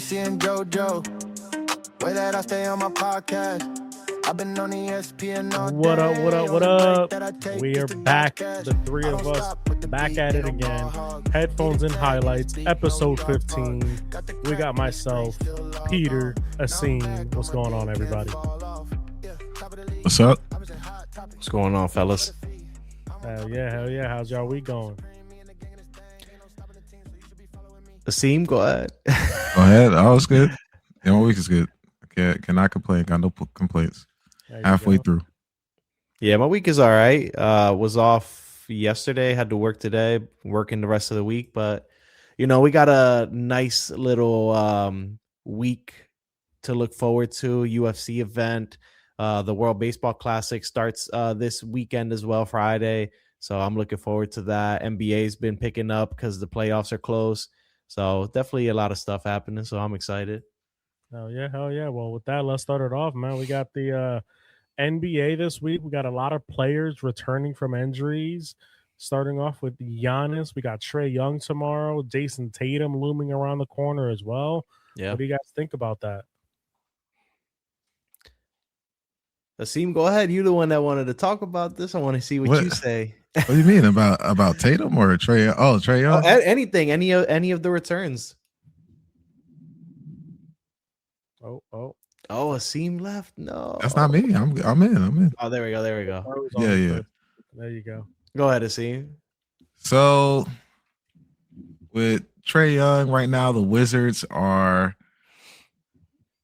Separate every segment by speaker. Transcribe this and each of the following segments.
Speaker 1: Casey and JoJo. Way that I stay on my podcast. I've been on ESPN all day.
Speaker 2: What up? We are back, the three of us, back at it again. Headphones and highlights, episode 15. We got myself, Peter, Asim. What's going on, everybody?
Speaker 3: What's up?
Speaker 4: What's going on, fellas?
Speaker 2: Hell yeah. How's y'all week going?
Speaker 4: Asim, go ahead.
Speaker 3: Go ahead. Oh, it's good. Yeah, my week is good. Cannot complain. Got no complaints. Halfway through.
Speaker 4: Yeah, my week is all right. Was off yesterday. Had to work today. Working the rest of the week, but we got a nice little week to look forward to. UFC event. The World Baseball Classic starts this weekend as well, Friday. So I'm looking forward to that. NBA's been picking up because the playoffs are close. So definitely a lot of stuff happening. So I'm excited.
Speaker 2: Hell yeah. Well, with that, let's start it off, man. We got the NBA this week. We got a lot of players returning from injuries. Starting off with Giannis. We got Trae Young tomorrow. Jason Tatum looming around the corner as well.
Speaker 4: Yeah.
Speaker 2: What do you guys think about that?
Speaker 4: Asim, go ahead. You're the one that wanted to talk about this. I want to see what you say.
Speaker 3: What do you mean about Tatum or Trae? Oh, Trae Young.
Speaker 4: Anything, any of the returns.
Speaker 2: Oh,
Speaker 4: Asim left. No,
Speaker 3: that's not me. I'm in.
Speaker 4: Oh, there we go.
Speaker 3: Yeah.
Speaker 2: There you go.
Speaker 4: Go ahead, Asim.
Speaker 3: So with Trae Young right now, the Wizards are.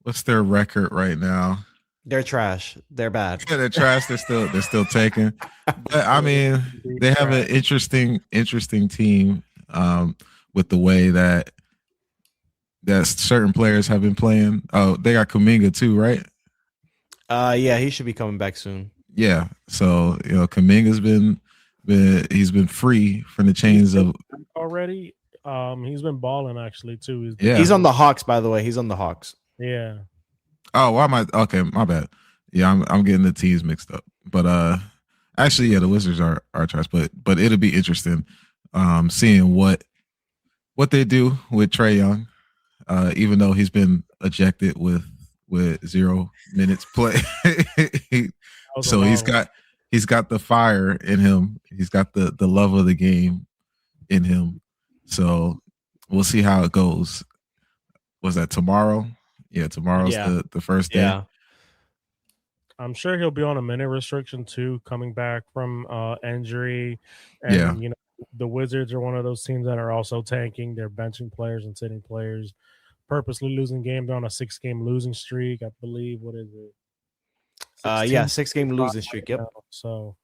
Speaker 3: What's their record right now?
Speaker 4: They're trash. They're bad.
Speaker 3: Yeah, they're trash. They're still taking. But I mean, they have an interesting team with the way that certain players have been playing. Oh, they got Kuminga too, right?
Speaker 4: Yeah, he should be coming back soon.
Speaker 3: Yeah. So, Kuminga's he's been free from the chains of
Speaker 2: already. He's been balling actually too.
Speaker 4: He's on the Hawks, by the way. He's on the Hawks.
Speaker 2: Yeah.
Speaker 3: Oh, why am I? Okay, my bad. Yeah, I'm getting the teams mixed up. But actually, yeah, the Wizards are trash. But it'll be interesting seeing what they do with Trae Young, even though he's been ejected with 0 minutes play. So he's got the fire in him. He's got the love of the game in him. So we'll see how it goes. Was that tomorrow? Yeah, tomorrow's the first day.
Speaker 4: Yeah.
Speaker 2: I'm sure he'll be on a minute restriction too, coming back from injury. And the Wizards are one of those teams that are also tanking. They're benching players and sitting players, purposely losing games. They're on a 6-game losing streak, I believe. What is it?
Speaker 4: 6-game losing streak. Yep.
Speaker 2: So,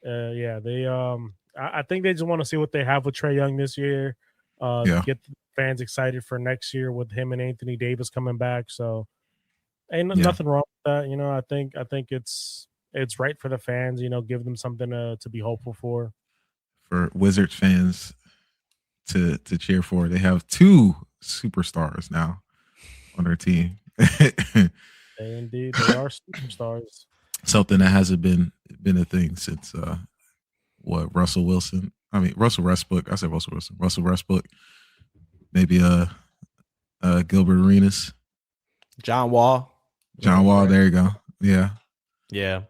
Speaker 2: they I think they just want to see what they have with Trae Young this year. Get the fans excited for next year with him and Anthony Davis coming back. So, ain't nothing wrong with that. I think it's right for the fans. Give them something to be hopeful for.
Speaker 3: For Wizards fans to cheer for, they have 2 superstars now on their team.
Speaker 2: Indeed, they are superstars.
Speaker 3: Something that hasn't been a thing since Russell Westbrook. I said Russell Wilson. Russell Westbrook. Maybe Gilbert Arenas.
Speaker 4: John Wall.
Speaker 3: There you go. Yeah.
Speaker 4: Yeah.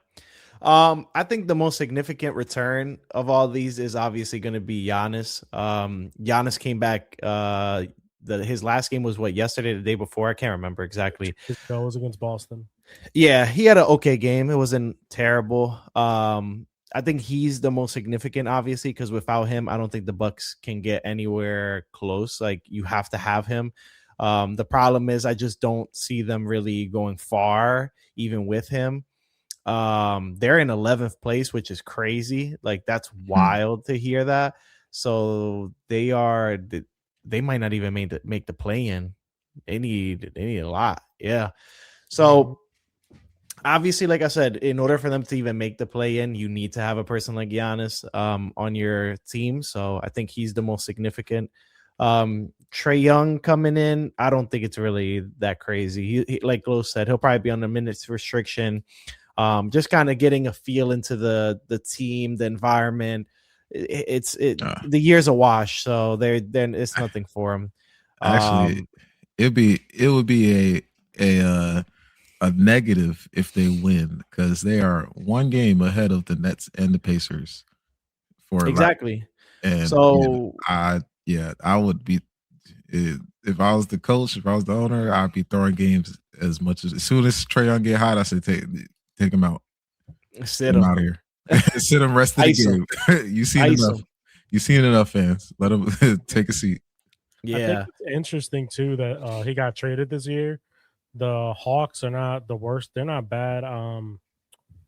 Speaker 4: I think the most significant return of all these is obviously going to be Giannis. Giannis came back. His last game was yesterday, the day before? I can't remember exactly.
Speaker 2: It was against Boston.
Speaker 4: Yeah, he had an okay game. It wasn't terrible. I think he's the most significant, obviously, because without him, I don't think the Bucks can get anywhere close. Like, you have to have him. The problem is I just don't see them really going far, even with him. They're in 11th place, which is crazy. Like, that's wild to hear that. So they might not even make the play-in. They need a lot. Yeah. So obviously, like I said, in order for them to even make the play-in, you need to have a person like Giannis on your team. So I think he's the most significant. Trae Young coming in, I don't think it's really that crazy. He like Glo said, he'll probably be on the minutes restriction. Just kind of getting a feel into the team, the environment. The year's a wash, so then it's nothing for him.
Speaker 3: Actually, it would be a negative if they win because they are one game ahead of the Nets and the Pacers for
Speaker 4: Exactly.
Speaker 3: and
Speaker 4: So
Speaker 3: I would be if I was the coach, if I was the owner, I'd be throwing games as soon as Trae Young get hot, I say take him out,
Speaker 4: sit
Speaker 3: get him
Speaker 4: him,
Speaker 3: out of here, sit him rest of the
Speaker 4: ice him,
Speaker 3: game. You seen
Speaker 4: ice
Speaker 3: enough.
Speaker 4: him.
Speaker 3: You seen enough, fans. Let him take a seat.
Speaker 2: I think
Speaker 4: Yeah,
Speaker 2: it's interesting too that he got traded this year. The Hawks are not the worst. They're not bad.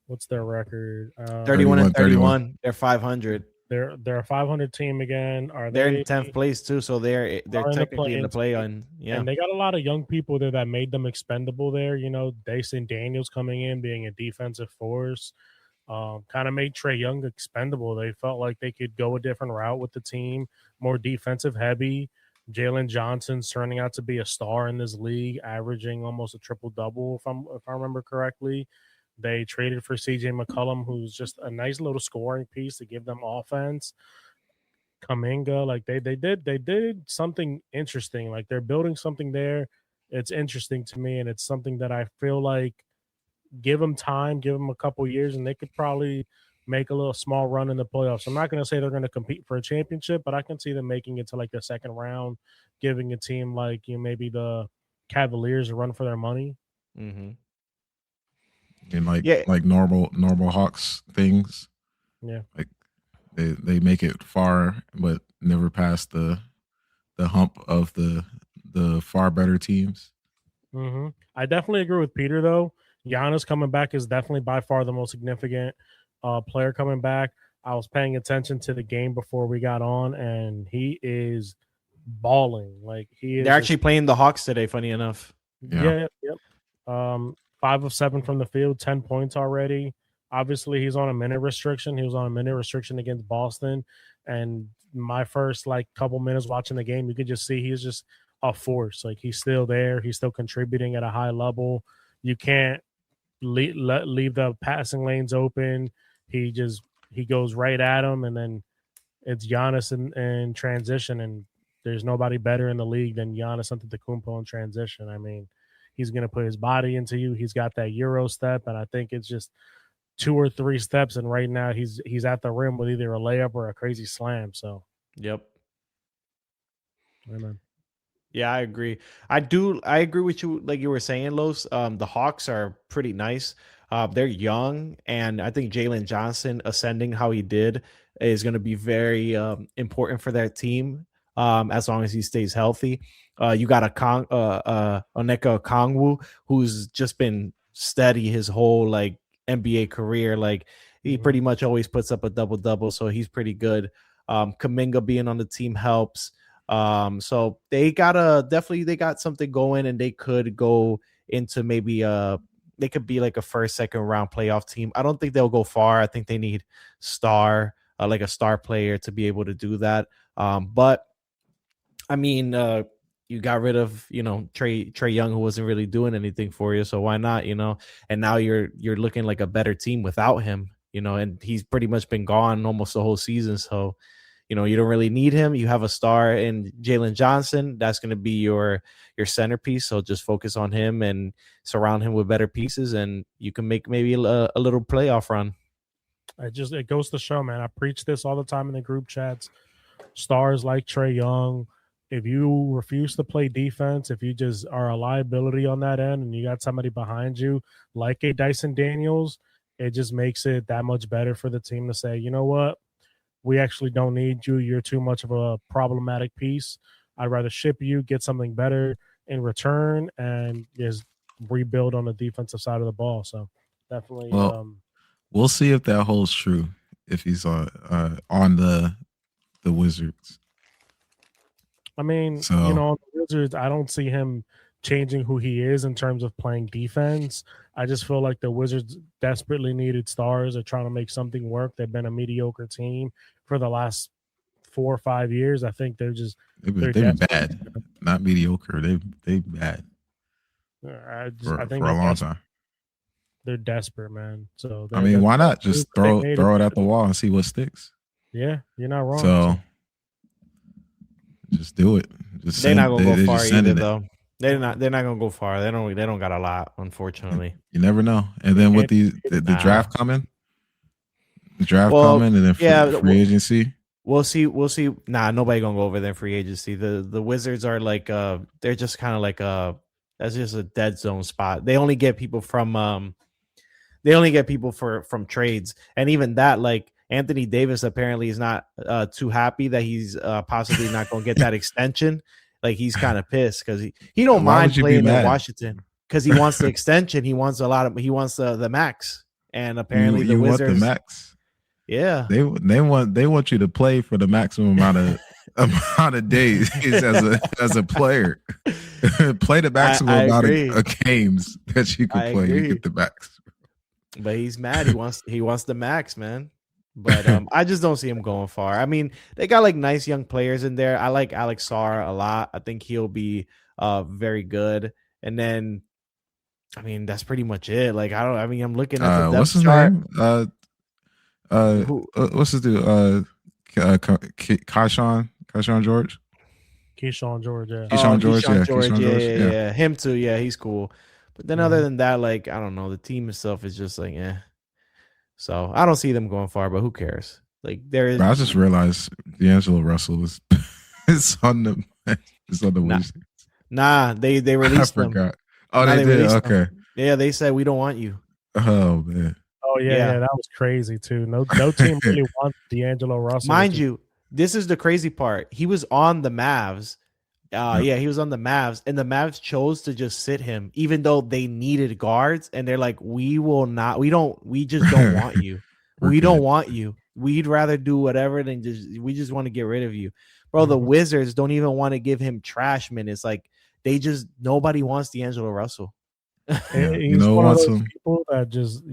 Speaker 2: What's their record?
Speaker 4: 31 and
Speaker 3: 31.
Speaker 4: 31. They're 500.
Speaker 2: They're a 500 team again. Are
Speaker 4: They're in
Speaker 2: they
Speaker 4: 10th place too, so they're
Speaker 2: are in the
Speaker 4: technically in the
Speaker 2: play-ins?
Speaker 4: play on. Yeah,
Speaker 2: And they got a lot of young people there that made them expendable there. You know, Dyson Daniels coming in, being a defensive force, kind of made Trae Young expendable. They felt like they could go a different route with the team, more defensive heavy. Jalen Johnson's turning out to be a star in this league, averaging almost a triple double, if I remember correctly. They traded for CJ McCollum, who's just a nice little scoring piece to give them offense. Kaminga, like they did something interesting. Like they're building something there. It's interesting to me, and it's something that I feel like give them time, give them a couple years, and they could probably make a little small run in the playoffs. I'm not going to say they're going to compete for a championship, but I can see them making it to like the second round, giving a team like maybe the Cavaliers a run for their money.
Speaker 4: mm-hmm.
Speaker 3: And like normal Hawks things.
Speaker 2: Yeah.
Speaker 3: Like they make it far, but never past the hump of the far better teams.
Speaker 2: Mm-hmm. I definitely agree with Peter though. Giannis coming back is definitely by far the most significant player coming back. I was paying attention to the game before we got on, and he is balling. Like he is.
Speaker 4: They're actually playing the Hawks today. Funny enough.
Speaker 2: Yeah. Yep. 5 of 7 from the field, 10 points already. Obviously, he's on a minute restriction. He was on a minute restriction against Boston, and my first like couple minutes watching the game, you could just see he's just a force. Like he's still there. He's still contributing at a high level. You can't leave the passing lanes open. He goes right at him, and then it's Giannis in transition, and there's nobody better in the league than Giannis Antetokounmpo in transition. I mean, he's going to put his body into you. He's got that Euro step, and I think it's just 2 or 3 steps, and right now he's at the rim with either a layup or a crazy slam. So,
Speaker 4: yep.
Speaker 2: Amen.
Speaker 4: Yeah, I agree. I agree with you. Like you were saying, Los. The Hawks are pretty nice. They're young, and I think Jalen Johnson ascending how he did is going to be very important for that team. As long as he stays healthy. You got Onyeka Okongwu, who's just been steady his whole like NBA career. Like he pretty much always puts up a double-double, so he's pretty good. Kaminga being on the team helps. So they got something going, and they could go into maybe they could be like a first, second round playoff team. I don't think they'll go far. I think they need like a star player to be able to do that. But I mean, you got rid of Trae Young, who wasn't really doing anything for you, so why not? And now you're looking like a better team without him. And he's pretty much been gone almost the whole season, so you don't really need him. You have a star in Jalen Johnson. That's going to be your centerpiece. So just focus on him and surround him with better pieces, and you can make maybe a little playoff run.
Speaker 2: It goes to show, man. I preach this all the time in the group chats. Stars like Trae Young, if you refuse to play defense, if you just are a liability on that end and you got somebody behind you like a Dyson Daniels, it just makes it that much better for the team to say, you know what? We actually don't need you. You're too much of a problematic piece. I'd rather ship you, get something better in return, and just rebuild on the defensive side of the ball. So definitely.
Speaker 3: Well, we'll see if that holds true if he's on the Wizards.
Speaker 2: I mean, on the Wizards, I don't see him changing who he is in terms of playing defense. I just feel like the Wizards desperately needed stars. They're trying to make something work. They've been a mediocre team for the last 4 or 5 years. I think they've been
Speaker 3: bad, not mediocre. They've bad.
Speaker 2: I think
Speaker 3: for a long time.
Speaker 2: They're desperate, man. So
Speaker 3: I mean, why not just throw it at the wall and see what sticks?
Speaker 2: Yeah, you're not wrong.
Speaker 3: So just do it.
Speaker 4: They're not gonna go far either, though. They're not gonna go far. They don't got a lot, unfortunately.
Speaker 3: You never know. And then with the draft coming, and then free agency.
Speaker 4: We'll see. Nah, nobody gonna go over there in free agency. The Wizards are like they're just kind of like that's just a dead zone spot. They only get people from from trades, and even that, like Anthony Davis apparently is not too happy that he's possibly not gonna get that extension. Like he's kind of pissed because he don't mind playing in Washington because he wants the extension. He wants the max, and apparently the Wizards
Speaker 3: want the max.
Speaker 4: Yeah,
Speaker 3: they want you to play for the maximum amount of days as a player. Play the maximum amount of games that you can play. You get the max.
Speaker 4: But he's mad. He wants the max, man. But I just don't see him going far. I mean, they got like nice young players in there. I like Alex Sarr a lot. I think he'll be very good. And then, I mean, that's pretty much it. Like I'm looking at the depth chart.
Speaker 3: What's his dude? Keyshawn George.
Speaker 2: Keyshawn George, yeah.
Speaker 3: Keyshawn George,
Speaker 4: yeah. Him too, yeah. He's cool. But then other than that, like I don't know, the team itself is just like, So I don't see them going far, but who cares? Like there is.
Speaker 3: I just realized D'Angelo Russell is on the Wizards.
Speaker 4: Nah, they released them.
Speaker 3: I forgot. Oh, they did. Okay.
Speaker 4: Yeah, they said we don't want you.
Speaker 3: Oh man.
Speaker 2: Oh yeah, that was crazy too. No team really wants D'Angelo Russell.
Speaker 4: Mind you, this is the crazy part. He was on the Mavs. He was on the Mavs, and the Mavs chose to just sit him, even though they needed guards. And they're like, we just don't want you. We don't want you. We'd rather do whatever than we just want to get rid of you. Bro, the Wizards don't even want to give him trash minutes. Like nobody wants D'Angelo Russell.
Speaker 2: He's one of those people that just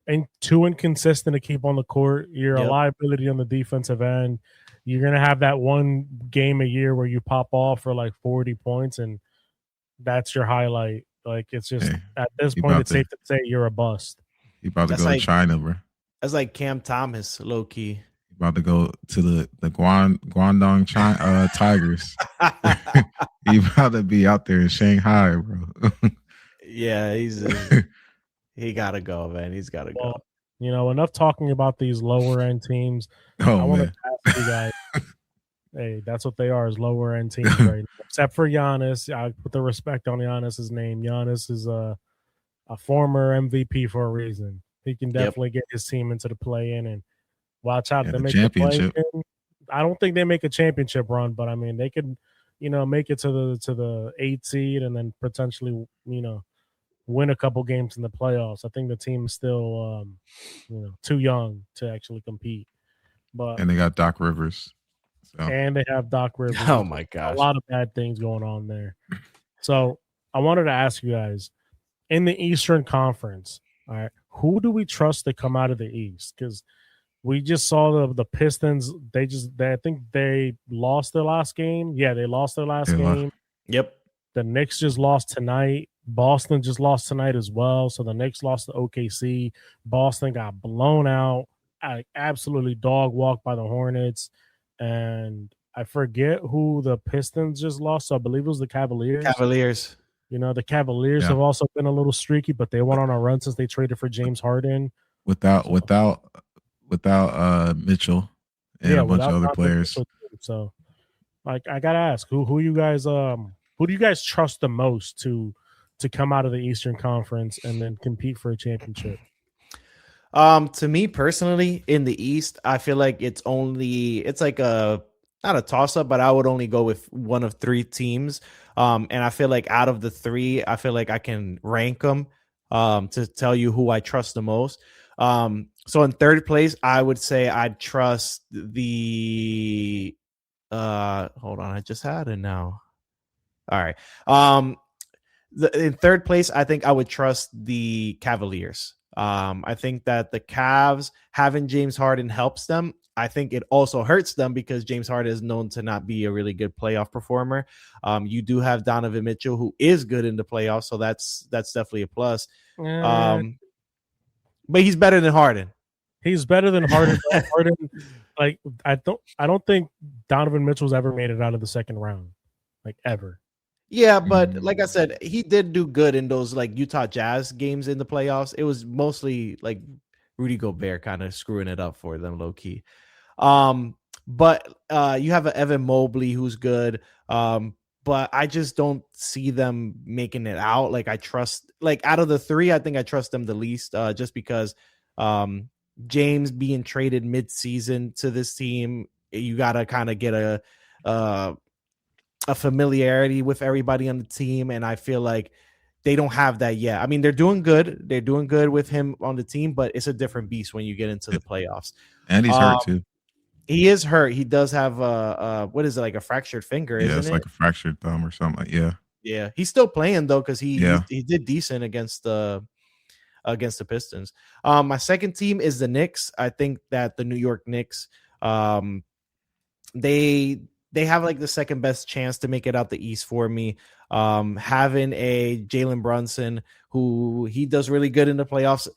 Speaker 2: ain't too inconsistent to keep on the court. You're a liability on the defensive end. You're going to have that one game a year where you pop off for like 40 points and that's your highlight. Like it's just at this point, it's safe to say you're a bust.
Speaker 3: You about to go to China, bro.
Speaker 4: That's like Cam Thomas, low key.
Speaker 3: About to go to the Guangdong Tigers. He about to be out there in Shanghai, bro.
Speaker 4: Yeah, he gotta go, man. He's gotta go.
Speaker 2: You know, enough talking about these lower end teams. I want to ask you guys. Hey, that's what they are, is lower end teams right now. Except for Giannis. I put the respect on Giannis's name. Giannis is a former MVP for a reason. He can definitely get his team into the play-in and watch out. They make the play-in. I don't think they make a championship run, but I mean they could, make it to the 8 seed and then potentially, win a couple games in the playoffs. I think the team is still, too young to actually compete. And
Speaker 3: they got Doc Rivers. So.
Speaker 2: And they have Doc Rivers.
Speaker 4: Oh my gosh,
Speaker 2: a lot of bad things going on there. So I wanted to ask you guys, in the Eastern Conference, all right, who do we trust to come out of the East? Because we just saw the Pistons. I think they lost their last game. Yeah, they lost their last game.
Speaker 4: Yep.
Speaker 2: The Knicks just lost tonight. Boston just lost tonight as well. So the Knicks lost to OKC. Boston got blown out, absolutely dog walked by the Hornets. And I forget who the Pistons just lost. So I believe it was the Cavaliers. The Cavaliers have also been a little streaky, but they went on a run since they traded for James Harden.
Speaker 3: Without Mitchell and a bunch of other players.
Speaker 2: So, like, I gotta ask, who you guys who do you guys trust the most to come out of the Eastern Conference and then compete for a championship?
Speaker 4: To me personally, in the East, I feel like it's like not a toss-up, but I would only go with one of 3 teams. And I feel like out of the 3, I feel like I can rank them to tell you who I trust the most. So in third place, I would say I'd trust the hold on, I just had it now. All right. In third place, I think I would trust the Cavaliers. I think that the Cavs having James Harden helps them. I think it also hurts them because James Harden is known to not be a really good playoff performer. You do have Donovan Mitchell, who is good in the playoffs, so that's definitely a plus. But he's better than Harden.
Speaker 2: He's better than Harden. Harden, like I don't think Donovan Mitchell's ever made it out of the second round, like ever.
Speaker 4: Yeah, but like I said, he did do good in those like Utah Jazz games in the playoffs. It was mostly like Rudy Gobert kind of screwing it up for them low key. But you have an Evan Mobley who's good. But I just don't see them making it out. Like I trust, like out of the three, I think I trust them the least, just because James being traded mid-season to this team, you gotta kind of get a familiarity with everybody on the team, and I feel like they don't have that yet. I mean, they're doing good. They're doing good with him on the team, but it's a different beast when you get into the playoffs.
Speaker 3: And he's hurt too.
Speaker 4: He is hurt. He does have what is it, like a fractured finger?
Speaker 3: Yeah,
Speaker 4: isn't
Speaker 3: it's
Speaker 4: it?
Speaker 3: like a fractured thumb or something.
Speaker 4: Yeah. He's still playing though, because he did decent against the Pistons. My second team is the Knicks. I think that the New York Knicks, they have like the second best chance to make it out the East for me. Having a Jalen Brunson, who he does really good in the playoffs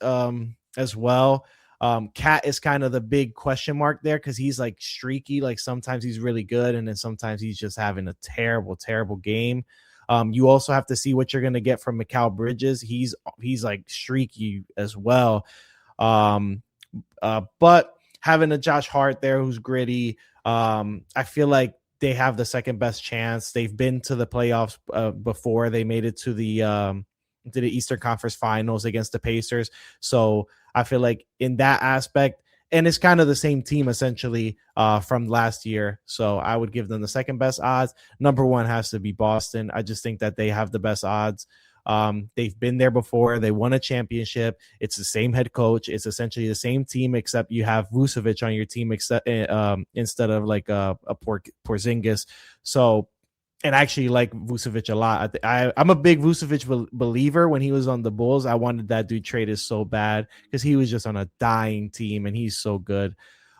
Speaker 4: as well. Cat is kind of the big question mark there because he's like streaky. Like sometimes he's really good, and then sometimes he's just having a terrible, terrible game. You also have to see what you're going to get from Mikal Bridges. He's like streaky as well. But having a Josh Hart there who's gritty, I feel like they have the second best chance. They've been to the playoffs before. They made it to the Eastern Conference Finals against the Pacers. So I feel like in that aspect, and it's kind of the same team essentially from last year. So I would give them the second best odds. Number one has to be Boston. I just think that they have the best odds. They've bbeen there before. They won a championship. It's the same head coach. It's essentially the same team, except you have Vucevic on your team instead of like a Porzingis. So, and I actually like Vucevic a lot. I'm a big Vucevic believer. When he was on the Bulls, I wanted that dude traded so bad because he was just on a dying team and he's so good.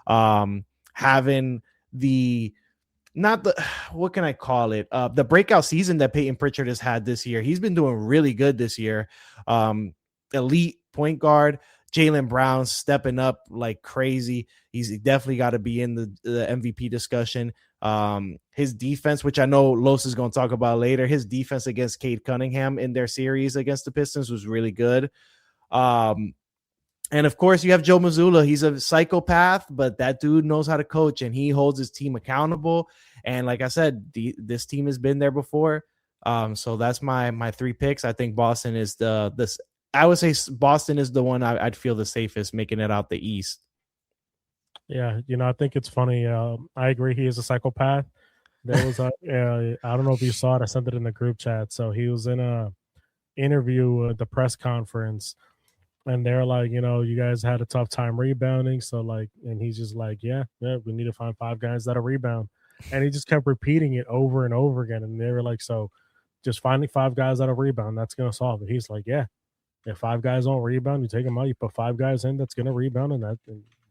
Speaker 4: Having the what can I call it? The breakout season that Peyton Pritchard has had this year. He's been doing really good this year. Elite point guard. Jaylen Brown stepping up like crazy. He's definitely got to be in the MVP discussion. His defense, which I know Los is going to talk about later, his defense against Cade Cunningham in their series against the Pistons was really good. And of course, you have Joe Mazzulla. He's a psychopath, but that dude knows how to coach, and he holds his team accountable. And like I said, this team has been there before. So that's my three picks. I think Boston is I would say Boston is the one I'd feel the safest making it out the East.
Speaker 2: Yeah, I think it's funny. I agree. He is a psychopath. There was I don't know if you saw it. I sent it in the group chat. So he was in a interview at the press conference, and they're like, you guys had a tough time rebounding. So like, and he's just like, yeah, we need to find 5 guys that'll rebound. And he just kept repeating it over and over again. And they were like, so just finding 5 guys that'll rebound, that's going to solve it. He's like, yeah, if 5 guys don't rebound, you take them out, you put 5 guys in that's going to rebound, and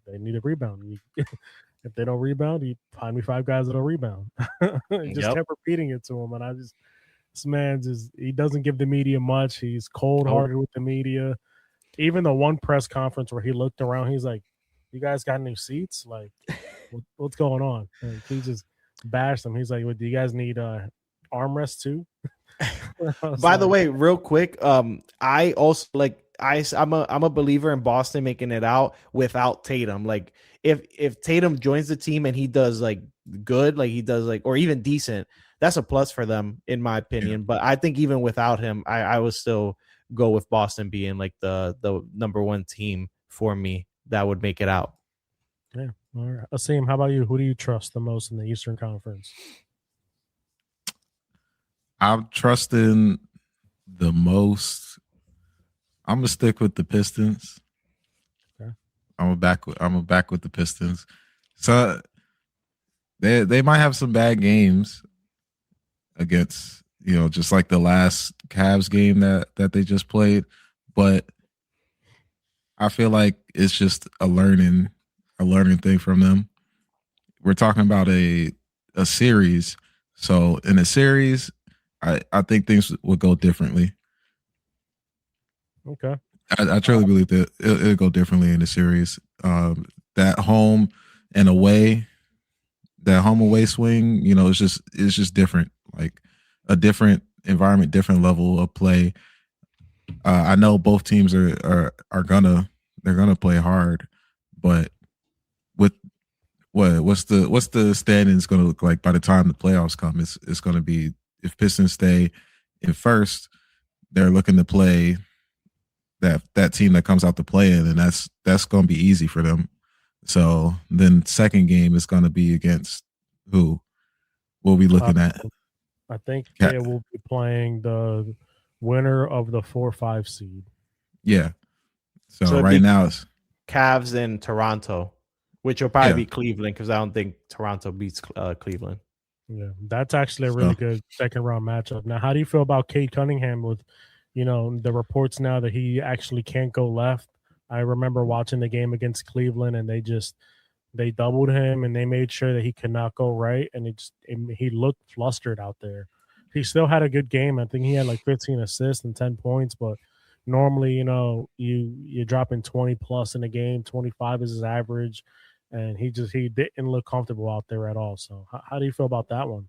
Speaker 2: they need a rebound. If they don't rebound, you find me 5 guys that'll rebound. Just kept repeating it to him. And this man he doesn't give the media much. He's cold-hearted with the media. Even the one press conference where he looked around, he's like, you guys got any seats? Like, what's going on? And he just bashed them. He's like, do you guys need armrests too?
Speaker 4: By the way, real quick, I also I'm a believer in Boston making it out without Tatum. Like if Tatum joins the team and he does like good, like he does like, or even decent, that's a plus for them in my opinion. Yeah. But I think even without him, I would still go with Boston being like the number one team for me that would make it out.
Speaker 2: Yeah. All right. Asim, how about you? Who do you trust the most in the Eastern Conference?
Speaker 3: I'm trusting the most. I'm gonna stick with the Pistons. Okay. I'm back with the Pistons. So they might have some bad games against, just like the last Cavs game that they just played, but I feel like it's just a learning thing from them. We're talking about a series, so in a series, I think things would go differently.
Speaker 2: Okay.
Speaker 3: I truly believe that it'll go differently in the series. That home away swing, it's just different. Like a different environment, different level of play. I know both teams are gonna play hard, but with what's the standings going to look like by the time the playoffs come? It's going to be, if Pistons stay in first, they're looking to play that team that comes out to play in, and that's going to be easy for them. So then second game is going to be against who? We'll be looking at.
Speaker 2: I think they will be playing the winner of the 4-5 seed.
Speaker 3: Yeah. So right now it's
Speaker 4: Cavs and Toronto, which will probably be Cleveland, because I don't think Toronto beats Cleveland.
Speaker 2: Yeah, that's actually a really good second round matchup. Now, how do you feel about Cade Cunningham with, the reports now that he actually can't go left? I remember watching the game against Cleveland, and they doubled him and they made sure that he could not go right, and he looked flustered out there. He still had a good game. I think he had like 15 assists and 10 points, but normally, you're dropping 20 plus in a game. 25 is his average, and he didn't look comfortable out there at all. So how do you feel about that one?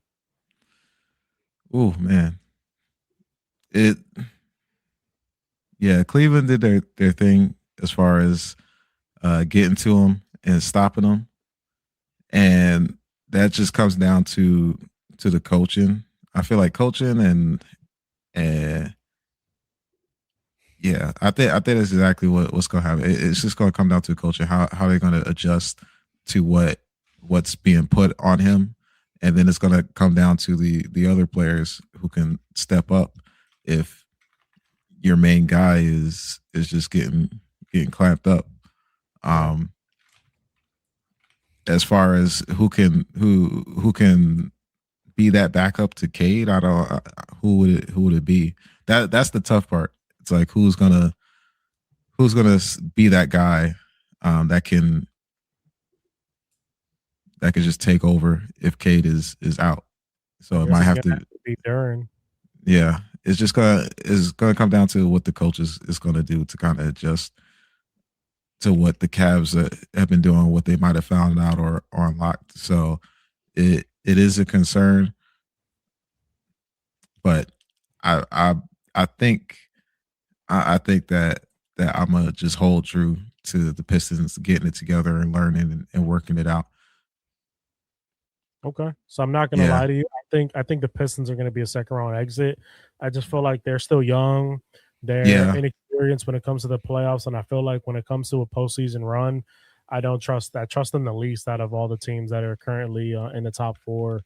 Speaker 3: Oh man, Cleveland did their thing as far as getting to him and stopping him, and that just comes down to the coaching. I feel like coaching and yeah, I think that's exactly what's going to happen. It's just going to come down to coaching, how they're going to adjust to what's being put on him, and then it's going to come down to the other players who can step up if your main guy is just getting clamped up. As far as who can be that backup to Cade, who would it be? That's the tough part. It's like who's gonna be that guy that can just take over if Cade is out. So it might have to
Speaker 2: be Duren.
Speaker 3: Yeah, it's gonna come down to what the coach is gonna do to kind of adjust to what the Cavs have been doing, what they might have found out or unlocked. So it is a concern, but I think that I'm gonna just hold true to the Pistons getting it together and learning and working it out.
Speaker 2: Okay, so I'm not gonna lie to you. I think the Pistons are gonna be a second round exit. I just feel like they're still young. They're inexperienced when it comes to the playoffs, and I feel like when it comes to a postseason run, I trust them the least out of all the teams that are currently in the top four.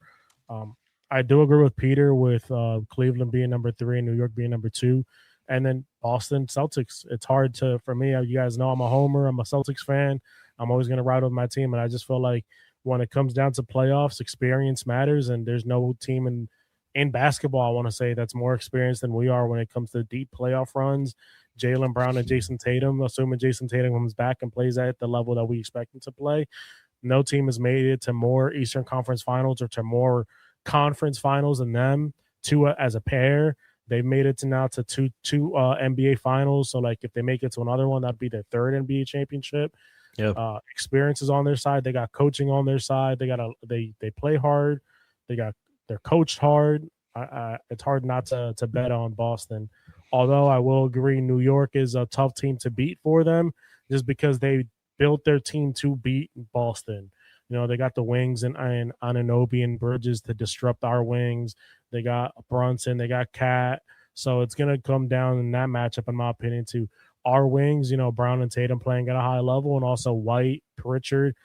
Speaker 2: I do agree with Peter with Cleveland being number 3 and New York being number 2. And then Boston Celtics. It's hard for me. You guys know I'm a homer. I'm a Celtics fan. I'm always going to ride with my team. And I just feel like when it comes down to playoffs, experience matters. And there's no team in basketball, I want to say, that's more experienced than we are when it comes to deep playoff runs. Jaylen Brown and Jason Tatum, assuming Jason Tatum comes back and plays at the level that we expect him to play. No team has made it to more Eastern Conference Finals or to more conference finals than them, two as a pair. They've made it to two NBA finals. So like if they make it to another one, that'd be their third NBA championship.
Speaker 4: Yeah.
Speaker 2: Experience is on their side. They got coaching on their side. They play hard. They're coached hard. It's hard not to bet on Boston. Although I will agree, New York is a tough team to beat for them, just because they built their team to beat Boston. They got the wings and Anunoby and Bridges to disrupt our wings. They got Brunson. They got Cat. So it's going to come down in that matchup, in my opinion, to our wings, Brown and Tatum playing at a high level, and also White, Pritchard,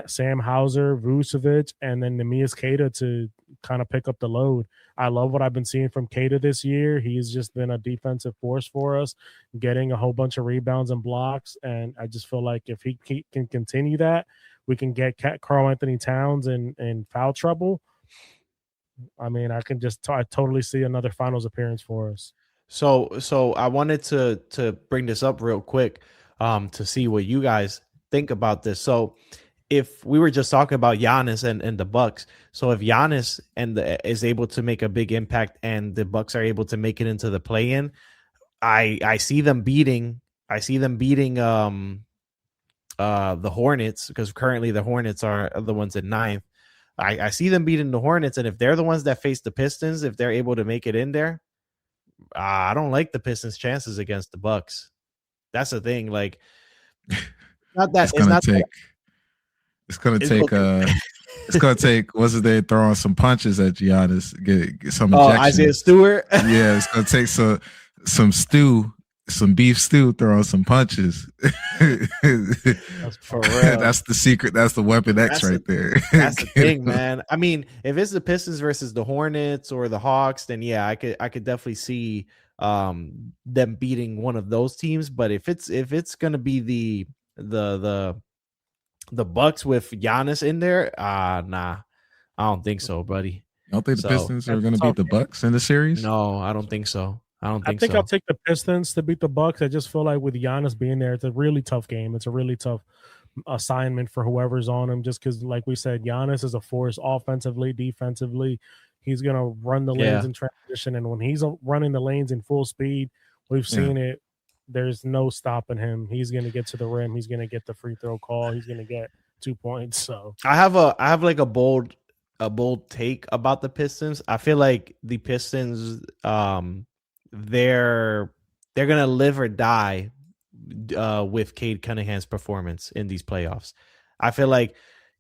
Speaker 2: Sam Hauser, Vucevic, and then Neemias Queta to kind of pick up the load. I love what I've been seeing from Queta this year. He's just been a defensive force for us, getting a whole bunch of rebounds and blocks. And I just feel like if he can continue that, we can get Karl Anthony Towns in foul trouble. I mean, I totally see another finals appearance for us.
Speaker 4: So I wanted to bring this up real quick to see what you guys think about this. So if we were just talking about Giannis and the Bucks, so if Giannis is able to make a big impact and the Bucks are able to make it into the play-in, I see them beating the Hornets, because currently the Hornets are the ones at 9th. I see them beating the Hornets, and if they're the ones that face the Pistons, if they're able to make it in there, I don't like the Pistons' chances against the Bucks. That's the thing. Like, not that
Speaker 3: it's gonna take. It's gonna take. What's his name? Throwing some punches at Giannis. Get some injection.
Speaker 4: Isaiah Stewart.
Speaker 3: Yeah, it's gonna take some stew. Some beef stew, throwing some punches.
Speaker 4: That's for real.
Speaker 3: That's the secret. That's the weapon X there.
Speaker 4: That's the thing, man. I mean, if it's the Pistons versus the Hornets or the Hawks, then yeah, I could definitely see them beating one of those teams. But if it's gonna be the Bucks with Giannis in there, nah, I don't think so, buddy.
Speaker 3: You don't think the Pistons are gonna beat the Bucks in the series?
Speaker 4: No, I don't think so. I think
Speaker 2: I'll take the Pistons to beat the Bucks. I just feel like with Giannis being there, it's a really tough game. It's a really tough assignment for whoever's on him. Just because, like we said, Giannis is a force offensively, defensively. He's gonna run the lanes in transition, and when he's running the lanes in full speed, we've seen it. There's no stopping him. He's gonna get to the rim. He's gonna get the free throw call. He's gonna get 2 points. So
Speaker 4: I have like a bold take about the Pistons. I feel like the Pistons, they're gonna live or die with Cade Cunningham's performance in these playoffs. I feel like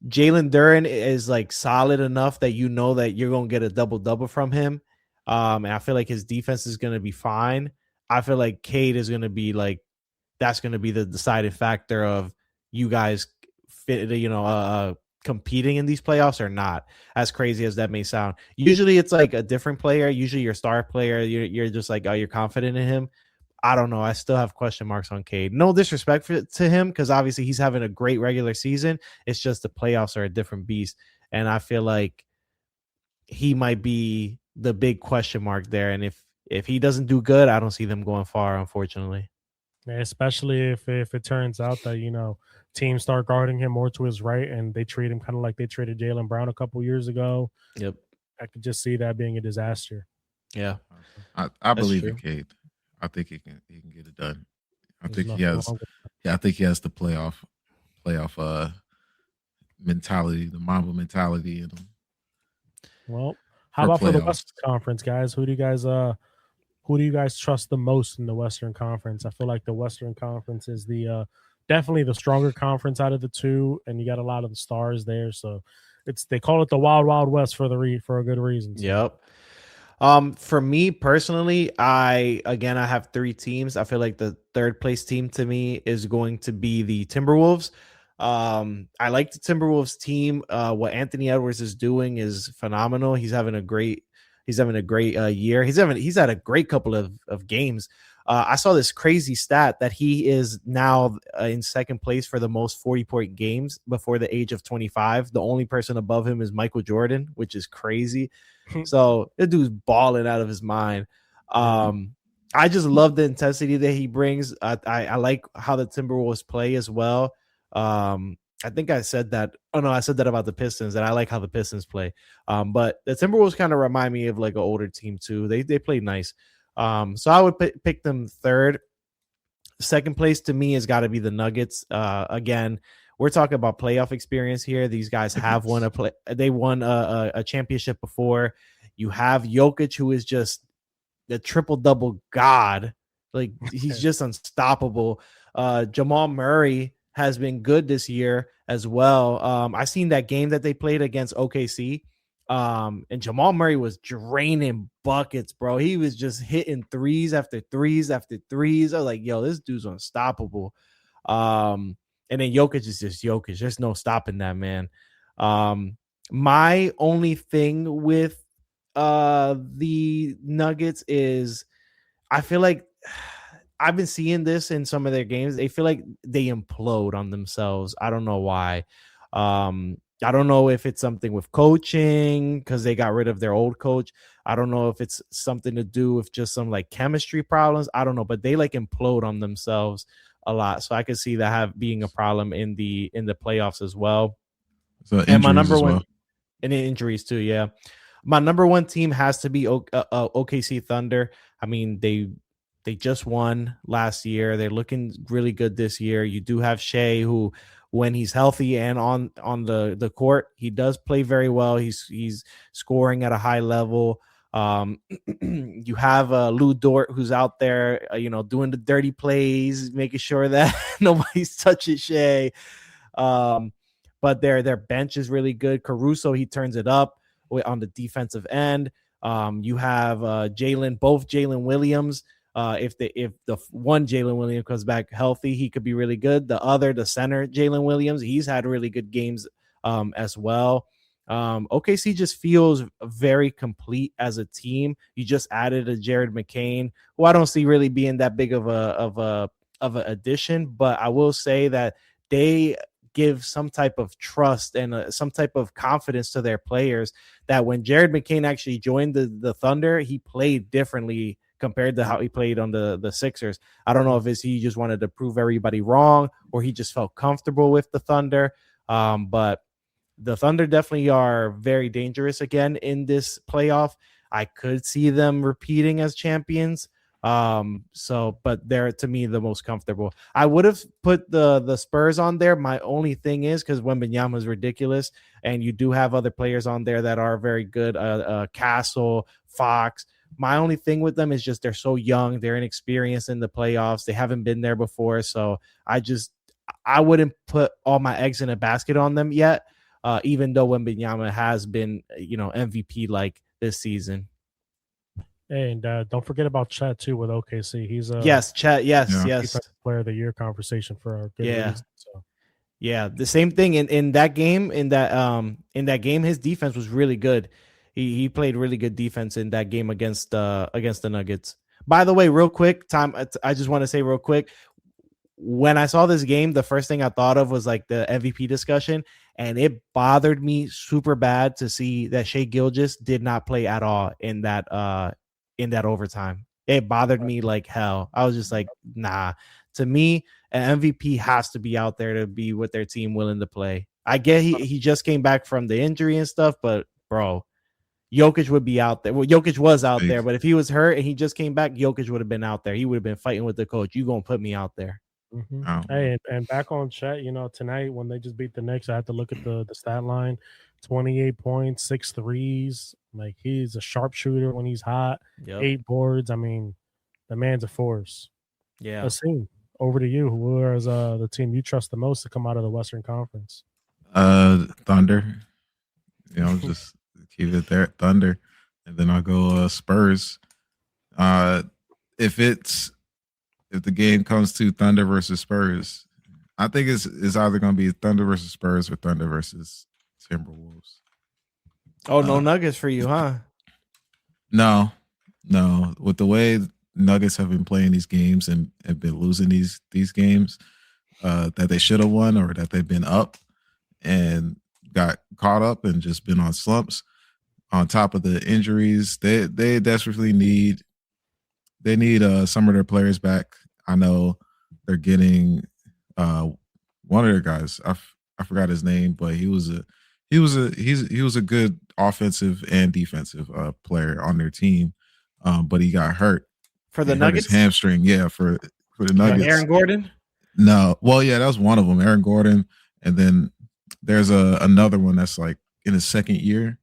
Speaker 4: Jalen Duren is like solid enough that you know that you're gonna get a double from him. And I feel like his defense is gonna be fine. I feel like Cade is gonna be like, that's gonna be the deciding factor of you guys competing in these playoffs or not, as crazy as that may sound. Usually it's like a different player, usually your star player, you're just like, oh, you're confident in him. I don't know. I still have question marks on Cade. No disrespect to him, because obviously he's having a great regular season. It's just the playoffs are a different beast. And I feel like he might be the big question mark there. And if he doesn't do good, I don't see them going far, unfortunately.
Speaker 2: Yeah, especially if it turns out that, teams start guarding him more to his right and they treat him kind of like they treated Jaylen Brown a couple years ago.
Speaker 4: Yep.
Speaker 2: I could just see that being a disaster.
Speaker 4: Yeah.
Speaker 3: I believe in Cade. I think he can get it done. I think he has the playoff mentality, the Mamba mentality in him.
Speaker 2: Well, how about for the Western Conference, guys? Who do you guys trust the most in the Western Conference? I feel like the Western Conference is the definitely the stronger conference out of the two, and you got a lot of the stars there. So they call it the Wild Wild West for a good reason. So.
Speaker 4: Yep. For me personally, I have three teams. I feel like the third place team to me is going to be the Timberwolves. I like the Timberwolves team. What Anthony Edwards is doing is phenomenal. He's having a great year. He's had a great couple of games. I saw this crazy stat that he is now in second place for the most 40-point games before the age of 25. The only person above him is Michael Jordan, which is crazy. So the dude's balling out of his mind. I just love the intensity that he brings. I like how the Timberwolves play as well. I think I said that. Oh no, I said that about the Pistons, that I like how the Pistons play. But the Timberwolves kind of remind me of like an older team too. They play nice. So I would pick them third. Second place to me has got to be the Nuggets. Again, we're talking about playoff experience here. These guys have won a championship before. You have Jokic, who is just the triple-double god. Like, he's just unstoppable. Jamal Murray has been good this year as well. I seen that game that they played against OKC. And Jamal Murray was draining buckets, bro. He was just hitting threes after threes after threes. I was like, yo, this dude's unstoppable. And then Jokic is just Jokic. There's no stopping that, man. My only thing with the Nuggets is I feel like I've been seeing this in some of their games. They feel like they implode on themselves. I don't know why. I don't know if it's something with coaching because they got rid of their old coach. I don't know if it's something to do with just some like chemistry problems. I don't know, but they like implode on themselves a lot. So I could see that being a problem in the playoffs as well.
Speaker 3: So
Speaker 4: and my number one, and injuries too. Yeah. My number one team has to be OKC Thunder. I mean, they just won last year. They're looking really good this year. You do have Shea, who when he's healthy and on the court, he does play very well. He's scoring at a high level. You have Lou Dort, who's out there, doing the dirty plays, making sure that nobody's touching Shea. But their bench is really good. Caruso, he turns it up on the defensive end. You have both Jalen Williams. If the one Jalen Williams comes back healthy, he could be really good. The center Jalen Williams, he's had really good games as well. OKC just feels very complete as a team. You just added a Jared McCain, who I don't see really being that big of a addition, but I will say that they give some type of trust and some type of confidence to their players, that when Jared McCain actually joined the Thunder, he played differently compared to how he played on the Sixers. I don't know if he just wanted to prove everybody wrong or he just felt comfortable with the Thunder. But the Thunder definitely are very dangerous again in this playoff. I could see them repeating as champions. But they're, to me, the most comfortable. I would have put the Spurs on there. My only thing is because Wembanyama is ridiculous, and you do have other players on there that are very good. Castle, Fox. My only thing with them is just they're so young. They're inexperienced in the playoffs. They haven't been there before. So I wouldn't put all my eggs in a basket on them yet, even though Wembanyama has been, MVP like this season.
Speaker 2: And don't forget about Chet too with OKC. He's
Speaker 4: Chet. Yes.
Speaker 2: Player of the year conversation for our good reason. So.
Speaker 4: Yeah, the same thing in that game. In that game, his defense was really good. He played really good defense in that game against the Nuggets. By the way, real quick, I just want to say real quick, when I saw this game, the first thing I thought of was like the MVP discussion, and it bothered me super bad to see that Shai Gilgeous did not play at all in that overtime. It bothered me like hell. I was just like, nah. To me, an MVP has to be out there to be with their team willing to play. I get he just came back from the injury and stuff, but bro, Jokic would be out there. Well, Jokic was out there, but if he was hurt and he just came back, Jokic would have been out there. He would have been fighting with the coach. You gonna put me out there?
Speaker 2: Mm-hmm. Oh. Hey, and back on Chet, tonight when they just beat the Knicks, I had to look at the stat line: 28 points, 6 threes. Like, he's a sharpshooter when he's hot. Yep. 8 boards. I mean, the man's a force.
Speaker 4: Yeah.
Speaker 2: Asim, over to you. Who is the team you trust the most to come out of the Western Conference?
Speaker 3: Thunder. Just keep it there, Thunder, and then I'll go Spurs. If the game comes to Thunder versus Spurs, I think it's either going to be Thunder versus Spurs or Thunder versus Timberwolves.
Speaker 4: Oh, no Nuggets for you, huh?
Speaker 3: No. With the way Nuggets have been playing these games and have been losing these games that they should have won, or that they've been up and got caught up and just been on slumps, on top of the injuries, they desperately need some of their players back. I know they're getting one of their guys. I forgot his name, but he was a good offensive and defensive player on their team, but he got hurt
Speaker 4: for the Nuggets.
Speaker 3: His hamstring, yeah, for the Nuggets.
Speaker 4: Aaron Gordon.
Speaker 3: No, well, yeah, that was one of them, Aaron Gordon, and then there's another one that's like in his second year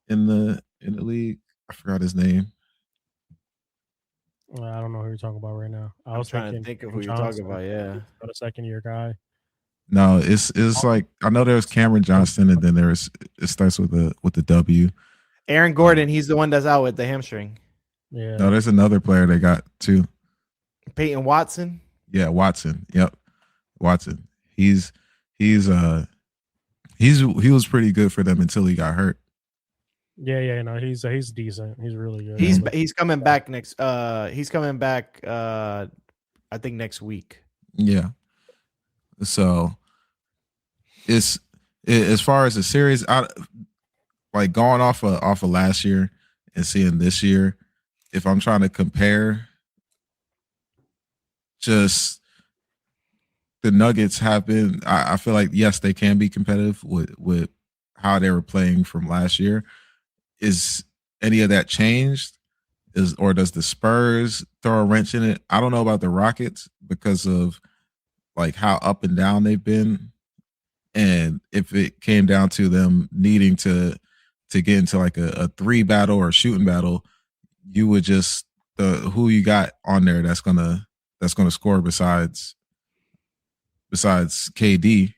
Speaker 3: in the league. I forgot his name.
Speaker 2: I don't know who you're talking about right now. I was
Speaker 4: trying to think of who you're talking about. Yeah,
Speaker 2: a second year guy.
Speaker 3: No, it's like, I know there's Cameron Johnston, and then it starts with the W.
Speaker 4: Aaron Gordon, he's the one that's out with the hamstring.
Speaker 2: Yeah.
Speaker 3: No, there's another player they got too.
Speaker 4: Peyton Watson.
Speaker 3: Yeah, Watson. Yep, Watson. He was pretty good for them until he got hurt.
Speaker 2: Yeah. No, he's decent. He's really good.
Speaker 4: He's coming back next. He's coming back. I think next week.
Speaker 3: Yeah. So it's as far as the series, like going off of last year and seeing this year, if I'm trying to compare, just the Nuggets have been, I feel like, yes, they can be competitive with how they were playing from last year. Is any of that changed? Or does the Spurs throw a wrench in it? I don't know about the Rockets because of like how up and down they've been And if it came down to them needing to get into like a 3 battle or a shooting battle, you would just who you got on there that's gonna score besides KD.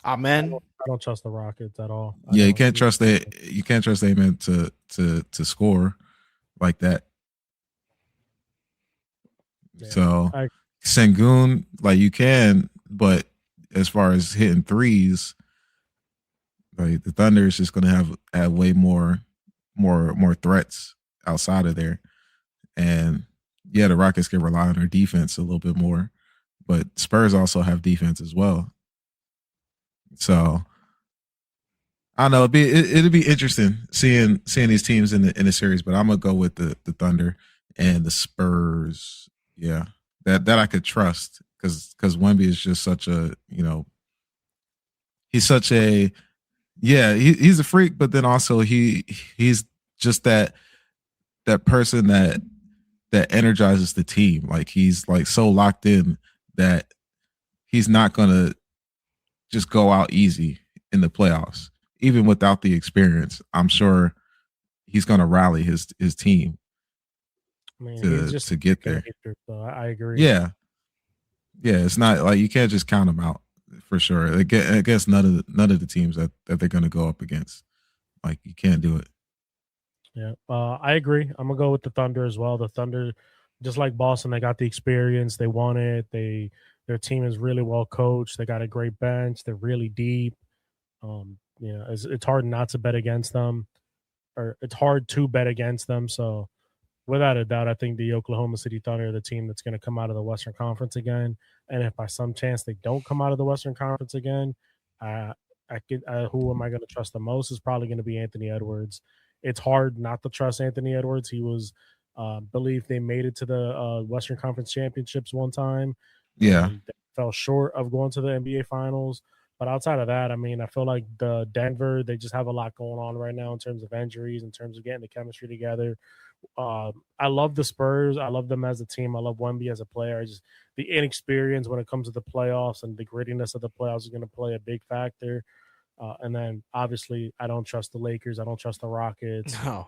Speaker 4: Amen.
Speaker 2: I don't trust the Rockets at all.
Speaker 3: You can't trust Amen to score like that. Yeah, so Sengun, like you can, but as far as hitting threes, like the Thunder is just gonna have way more threats outside of there. And yeah, the Rockets can rely on their defense a little bit more, but Spurs also have defense as well. So I don't know. It'd be interesting seeing these teams in the series, but I'm gonna go with the Thunder and the Spurs. Yeah, that I could trust because Wemby is just such a he's such a he's a freak, but then also he's just that person that energizes the team. Like he's like so locked in that he's not gonna just go out easy in the playoffs. Even without the experience, I'm sure he's going to rally his team to get there.
Speaker 2: So I agree.
Speaker 3: Yeah, it's not like you can't just count him out for sure. Against none of the teams that they're going to go up against, like you can't do it.
Speaker 2: Yeah, I agree. I'm gonna go with the Thunder as well. The Thunder, just like Boston, they got the experience. They won it. Their team is really well coached. They got a great bench. They're really deep. It's hard not to bet against them, or it's hard to bet against them. So, without a doubt, I think the Oklahoma City Thunder are the team that's going to come out of the Western Conference again. And if by some chance they don't come out of the Western Conference again, who am I going to trust the most is probably going to be Anthony Edwards. It's hard not to trust Anthony Edwards. He was, believe they made it to the Western Conference Championships one time.
Speaker 3: Yeah,
Speaker 2: they fell short of going to the NBA Finals. But outside of that, I mean, I feel like the Denver, they just have a lot going on right now in terms of injuries, in terms of getting the chemistry together. I love the Spurs. I love them as a team. I love Wemby as a player. The inexperience when it comes to the playoffs and the grittiness of the playoffs is going to play a big factor. And then obviously, I don't trust the Lakers. I don't trust the Rockets.
Speaker 4: No,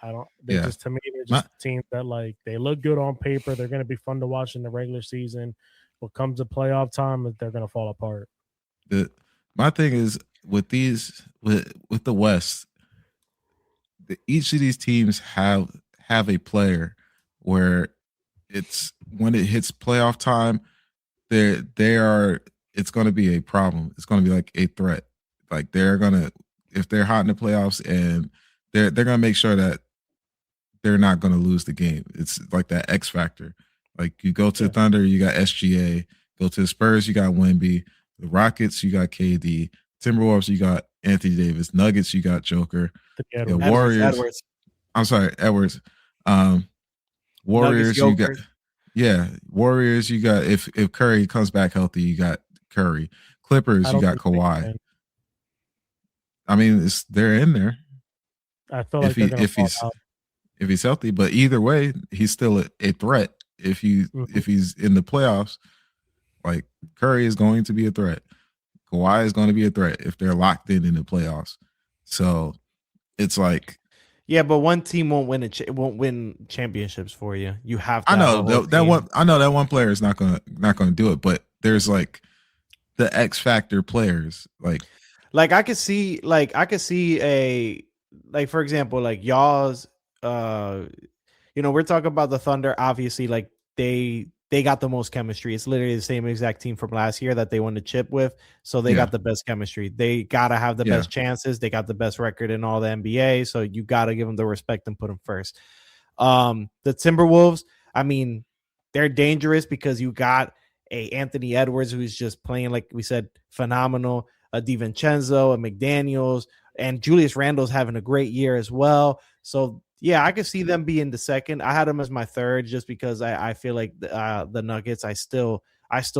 Speaker 2: I don't. To me, they're just teams that like they look good on paper. They're going to be fun to watch in the regular season. What comes to playoff time, they're going to fall apart.
Speaker 3: My thing is with the West, each of these teams have a player where it's when it hits playoff time, it's going to be a problem. It's going to be like a threat. Like if they're hot in the playoffs, and they're going to make sure that they're not going to lose the game. It's like that X factor. Like you go to the Thunder, you got SGA. Go to the Spurs, you got Wemby. The Rockets, you got KD. Timberwolves, you got Anthony Davis. Nuggets, you got Joker. Warriors.
Speaker 4: Edwards.
Speaker 3: I'm sorry, Edwards. Warriors, you got Warriors, you got if Curry comes back healthy, you got Curry. Clippers, you got Kawhi. I mean, they're in there.
Speaker 2: I feel like
Speaker 3: if he's healthy, but either way, he's still a threat. If he's in the playoffs, like Curry is going to be a threat. Kawhi is going to be a threat if they're locked in the playoffs. So it's like,
Speaker 4: yeah, but one team won't win championships for you. You have to.
Speaker 3: I know that one. I know that one player is not gonna do it. But there's like the X factor players. Like
Speaker 4: I could see a for example, like y'all's. We're talking about the Thunder. Obviously, like they got the most chemistry. It's literally the same exact team from last year that they won the chip with. So they got the best chemistry. They got to have the best chances. They got the best record in all the NBA. So you got to give them the respect and put them first. The Timberwolves, I mean, they're dangerous because you got a Anthony Edwards who's just playing, like we said, phenomenal. A DiVincenzo, a McDaniels, and Julius Randle's having a great year as well. So yeah, I could see them being the second. I had them as my third just because I feel like the Nuggets, I still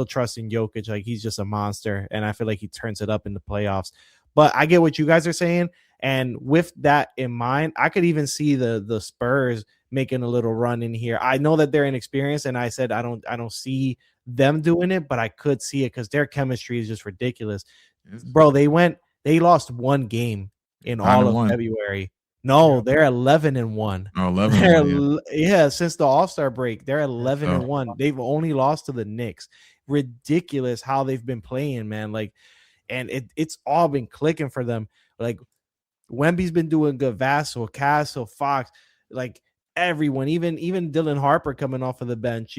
Speaker 4: trust in Jokic. Like he's just a monster, and I feel like he turns it up in the playoffs. But I get what you guys are saying, and with that in mind, I could even see the Spurs making a little run in here. I know that they're inexperienced, and I said I don't see them doing it, but I could see it because their chemistry is just ridiculous. Bro, they lost one game in all of February. No, they're 11-1.
Speaker 3: Oh, 11-1,
Speaker 4: yeah, since the All-Star break, they're 11-1. They've only lost to the Knicks. Ridiculous how they've been playing, man. Like, and it's all been clicking for them. Like, Wemby's been doing good. Vassell, Castle, Fox, like everyone, even Dylan Harper coming off of the bench,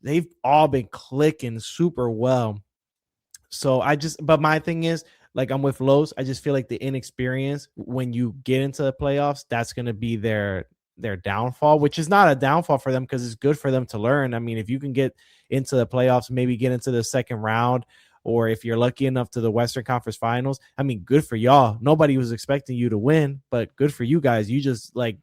Speaker 4: they've all been clicking super well. So but my thing is, like, I'm with Los. I just feel like the inexperience when you get into the playoffs, that's going to be their downfall, which is not a downfall for them because it's good for them to learn. I mean, if you can get into the playoffs, maybe get into the second round, or if you're lucky enough to the Western Conference Finals, I mean, good for y'all. Nobody was expecting you to win, but good for you guys. You just like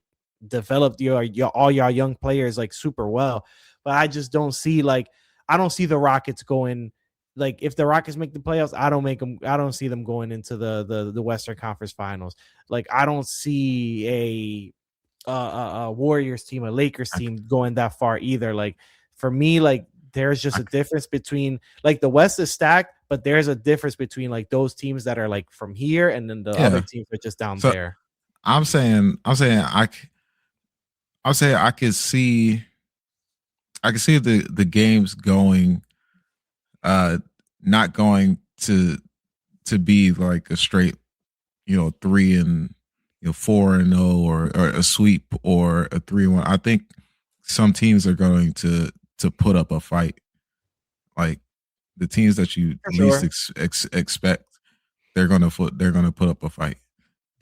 Speaker 4: developed all your young players like super well. But I just don't see I don't see the Rockets going. Like, if the Rockets make the playoffs, I don't see them going into the Western Conference Finals. Like, I don't see a Warriors team, a Lakers team going that far either. Like, for me, like, there's just a difference between, like, the West is stacked, but there's a difference between like those teams that are like from here and then the other teams are just down there.
Speaker 3: I'm saying I could see the games going, not going to be like a straight, 3-4-0 or a sweep or a 3-1. I think some teams are going to put up a fight. Like, the teams that you least expect, they're gonna put up a fight.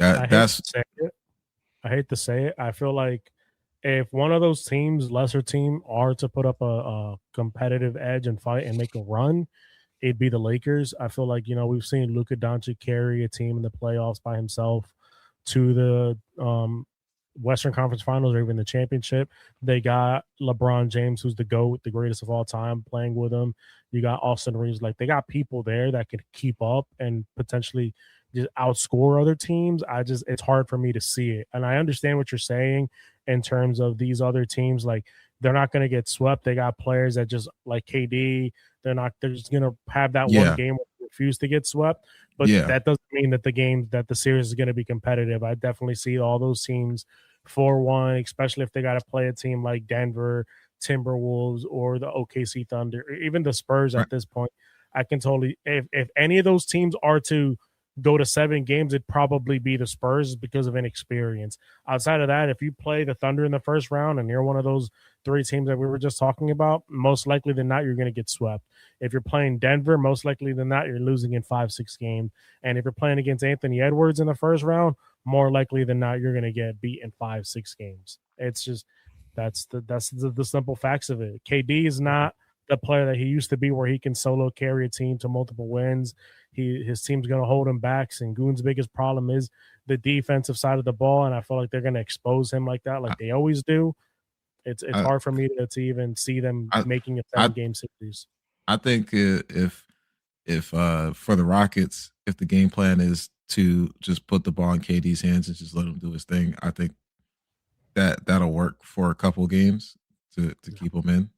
Speaker 3: I
Speaker 2: hate to say it. I feel like if one of those teams, lesser team, are to put up a competitive edge and fight and make a run, it'd be the Lakers. I feel like, we've seen Luka Doncic carry a team in the playoffs by himself to the Western Conference Finals or even the championship. They got LeBron James, who's the GOAT, the greatest of all time, playing with him. You got Austin Reeves. Like, they got people there that could keep up and potentially just outscore other teams. It's hard for me to see it. And I understand what you're saying in terms of these other teams. Like, they're not going to get swept. They got players that just, like KD, they're just going to have that one game where they refuse to get swept. But that doesn't mean that the series is going to be competitive. I definitely see all those teams 4-1, especially if they got to play a team like Denver, Timberwolves, or the OKC Thunder, or even the Spurs at this point. I can totally, if any of those teams are to go to 7 games, it'd probably be the Spurs because of inexperience. Outside of that, if you play the Thunder in the first round and you're one of those 3 teams that we were just talking about, most likely than not, you're going to get swept. If you're playing Denver, most likely than not, you're losing in 5-6 games. And if you're playing against Anthony Edwards in the first round, more likely than not, you're going to get beat in 5-6 games. It's just, that's the simple facts of it. KD is not the player that he used to be, where he can solo carry a team to multiple wins. His team's going to hold him back. Sengun's biggest problem is the defensive side of the ball, and I feel like they're going to expose him like that, like they always do. It's hard for me to even see them making a 7-game series.
Speaker 3: I think if for the Rockets, if the game plan is to just put the ball in KD's hands and just let him do his thing, I think that'll work for a couple games to keep him in.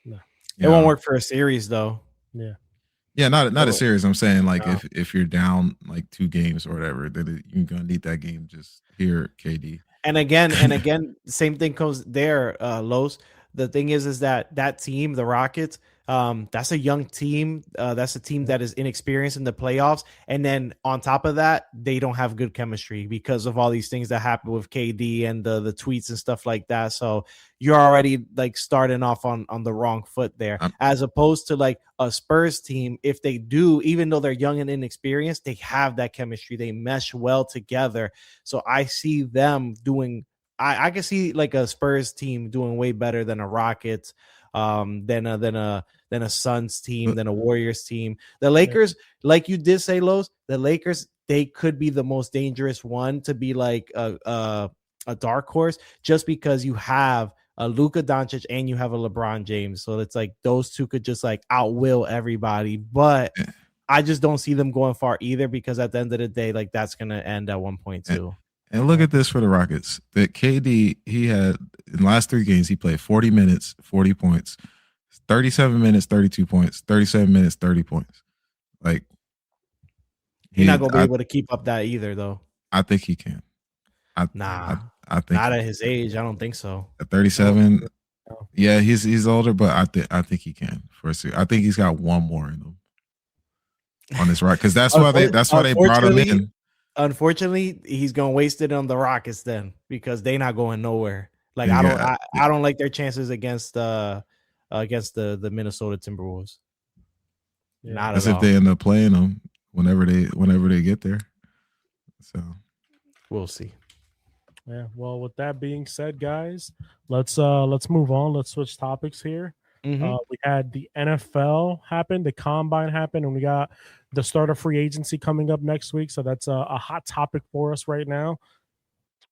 Speaker 4: No. It won't work for a series though.
Speaker 3: Yeah, not a series. I'm saying, like, if you're down like 2 games or whatever, then you're gonna need that game. Just hear KD.
Speaker 4: And again, same thing comes there, Los. The thing is that team, the Rockets, that's a young team. That's a team that is inexperienced in the playoffs. And then on top of that, they don't have good chemistry because of all these things that happen with KD and the tweets and stuff like that. So you're already like starting off on the wrong foot there, as opposed to like a Spurs team. If they do, even though they're young and inexperienced, they have that chemistry. They mesh well together. So I see them doing, I can see like a Spurs team doing way better than a Rockets, than a Suns team, than a Warriors team. The Lakers, like you did say, Los, the Lakers, they could be the most dangerous one to be like a dark horse, just because you have a Luka Doncic and you have a LeBron James. So it's like those two could just like outwill everybody. But I just don't see them going far either, because at the end of the day, like that's going to end at 1.2.
Speaker 3: And look at this for the Rockets. That KD, he had in the last 3 games, he played 40 minutes, 40 points. 37 minutes, 32 points. 37 minutes, 30 points. Like
Speaker 4: he's not gonna be able to keep up that either, though.
Speaker 3: I think he can. I think
Speaker 4: not at his age. I don't think so.
Speaker 3: At 37, yeah, he's older, but I think he can. I think he's got one more in him on this rock because that's why they brought him in.
Speaker 4: Unfortunately, he's gonna waste it on the Rockets then because they're not going nowhere. Like I don't like their chances against the Minnesota Timberwolves.
Speaker 3: Yeah. Not as if they end up playing them whenever they get there. So
Speaker 4: we'll see.
Speaker 2: Yeah. Well, with that being said, guys, let's move on. Let's switch topics here. Mm-hmm. We had the NFL happen, the combine happen, and we got the start of free agency coming up next week. So that's a hot topic for us right now.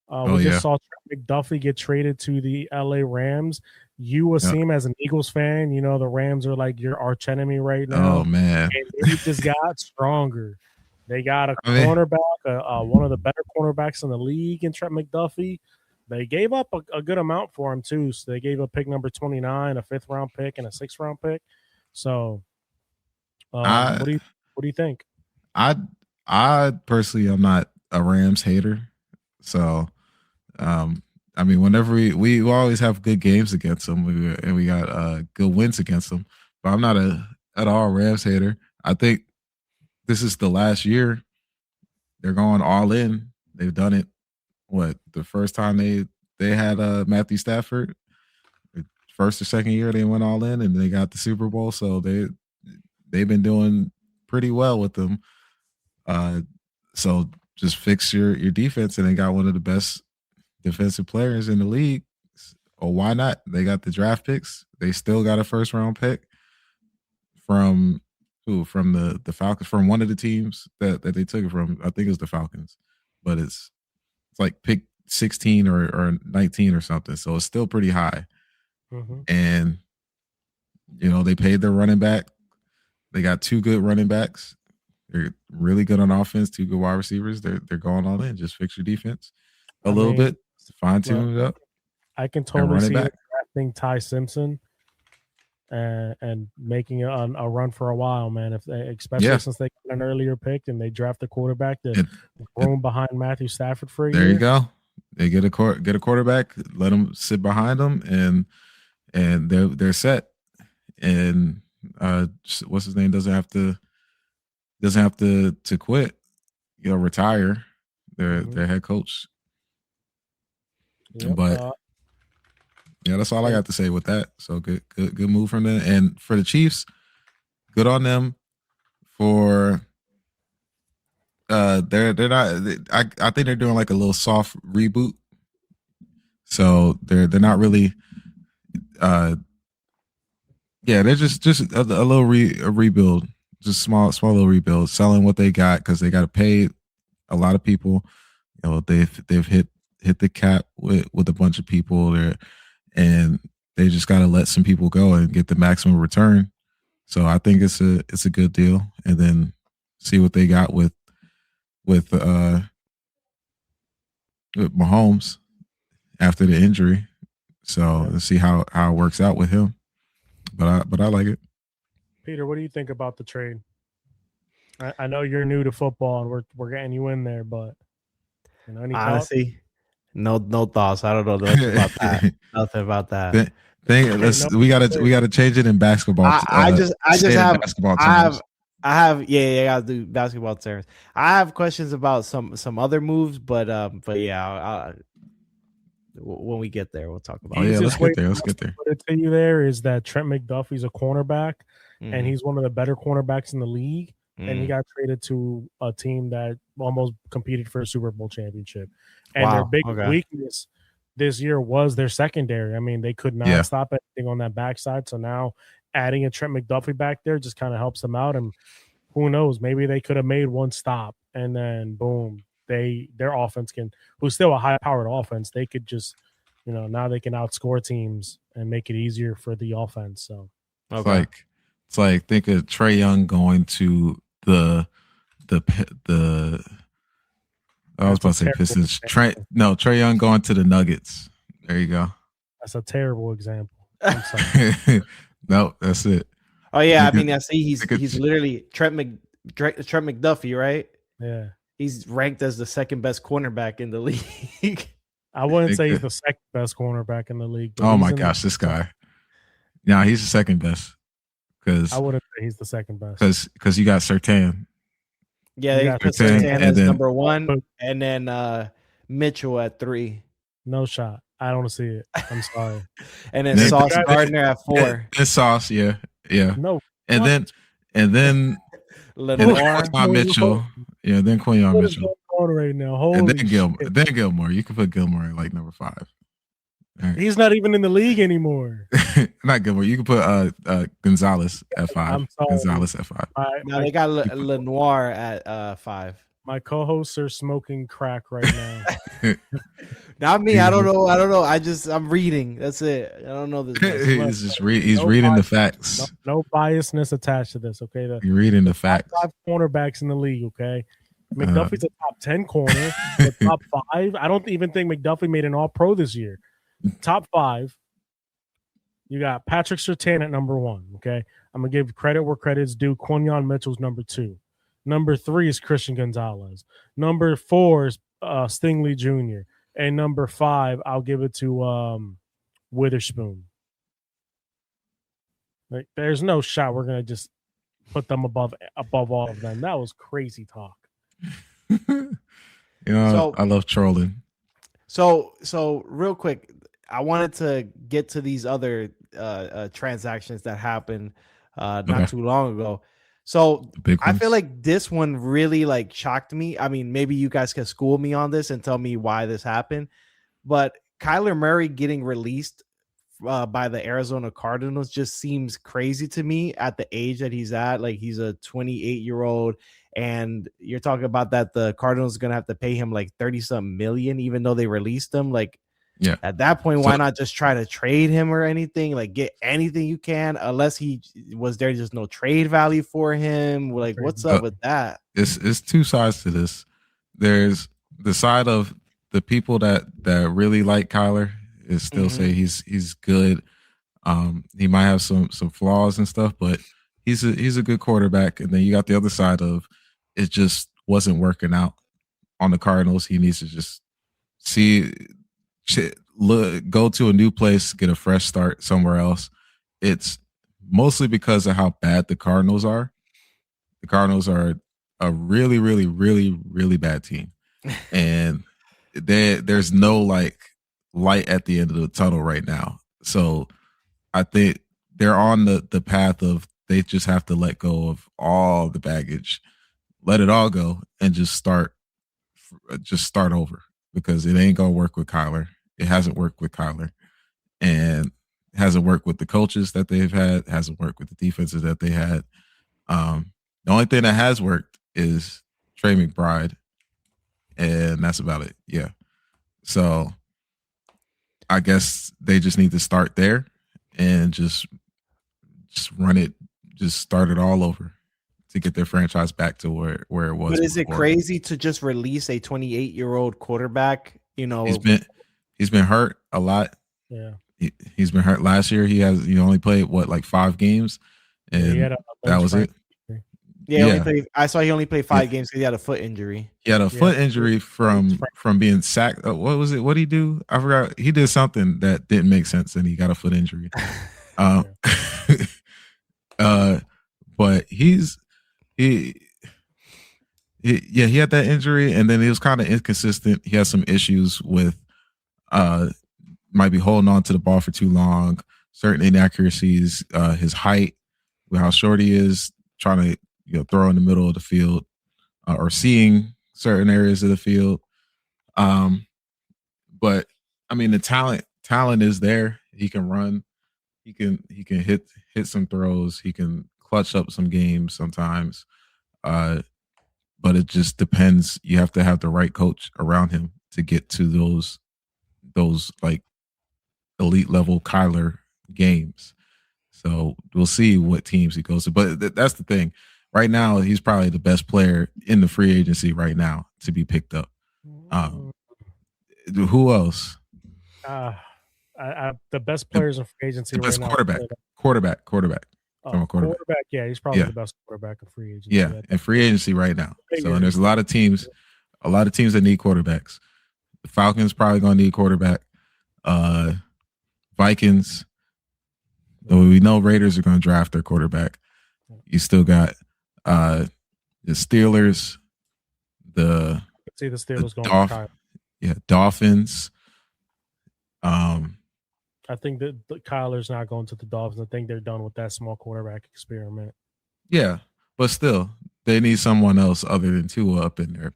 Speaker 2: We just saw Trent McDuffie get traded to the LA Rams. You will see him as an Eagles fan. You know, the Rams are like your arch enemy right now.
Speaker 3: Oh, man.
Speaker 2: And they just got stronger. They got a cornerback, one of the better cornerbacks in the league in Trent McDuffie. They gave up a good amount for him, too. So they gave up pick number 29, a 5th-round pick, and a 6th-round pick. So what do you think?
Speaker 3: I personally am not a Rams hater. So, I mean, whenever we always have good games against them, and we got good wins against them. But I'm not at all Rams hater. I think this is the last year. They're going all in. They've done it. The first time they had Matthew Stafford, first or second year they went all in and they got the Super Bowl. So they've been doing pretty well with them. So just fix your defense, and they got one of the best defensive players in the league. Or why not? They got the draft picks. They still got a 1st-round pick from who? From the Falcons, from one of the teams that they took it from. I think it was the Falcons, but it's like pick 16 or 19 or something. So it's still pretty high. Mm-hmm. And they paid their running back. They got 2 good running backs. They're really good on offense, 2 good wide receivers. They're going all in. Just fix your defense a little bit, fine tune it up.
Speaker 2: I can totally see drafting Ty Simpson and making a run for a while, man. Especially since they got an earlier pick and they draft the quarterback to room behind Matthew Stafford for a year.
Speaker 3: There you go. They get a quarterback, let them sit behind them, and they're set. And what's his name doesn't have to quit, retire. Their head coach. Yep. But that's all I got to say with that. So good move from them. And for the Chiefs, good on them for they're not. I think they're doing like a little soft reboot. So they're not really. They're just a little rebuild, just small little rebuild, selling what they got because they got to pay a lot of people. They've hit the cap with a bunch of people there, and they just got to let some people go and get the maximum return. So I think it's a good deal, and then see what they got with Mahomes after the injury. So let's see how it works out with him. But I like it.
Speaker 2: Peter, what do you think about the trade? I know you're new to football and we're getting you in there, but any
Speaker 4: honestly, no thoughts. I don't know nothing about that. Nothing about that.
Speaker 3: We gotta change it in basketball.
Speaker 4: I just have basketball terms. I gotta do basketball terms. I have questions about some other moves, but yeah, when we get there, we'll talk about it.
Speaker 3: Yeah, let's get there.
Speaker 2: What I tell you there is that Trent McDuffie's a cornerback, and he's one of the better cornerbacks in the league. And he got traded to a team that almost competed for a Super Bowl championship. And their big weakness this year was their secondary. I mean, they could not stop anything on that backside. So now adding a Trent McDuffie back there just kind of helps them out. And who knows, maybe they could have made one stop and then boom, their offense who's still a high-powered offense, they could just, now they can outscore teams and make it easier for the offense. So
Speaker 3: it's like think of Trae Young going to the I was about to say Pistons. Trae Young going to the Nuggets. There you go.
Speaker 2: That's a terrible example. I'm sorry.
Speaker 3: No, that's it.
Speaker 4: Oh yeah, I
Speaker 3: Nigga-
Speaker 4: mean, I see he's literally Trent McDuffie, right?
Speaker 2: Yeah.
Speaker 4: He's ranked as the second best cornerback in the league.
Speaker 2: I wouldn't say he's
Speaker 3: nigga.
Speaker 2: the second best cornerback in the league. But
Speaker 3: Oh
Speaker 2: he's
Speaker 3: my
Speaker 2: in
Speaker 3: gosh, this guy. Nah, he's the second best
Speaker 2: I wouldn't say he's the second best.
Speaker 3: because you got Surtain.
Speaker 4: Yeah, they put
Speaker 3: Surtain,
Speaker 4: Surtain
Speaker 3: and
Speaker 4: as
Speaker 3: then-
Speaker 4: number 1, and then Mitchell at 3.
Speaker 2: No shot. I don't see it. I'm sorry.
Speaker 4: And then
Speaker 3: Then-
Speaker 4: Sauce Gardner at 4.
Speaker 3: And Sauce, yeah.
Speaker 2: No.
Speaker 3: And
Speaker 2: what?
Speaker 3: then
Speaker 4: Lenoir.
Speaker 3: Quinyon Mitchell. Yeah, then Quinyon
Speaker 2: What is
Speaker 3: Mitchell.
Speaker 2: going on right now? Holy
Speaker 3: And then Gilmore.
Speaker 2: shit.
Speaker 3: Then Gilmore. You can put Gilmore at like number 5. All right.
Speaker 2: He's not even in the league anymore.
Speaker 3: Not Gilmore. You can put Gonzalez at 5.
Speaker 2: I'm sorry.
Speaker 3: Gonzalez at 5.
Speaker 4: No, they got Lenoir at 5.
Speaker 2: My co-hosts are smoking crack right now.
Speaker 4: Not me. I don't know. I'm reading. That's it. I don't know this.
Speaker 3: He's just he's reading the facts.
Speaker 2: No biasness attached to this. Okay,
Speaker 3: You're reading the facts.
Speaker 2: top 5 cornerbacks in the league. Okay, McDuffie's a top 10 corner. The top 5. I don't even think McDuffie made an All-Pro this year. Top 5. You got Patrick Surtain at number 1. Okay, I'm gonna give credit where credit's due. Quinyon Mitchell's number 2. Number 3 is Christian Gonzalez. Number 4 is Stingley Jr. And number 5, I'll give it to Witherspoon. Like, there's no shot we're gonna just put them above all of them. That was crazy talk.
Speaker 3: I love trolling.
Speaker 4: So real quick, I wanted to get to these other transactions that happened not too long ago. So I feel like this one really like shocked me. I mean, maybe you guys can school me on this and tell me why this happened. But Kyler Murray getting released by the Arizona Cardinals just seems crazy to me at the age that he's at. Like, he's a 28-year-old, and you're talking about that the Cardinals are gonna have to pay him like 30-something million, even though they released him. Like,
Speaker 3: yeah,
Speaker 4: at that point, why not just try to trade him or anything? Like, get anything you can, unless he was there just no trade value for him. Like, what's up with that?
Speaker 3: It's two sides to this. There's the side of the people that really like Kyler is still say he's good. He might have some flaws and stuff, but he's a good quarterback. And then you got the other side of it just wasn't working out on the Cardinals. He needs to just go to a new place, get a fresh start somewhere else. It's mostly because of how bad the Cardinals are. The Cardinals are a really, really, really, really bad team, and there's no like light at the end of the tunnel right now. So I think they're on the path of they just have to let go of all the baggage, let it all go, and just start over, because it ain't gonna work with Kyler. It hasn't worked with Kyler, and it hasn't worked with the coaches that they've had. Hasn't worked with the defenses that they had. The only thing that has worked is Trey McBride, and that's about it. Yeah. So I guess they just need to start there and just run it, just start it all over to get their franchise back to where it was.
Speaker 4: But is
Speaker 3: before.
Speaker 4: it crazy to just release a 28-year-old quarterback? You know,
Speaker 3: he's been hurt a lot.
Speaker 2: Yeah.
Speaker 3: He's been hurt last year. He only played like 5 games, and that was it.
Speaker 4: Yeah, I saw he only played 5 games because he had a foot injury.
Speaker 3: He had a foot injury from being sacked. What was it? What did he do? I forgot. He did something that didn't make sense, and he got a foot injury. But he had that injury, and then he was kind of inconsistent. He had some issues with might be holding on to the ball for too long, certain inaccuracies, his height, with how short he is, trying to throw in the middle of the field, or seeing certain areas of the field. But I mean, the talent is there. He can run. He can hit some throws. He can clutch up some games sometimes. But it just depends. You have to have the right coach around him to get to those like elite level Kyler games. So we'll see what teams he goes to. But that's the thing. Right now, he's probably the best player in the free agency right now to be picked up. Who else?
Speaker 2: The best players in free agency.
Speaker 3: The best
Speaker 2: right
Speaker 3: quarterback.
Speaker 2: now.
Speaker 3: Quarterback.
Speaker 2: Quarterback. Yeah, he's probably the best quarterback in free agency.
Speaker 3: Yeah, in free agency right now. So, and there's a lot of teams that need quarterbacks. The Falcons probably gonna need quarterback. Vikings. We know Raiders are gonna draft their quarterback. You still got the Steelers. The
Speaker 2: Steelers going.
Speaker 3: Dolphins.
Speaker 2: I think that Kyler's not going to the Dolphins. I think they're done with that small quarterback experiment.
Speaker 3: Yeah, but still, they need someone else other than Tua up in there,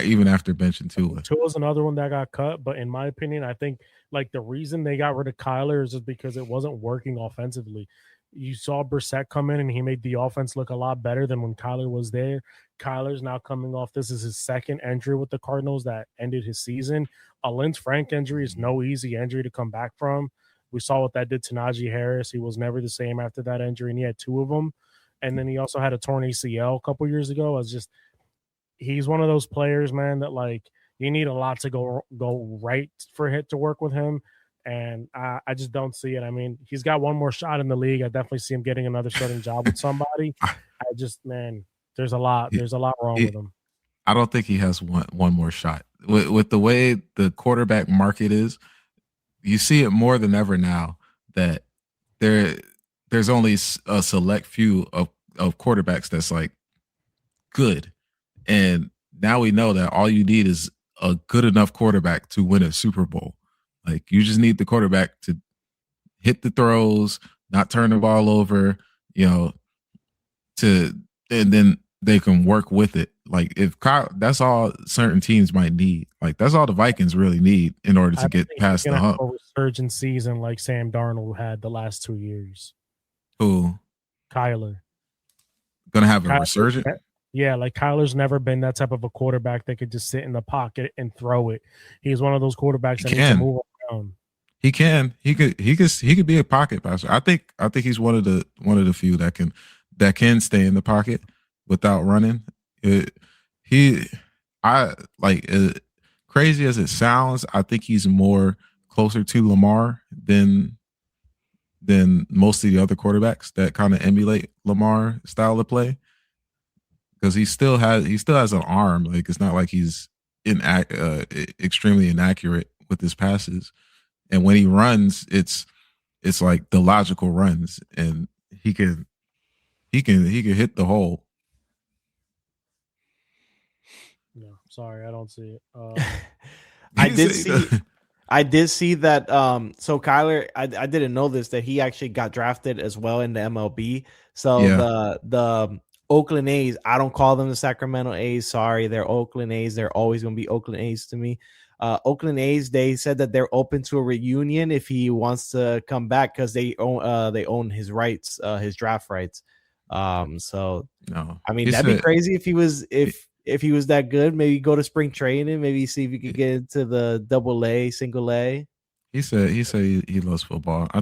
Speaker 3: even after benching Tua.
Speaker 2: Tua's another one that got cut, but in my opinion, I think like the reason they got rid of Kyler is just because it wasn't working offensively. You saw Brissett come in and he made the offense look a lot better than when Kyler was there. Kyler's now coming off. This is his second injury with the Cardinals that ended his season. A Lynch Frank injury is no easy injury to come back from. We saw what that did to Najee Harris. He was never the same after that injury, and he had two of them. And then he also had a torn ACL a couple years ago. He's one of those players, man, that like you need a lot to go right for it to work with him. And I just don't see it. I mean, he's got one more shot in the league. I definitely see him getting another starting job with somebody. There's a lot wrong with him.
Speaker 3: I don't think he has one more shot. With the way the quarterback market is, you see it more than ever now that there's only a select few of quarterbacks that's like good. And now we know that all you need is a good enough quarterback to win a Super Bowl. Like you just need the quarterback to hit the throws, not turn the ball over, and then they can work with it. Like that's all certain teams might need. Like that's all the Vikings really need in order to get past the hump.
Speaker 2: A resurgent season like Sam Darnold had the last 2 years.
Speaker 3: Who?
Speaker 2: Kyler.
Speaker 3: Gonna have a resurgent?
Speaker 2: Yeah, like Kyler's never been that type of a quarterback that could just sit in the pocket and throw it. He's one of those quarterbacks that needs to move around.
Speaker 3: He can. He could be a pocket passer. I think he's one of the few that can stay in the pocket without running. Crazy as it sounds, I think he's more closer to Lamar than most of the other quarterbacks that kind of emulate Lamar style of play. Because he still has an arm. Like it's not like he's extremely inaccurate with his passes. And when he runs, it's like the logical runs, and he can hit the hole.
Speaker 2: No, sorry, I don't see it.
Speaker 4: I did see that. So Kyler, I didn't know this, that he actually got drafted as well in the MLB. So the Oakland A's, I don't call them the Sacramento A's. Sorry, they're Oakland A's. They're always going to be Oakland A's to me. Oakland A's, they said that they're open to a reunion if he wants to come back because they own his rights, his draft rights. So no, I mean that'd be crazy if he was if he was that good. Maybe go to spring training, maybe see if he could get into the AA, single A.
Speaker 3: He said he loves football. I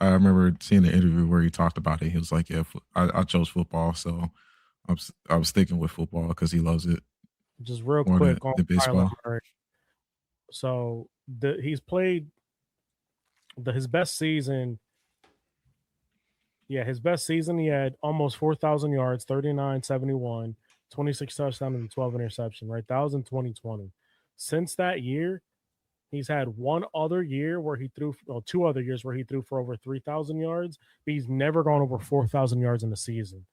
Speaker 3: remember seeing the interview where he talked about it. He was like, "Yeah, I chose football, so I was sticking with football because he loves it."
Speaker 2: Just real quick on
Speaker 3: baseball.
Speaker 2: So he's played his best season. Yeah, his best season, he had almost 4,000 yards, 39-71, 26 touchdowns, and 12 interception. Right, that was in 2020. Since that year, he's had one other year where he threw, 2 other years where he threw for over 3,000 yards, but he's never gone over 4,000 yards in a season.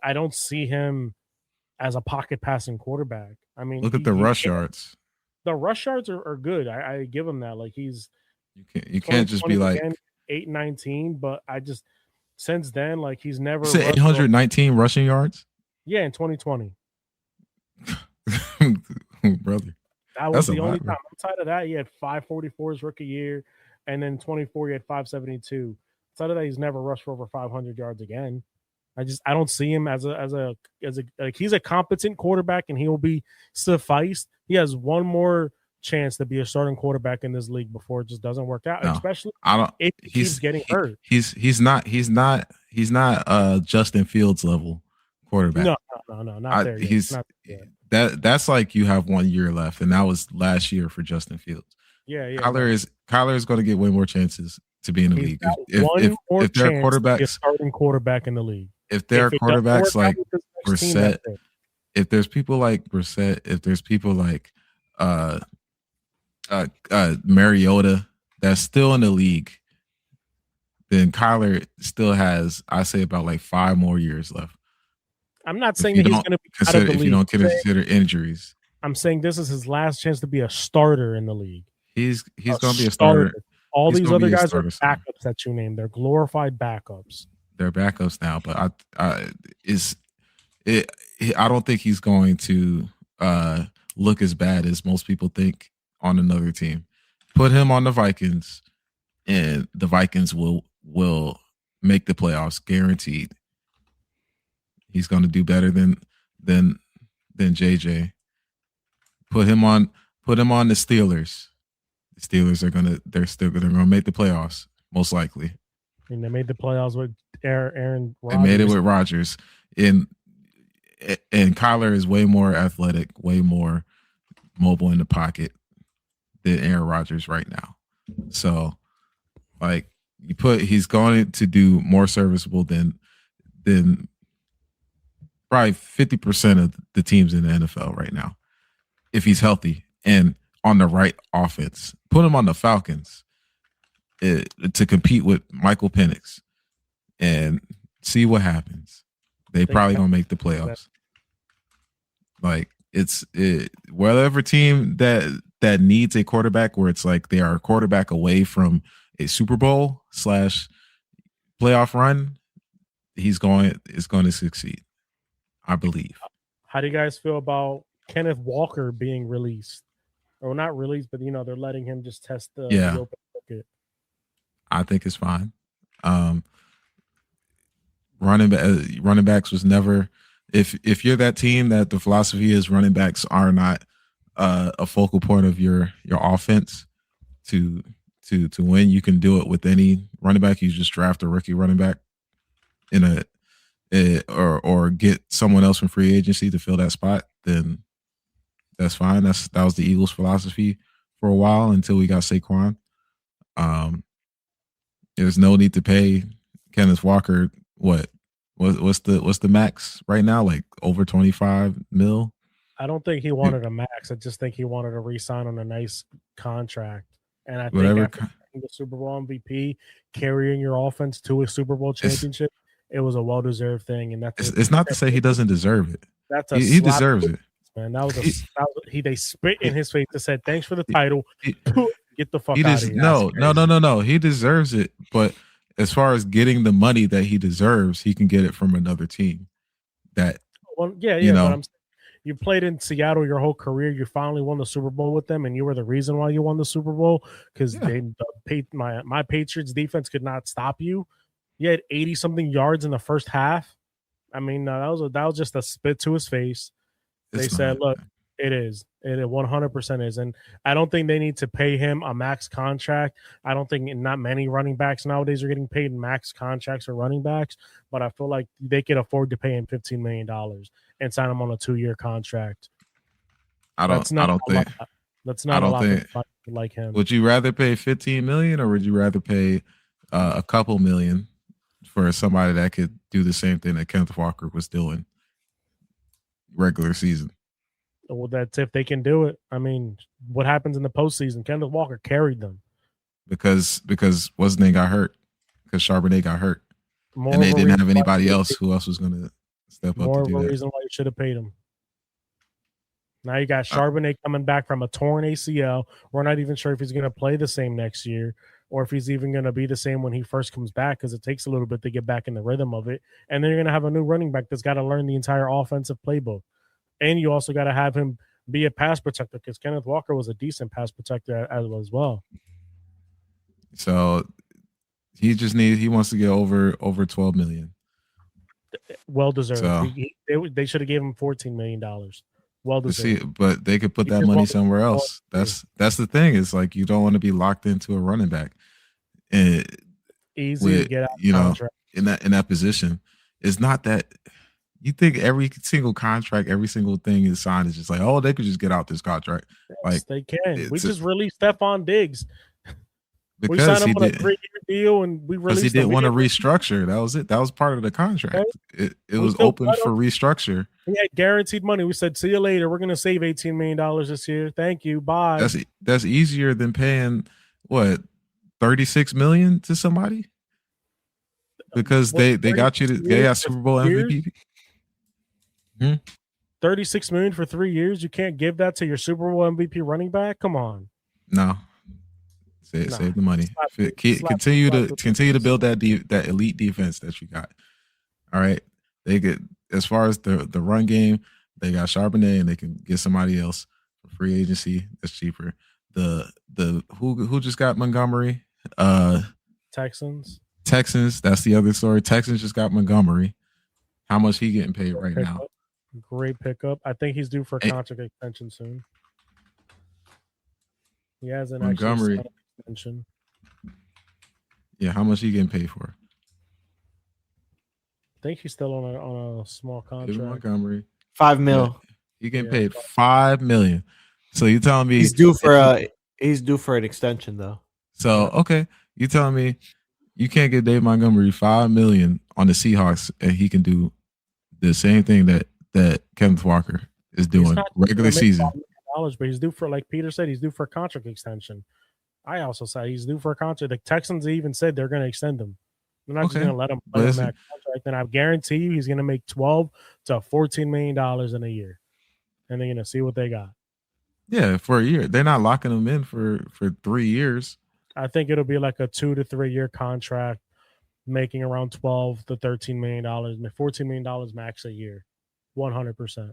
Speaker 2: I don't see him as a pocket passing quarterback. I mean,
Speaker 3: look at the rush yards.
Speaker 2: The rush yards are good. I give him that. Like you
Speaker 3: can't just be like
Speaker 2: 819, but since then, like he's never.
Speaker 3: You said 819 rushing yards.
Speaker 2: Yeah, in 2020.
Speaker 3: Brother.
Speaker 2: That was the only time. Outside of that, he had 544 his rookie year, and then 24 he had 572. Outside of that, he's never rushed for over 500 yards again. I don't see him as a like he's a competent quarterback, and he will be sufficed. He has one more chance to be a starting quarterback in this league before it just doesn't work out. No, especially if he keeps getting hurt.
Speaker 3: He's not Justin Fields level quarterback.
Speaker 2: No, not there.
Speaker 3: That's like you have 1 year left, and that was last year for Justin Fields.
Speaker 2: Yeah.
Speaker 3: Kyler is going to get way more chances to be in the
Speaker 2: He's
Speaker 3: league.
Speaker 2: got one more
Speaker 3: If there are
Speaker 2: chance to be a
Speaker 3: quarterbacks,
Speaker 2: starting quarterback in the league.
Speaker 3: if there are
Speaker 2: If it doesn't
Speaker 3: quarterbacks
Speaker 2: work out
Speaker 3: like
Speaker 2: with this next team,
Speaker 3: Brissett,
Speaker 2: that's it.
Speaker 3: if there's people like Brissett, if there's people like Mariota that's still in the league, then Kyler still has, I say, about like 5 more years left.
Speaker 2: I'm not saying that he's going to be out of the league.
Speaker 3: If you don't consider injuries,
Speaker 2: I'm saying this is his last chance to be a starter in the league.
Speaker 3: He's going to be a starter.
Speaker 2: All these other guys are backups that you named. They're glorified backups.
Speaker 3: They're backups now, but I don't think he's going to look as bad as most people think on another team. Put him on the Vikings, and the Vikings will make the playoffs, guaranteed. He's going to do better than JJ. Put him on the Steelers. The Steelers are they're gonna make the playoffs, most likely.
Speaker 2: And they made the playoffs with Aaron Rodgers.
Speaker 3: They made it with Rodgers. And Kyler is way more athletic, way more mobile in the pocket than Aaron Rodgers right now. So, like, he's going to do more serviceable than probably 50% of the teams in the NFL right now, if he's healthy and on the right offense. Put him on the Falcons to compete with Michael Penix and see what happens. They probably gonna make the playoffs. Like, whatever team that needs a quarterback, where it's like they are a quarterback away from a Super Bowl / playoff run, is going to succeed, I believe.
Speaker 2: How do you guys feel about Kenneth Walker being released? Or not released, but they're letting him just test the open circuit.
Speaker 3: I think it's fine. Running backs was never, if you're that team that the philosophy is running backs are not a focal point of your offense to win, you can do it with any running back. You just draft a rookie running back or get someone else from free agency to fill that spot, then that's fine. That was the Eagles' philosophy for a while until we got Saquon. There's no need to pay Kenneth Walker what's the max right now? Like over 25 mil?
Speaker 2: I don't think he wanted a max. I just think he wanted to re-sign on a nice contract. And I think after the Super Bowl MVP, carrying your offense to a Super Bowl championship, it was a well-deserved thing. And
Speaker 3: it's not to say he doesn't deserve it.
Speaker 2: He
Speaker 3: deserves it.
Speaker 2: Man, they spit in his face and said, "Thanks for the title. Get the fuck out of here."
Speaker 3: No. He deserves it, but as far as getting the money that he deserves, he can get it from another team. But you played in Seattle your whole career. You finally won the Super Bowl with them, and you were the reason why you won the Super Bowl because my Patriots defense could not stop you. You had 80-something yards in the first half. I mean, that was just a spit to his face. They said, "Look, it 100% is," and I don't think they need to pay him a max contract. I don't think not many running backs nowadays are getting paid max contracts for running backs, but I feel like they could afford to pay him $15 million and sign him on a 2-year contract. That's not a lot like him. Would you rather pay $15 million or would you rather pay a couple million for somebody that could do the same thing that Kenneth Walker was doing regular season?
Speaker 2: Well, that's if they can do it. I mean, what happens in the postseason? Kenneth Walker carried them
Speaker 3: because what's his name got hurt? Because Charbonnet got hurt, and they didn't have anybody else. Who else was going to step up?
Speaker 2: More of a reason why you should have paid him. Now you got Charbonnet coming back from a torn ACL. We're not even sure if he's going to play the same next year or if he's even going to be the same when he first comes back because it takes a little bit to get back in the rhythm of it. And then you're going to have a new running back that's got to learn the entire offensive playbook. And you also got to have him be a pass protector because Kenneth Walker was a decent pass protector as well.
Speaker 3: So he wants to get over 12 million.
Speaker 2: Well deserved.
Speaker 3: So,
Speaker 2: they should have gave him $14 million. Well deserved.
Speaker 3: But they could put that money somewhere else. That's the thing. It's like you don't want to be locked into a running back.
Speaker 2: Easy to get out
Speaker 3: in that position. It's not that you think every single contract, every single thing is signed is just like, oh, they could just get out this contract.
Speaker 2: Yes, they can. We just released Stephon Diggs. We signed him on a 3-year deal, and we released.
Speaker 3: Because he didn't want to restructure. That was it. That was part of the contract. Okay. It was open for restructure.
Speaker 2: He had guaranteed money. We said, "See you later. We're going to save $18 million this year. Thank you. Bye."
Speaker 3: That's easier than paying what $36 million to somebody because they got you. They got Super Bowl MVP.
Speaker 2: $36 million for 3 years. You can't give that to your Super Bowl MVP running back. Come on.
Speaker 3: No. Save the money. Continue to build that elite defense that you got. All right. They get as far as the run game, they got Charbonnet and they can get somebody else for free agency that's cheaper. The who just got Montgomery?
Speaker 2: Texans.
Speaker 3: That's the other story. Texans just got Montgomery. How much he getting paid right now?
Speaker 2: Great pickup. I think he's due for a contract extension soon. He has an Montgomery extension.
Speaker 3: Yeah, how much he getting paid for?
Speaker 2: I think he's still on a small contract.
Speaker 3: Montgomery,
Speaker 4: $5 million.
Speaker 3: Yeah, he getting paid $5 million. So you telling me
Speaker 4: he's due for an extension though?
Speaker 3: So okay, you telling me you can't get Dave Montgomery $5 million on the Seahawks and he can do the same thing that Kenneth Walker is doing regular season.
Speaker 2: But he's due for, like Peter said, he's due for a contract extension. I also said he's due for a contract. The Texans even said they're going to extend him. They're not just going to let him play on that contract. And I guarantee you he's going to make $12 to $14 million in a year. And they're going to see what they got.
Speaker 3: Yeah, for a year. They're not locking him in for 3 years.
Speaker 2: I think it'll be like a 2 to 3 year contract, making around $12 to $13 million, $14 million max a year, 100%.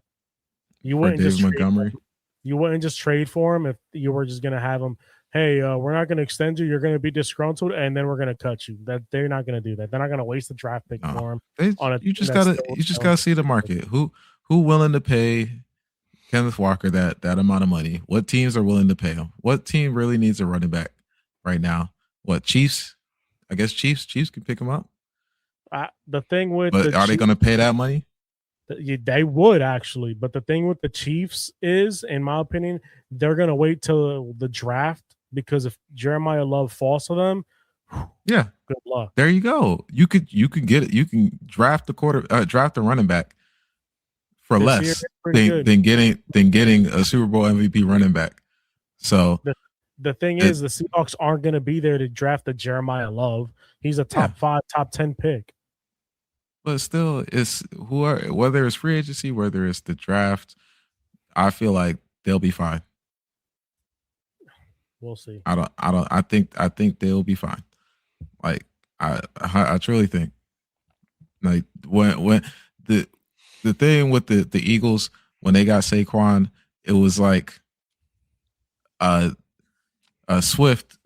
Speaker 2: You wouldn't just Montgomery. You wouldn't just trade for him if you were just going to have him. Hey, we're not going to extend you. You're going to be disgruntled, and then we're going to cut you. That they're not going to do that. They're not going to waste the draft pick for him.
Speaker 3: You just gotta see the market. Who willing to pay Kenneth Walker that amount of money? What teams are willing to pay him? What team really needs a running back right now? What, Chiefs? I guess Chiefs can pick him up.
Speaker 2: The thing with
Speaker 3: are they going to pay that money?
Speaker 2: They would actually, but the thing with the Chiefs is, in my opinion, they're going to wait till the draft because if Jeremiah Love falls to them,
Speaker 3: yeah,
Speaker 2: good luck.
Speaker 3: There you go. You can get it. You can draft the running back for less than getting a Super Bowl MVP running back. So
Speaker 2: the thing is, the Seahawks aren't going to be there to draft the Jeremiah Love. He's a top 5, top 10 pick.
Speaker 3: But still, whether it's free agency, whether it's the draft, I feel like they'll be fine.
Speaker 2: We'll see.
Speaker 3: I think they'll be fine. Like I truly think. Like when the thing with the Eagles when they got Saquon, it was like Swift.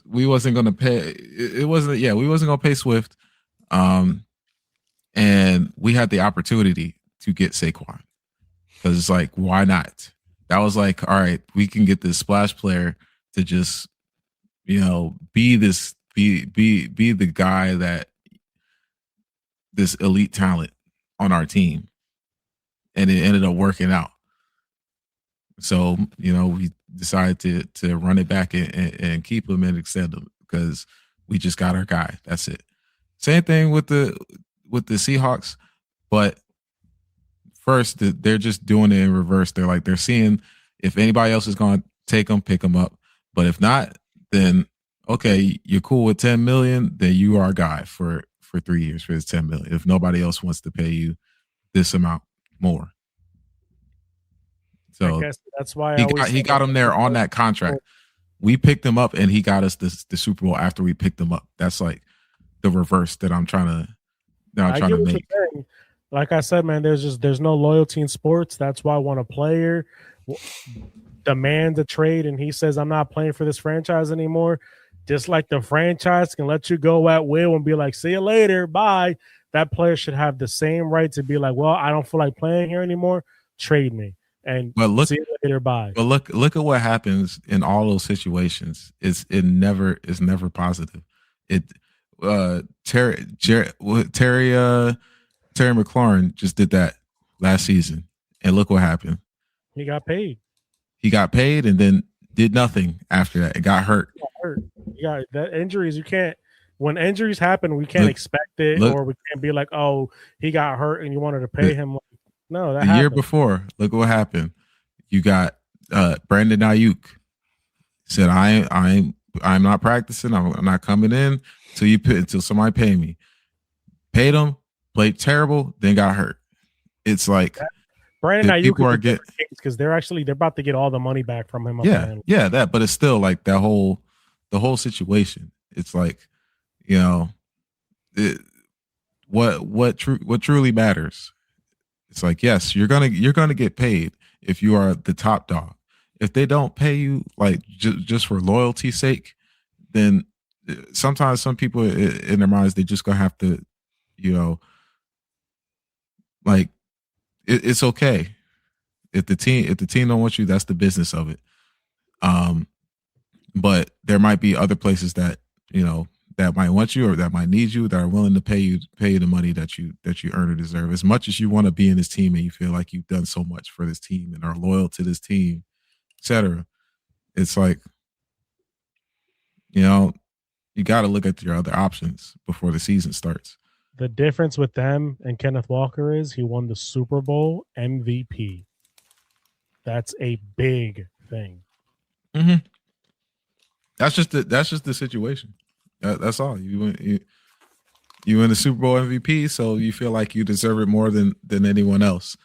Speaker 3: We wasn't gonna pay. It wasn't. Yeah, we wasn't gonna pay Swift. And we had the opportunity to get Saquon because it's like, why not? That was like, all right, we can get this splash player to just, be the guy that this elite talent on our team. And it ended up working out. So, we decided to run it back and keep him and extend him because we just got our guy. That's it. Same thing with the Seahawks, but first they're just doing it in reverse. They're seeing if anybody else is going to take them, pick them up. But if not, then okay, you're cool with $10 million, then you are a guy for 3 years for this $10 million. If nobody else wants to pay you this amount more, so
Speaker 2: I guess that's why
Speaker 3: he got him there on that contract. We picked him up, and he got us the Super Bowl after we picked him up. That's like the reverse that I'm trying to. Now trying to make.
Speaker 2: Like I said, man, there's no loyalty in sports. That's why when a player demands a trade and he says, I'm not playing for this franchise anymore, just like the franchise can let you go at will and be like, see you later, bye. That player should have the same right to be like, well, I don't feel like playing here anymore. Trade me. And see you later, bye.
Speaker 3: But look at what happens in all those situations. It's never positive. Terry McLaurin just did that last season, and look what happened.
Speaker 2: He got paid,
Speaker 3: and then Did nothing after that. It got hurt.
Speaker 2: Yeah, that injuries you can't. When injuries happen, we can't expect it, or we can't be like, "Oh, he got hurt and you wanted to pay him." No, that
Speaker 3: the
Speaker 2: happened.
Speaker 3: year before. Look what happened. You got Brandon Ayuk said, "I'm not practicing. I'm not coming in until somebody pay me." Paid him, played terrible, then got hurt. It's like
Speaker 2: Brandon Ayuk are getting because they're about to get all the money back from him.
Speaker 3: Yeah, that. But it's still like the whole situation. It's like, you know, what truly matters. It's like, yes, you're gonna get paid if you are the top dog. If they don't pay you like just for loyalty's sake, then sometimes some people in their minds they just gonna have to, like it's okay if the team don't want you. That's the business of it. But there might be other places that that might want you or that might need you that are willing to pay you the money that you earn or deserve. As much as you want to be in this team and you feel like you've done so much for this team and are loyal to this team, etc. It's like, you got to look at your other options before the season starts.
Speaker 2: The difference with them and Kenneth Walker is he won the Super Bowl MVP. That's a big thing.
Speaker 3: Mm-hmm. That's just the situation. That's all. You win the Super Bowl MVP, so you feel like you deserve it more than anyone else.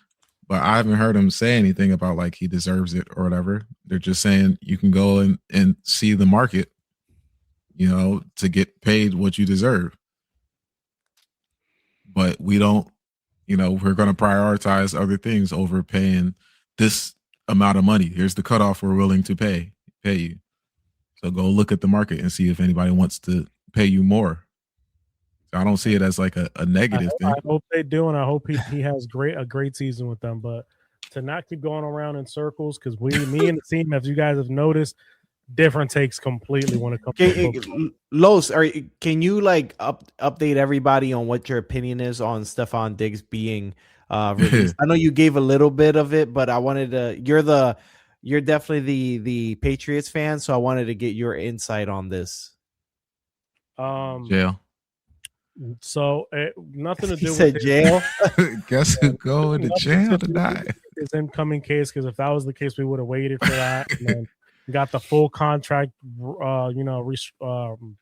Speaker 3: But I haven't heard him say anything about like he deserves it or whatever. They're just saying you can go and see the market, to get paid what you deserve. But we don't, we're going to prioritize other things over paying this amount of money. Here's the cutoff we're willing to pay you. So go look at the market and see if anybody wants to pay you more. So I don't see it as like a negative thing.
Speaker 2: I hope they do, and I hope he has a great season with them. But to not keep going around in circles, because me and the team, as you guys have noticed, different takes completely when it comes to
Speaker 4: Los, can you like update everybody on what your opinion is on Stephon Diggs being released? I know you gave a little bit of it, but I wanted to. You're definitely the Patriots fan, so I wanted to get your insight on this.
Speaker 3: Jail.
Speaker 2: So nothing to do.
Speaker 4: He said
Speaker 2: with
Speaker 4: jail.
Speaker 3: Guess who going to jail tonight?
Speaker 2: His incoming case, because if that was the case, we would have waited for that and then got the full contract,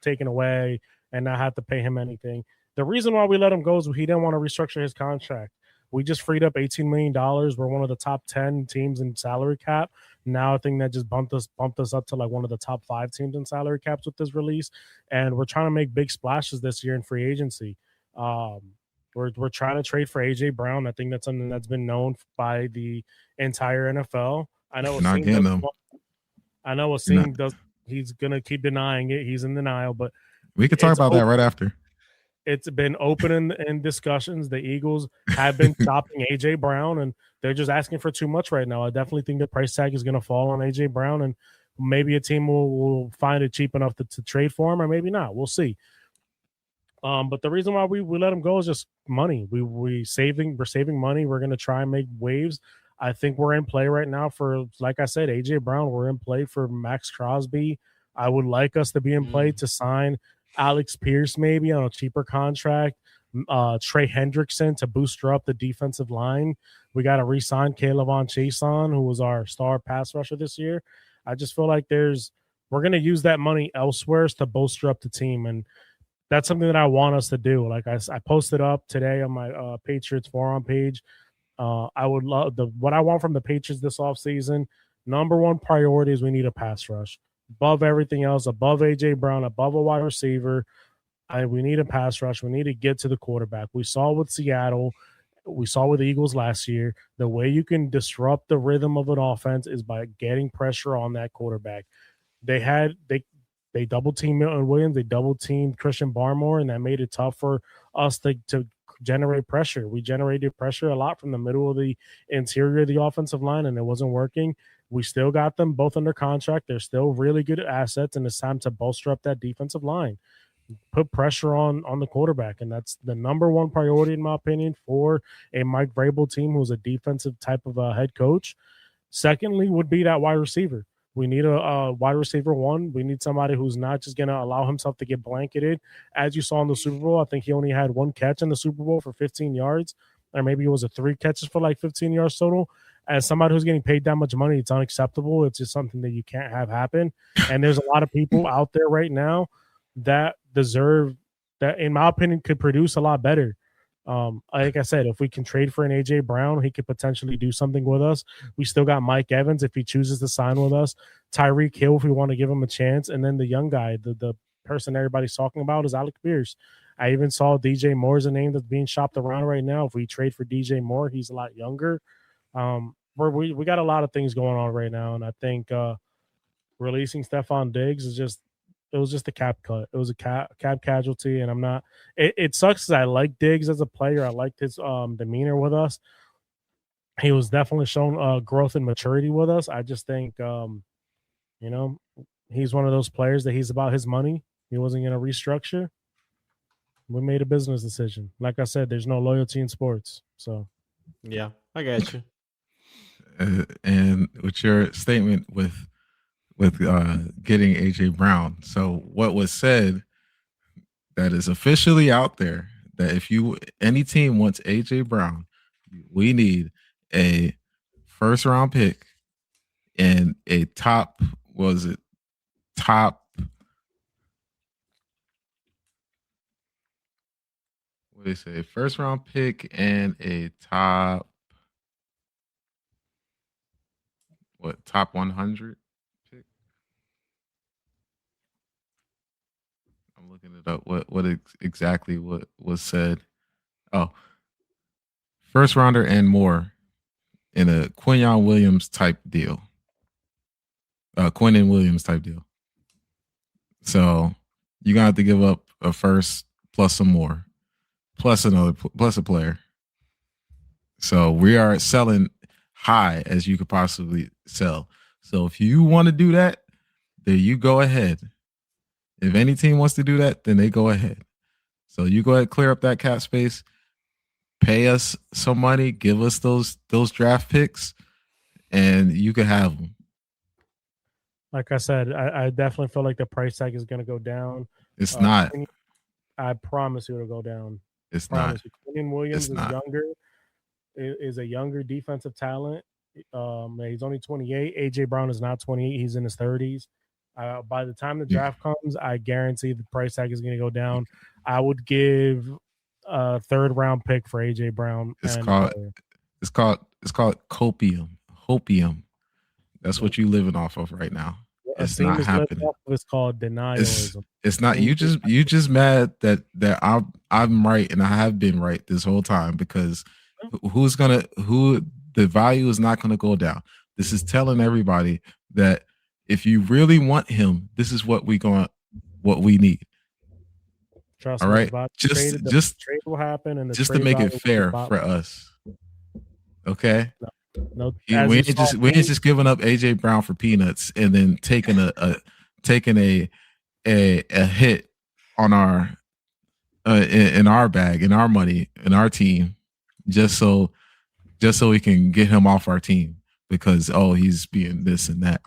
Speaker 2: taken away, and not had to pay him anything. The reason why we let him go is he didn't want to restructure his contract. We just freed up $18 million. We're one of the top 10 teams in salary cap. Now I think that just bumped us up to like one of the top 5 teams in salary caps with this release. And we're trying to make big splashes this year in free agency. We're trying to trade for AJ Brown. I think that's something that's been known by the entire NFL. I know Asim does. He's gonna keep denying it. He's in denial, but
Speaker 3: we could talk about that right after.
Speaker 2: It's been open in discussions. The Eagles have been stopping AJ Brown, and they're just asking for too much right now. I definitely think the price tag is going to fall on AJ Brown, and maybe a team will find it cheap enough to trade for him, or maybe not. We'll see. But the reason why we let him go is just money. We're saving money. We're going to try and make waves. I think we're in play right now for, like I said, AJ Brown. We're in play for Max Crosby. I would like us to be in play to sign Alex Pierce maybe on a cheaper contract, Trey Hendrickson to booster up the defensive line. We got to re-sign Kayvon Chason, who was our star pass rusher this year. I just feel like we're going to use that money elsewhere to bolster up the team, and that's something that I want us to do. Like I posted up today on my Patriots forum page. I would love what I want from the Patriots this offseason. Number one priority is we need a pass rush. Above everything else, above AJ Brown, above a wide receiver, we need a pass rush. We need to get to the quarterback. We saw with Seattle, we saw with the Eagles last year, the way you can disrupt the rhythm of an offense is by getting pressure on that quarterback. They double teamed Milton Williams, they double teamed Christian Barmore, and that made it tough for us to generate pressure. We generated pressure a lot from the middle of the interior of the offensive line, and it wasn't working. We still got them both under contract. They're still really good assets, and it's time to bolster up that defensive line. Put pressure on the quarterback, and that's the number one priority, in my opinion, for a Mike Vrabel team who's a defensive type of head coach. Secondly would be that wide receiver. We need a wide receiver one. We need somebody who's not just going to allow himself to get blanketed. As you saw in the Super Bowl, I think he only had one catch in the Super Bowl for 15 yards, or maybe it was 3 catches for like 15 yards total. As somebody who's getting paid that much money, it's unacceptable. It's just something that you can't have happen. And there's a lot of people out there right now that deserve that, in my opinion, could produce a lot better. Like I said, if we can trade for an AJ Brown, he could potentially do something with us. We still got Mike Evans if he chooses to sign with us, Tyreek Hill if we want to give him a chance, and then the young guy, the person everybody's talking about is Alec Pierce. I even saw DJ Moore is a name that's being shopped around right now. If we trade for DJ Moore, he's a lot younger. We got a lot of things going on right now, and I think releasing Stephon Diggs it was just a cap cut. It was a cap casualty, and I'm not. It sucks because I like Diggs as a player. I liked his demeanor with us. He was definitely shown growth and maturity with us. I just think, he's one of those players that he's about his money. He wasn't going to restructure. We made a business decision. Like I said, there's no loyalty in sports. So,
Speaker 4: yeah, I got you.
Speaker 3: And with your statement with getting AJ Brown. So what was said that is officially out there that if any team wants AJ Brown, we need a first round pick and a top what do they say? First round pick and a top 100? I'm looking it up. What exactly what was said? Oh, first rounder and more in a Quinnen Williams type deal. So you're gonna have to give up a first plus some more, plus a player. So we are selling high as you could possibly sell. So if you want to do that, then you go ahead. If any team wants to do that, then they go ahead. So you go ahead, clear up that cap space, pay us some money, give us those draft picks, and you can have them.
Speaker 2: Like I said, I definitely feel like the price tag is going to go down.
Speaker 3: It's not.
Speaker 2: I promise you it'll go down.
Speaker 3: It's not.
Speaker 2: Quinnen Williams is a younger defensive talent. He's only 28. AJ Brown is not 28. He's in his 30s. By the time the draft comes, I guarantee the price tag is going to go down. I would give a 3rd round pick for AJ Brown. It's
Speaker 3: called hopium. That's what you're living off of right now. It's not happening.
Speaker 2: It's called denialism.
Speaker 3: It's not. You just mad that I'm right and I have been right this whole time because the value is not gonna go down. This is telling everybody that if you really want him, this is what we need.
Speaker 2: Trust
Speaker 3: all right,
Speaker 2: me,
Speaker 3: just
Speaker 2: trade will happen, and
Speaker 3: just to make it fair for us. Okay.
Speaker 2: No,
Speaker 3: we ain't just giving up AJ Brown for peanuts and then taking a hit on our in our bag, in our money, in our team, just so we can get him off our team because he's being this and that.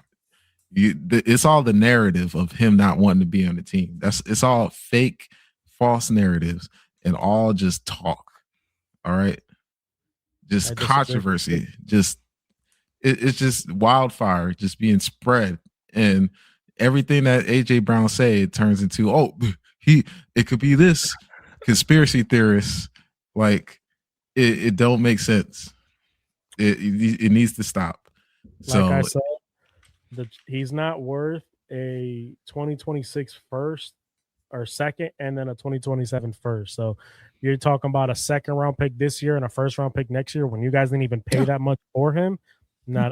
Speaker 3: It's all the narrative of him not wanting to be on the team. It's all fake, false narratives and all just talk. All right. Just controversy, it's just wildfire, just being spread, and everything that AJ Brown said turns into it could be this conspiracy theorists. Like it don't make sense. It needs to stop.
Speaker 2: Like I said, he's not worth a 2026 first or second, and then a 2027 first. So you're talking about a 2nd round pick this year and a 1st round pick next year when you guys didn't even pay that much for him.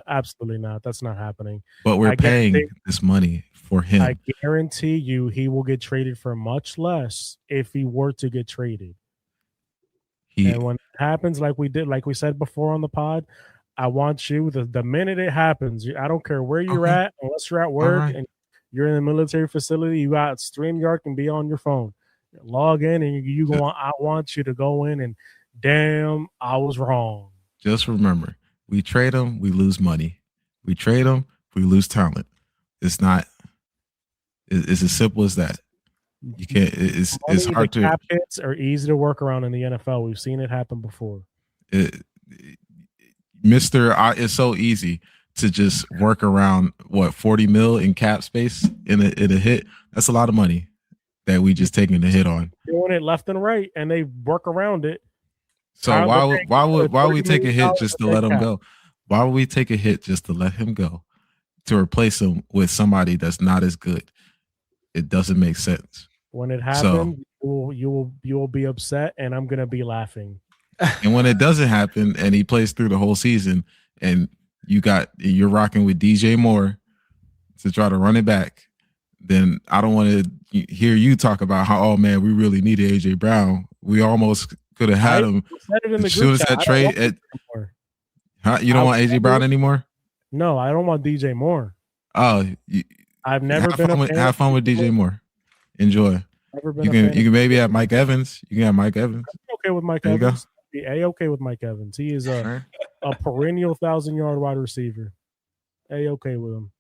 Speaker 2: Absolutely not. That's not happening.
Speaker 3: But we're paying this money for him.
Speaker 2: I guarantee you he will get traded for much less if he were to get traded. And when it happens, like we said before on the pod, I want you the minute it happens, I don't care where you're at, unless you're at work and you're in a military facility, you got StreamYard and be on your phone. Log in and you go on. I want you to go in and damn, I was wrong.
Speaker 3: Just remember, we trade them, we lose money. We trade them, we lose talent. It's not. It's as simple as that. You can't. It's hard
Speaker 2: the
Speaker 3: to.
Speaker 2: cap hits are easy to work around in the NFL. We've seen it happen before.
Speaker 3: It's so easy to just work around 40 mil in cap space in a hit. That's a lot of money that we just taking the hit on.
Speaker 2: Doing it left and right, and they work around it.
Speaker 3: So why would we take a hit just to let him go? Why would we take a hit just to let him go? To replace him with somebody that's not as good? It doesn't make sense.
Speaker 2: When it happens, you will be upset, and I'm gonna be laughing.
Speaker 3: And when it doesn't happen, and he plays through the whole season, and you're rocking with DJ Moore to try to run it back, then I don't want to hear you talk about how, oh man, we really needed AJ Brown. We almost could have had him as soon as that trade. You don't want AJ Brown anymore?
Speaker 2: No, I don't want DJ Moore.
Speaker 3: Oh,
Speaker 2: I've never
Speaker 3: have fun with DJ Moore. Enjoy. You can maybe have Mike Evans. You can have Mike Evans.
Speaker 2: I'm okay with Mike Evans. Be okay with Mike Evans. He is a perennial 1,000-yard wide receiver. Okay with him.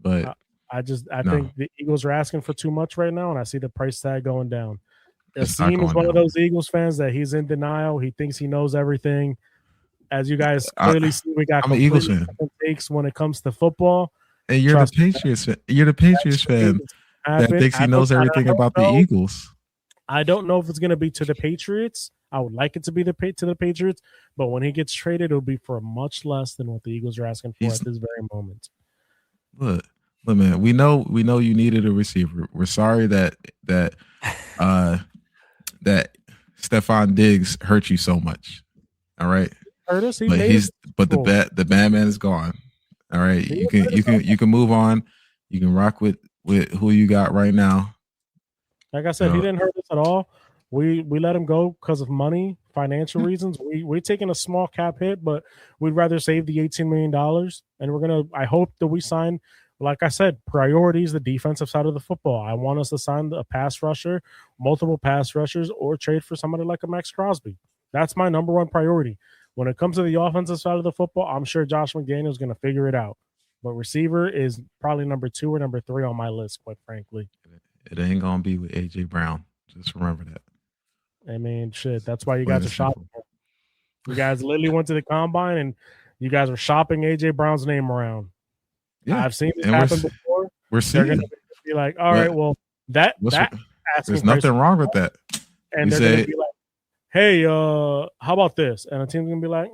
Speaker 3: But
Speaker 2: I think the Eagles are asking for too much right now, and I see the price tag going down. Asim is one of those Eagles fans that he's in denial. He thinks he knows everything. As you guys clearly see, we got
Speaker 3: Eagles fan
Speaker 2: takes when it comes to football.
Speaker 3: And you're the Patriots fan. You're the Patriots fan that thinks he knows everything about the Eagles.
Speaker 2: I don't know if it's going to be to the Patriots. I would like it to be to the Patriots, but when he gets traded, it'll be for much less than what the Eagles are asking for at this very moment.
Speaker 3: Look, man, we know you needed a receiver. We're sorry that Stephon Diggs hurt you so much. All right,
Speaker 2: hurt us.
Speaker 3: But the bad man is gone. All right, you can move on. You can rock with who you got right now.
Speaker 2: Like I said, he didn't hurt us at all. We let him go because of money, financial reasons. We're taking a small cap hit, but we'd rather save the $18 million. And I hope that we sign, like I said, priorities, the defensive side of the football. I want us to sign a pass rusher, multiple pass rushers, or trade for somebody like a Max Crosby. That's my number one priority. When it comes to the offensive side of the football, I'm sure Josh McDaniels is going to figure it out. But receiver is probably number 2 or number 3 on my list, quite frankly.
Speaker 3: It ain't going to be with AJ Brown. Just remember that.
Speaker 2: I mean, shit, that's why you guys are shopping. You guys literally went to the combine and you guys are shopping AJ Brown's name around. Yeah, I've seen this happen before.
Speaker 3: We're seeing.
Speaker 2: They're going to be like, all right, well,
Speaker 3: there's nothing wrong with that.
Speaker 2: And they're going to be like, hey, how about this? And the team's going to be like,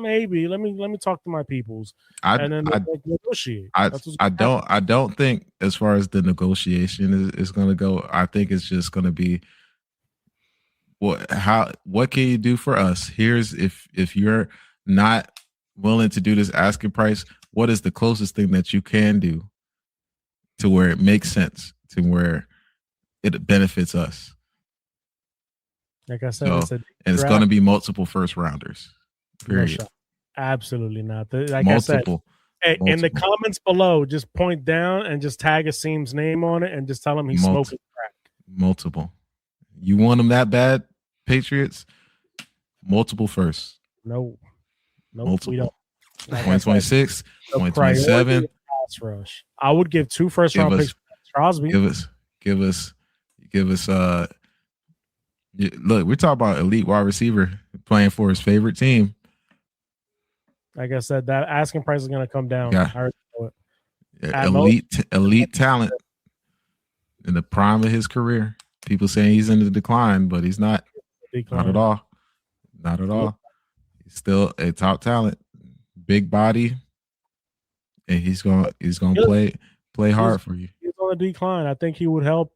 Speaker 2: maybe. Let me talk to my peoples. And then negotiate.
Speaker 3: I don't think as far as the negotiation is going to go, I think it's just going to be, what can you do for us? Here's if you're not willing to do this asking price, what is the closest thing that you can do to where it makes sense, to where it benefits us?
Speaker 2: Like I said,
Speaker 3: it's going to be multiple first rounders. Period.
Speaker 2: No, absolutely not. I said, in the comments below, just point down and just tag Asim's name on it and just tell him he's smoking crack.
Speaker 3: Multiple. You want them that bad, Patriots? Multiple firsts.
Speaker 2: No,
Speaker 3: multiple.
Speaker 2: We don't.
Speaker 3: 2026, 2027.
Speaker 2: Pass rush. I would give 2 first-round picks for Crosby.
Speaker 3: Give us. Look, we're talking about elite wide receiver playing for his favorite team.
Speaker 2: Like I said, that asking price is going to come down.
Speaker 3: Yeah. Elite talent in the prime of his career. People saying he's in the decline, but he's not. Not at all. Not at all. He's still a top talent, big body, and he's gonna play hard for you.
Speaker 2: He's on a decline. I think he would help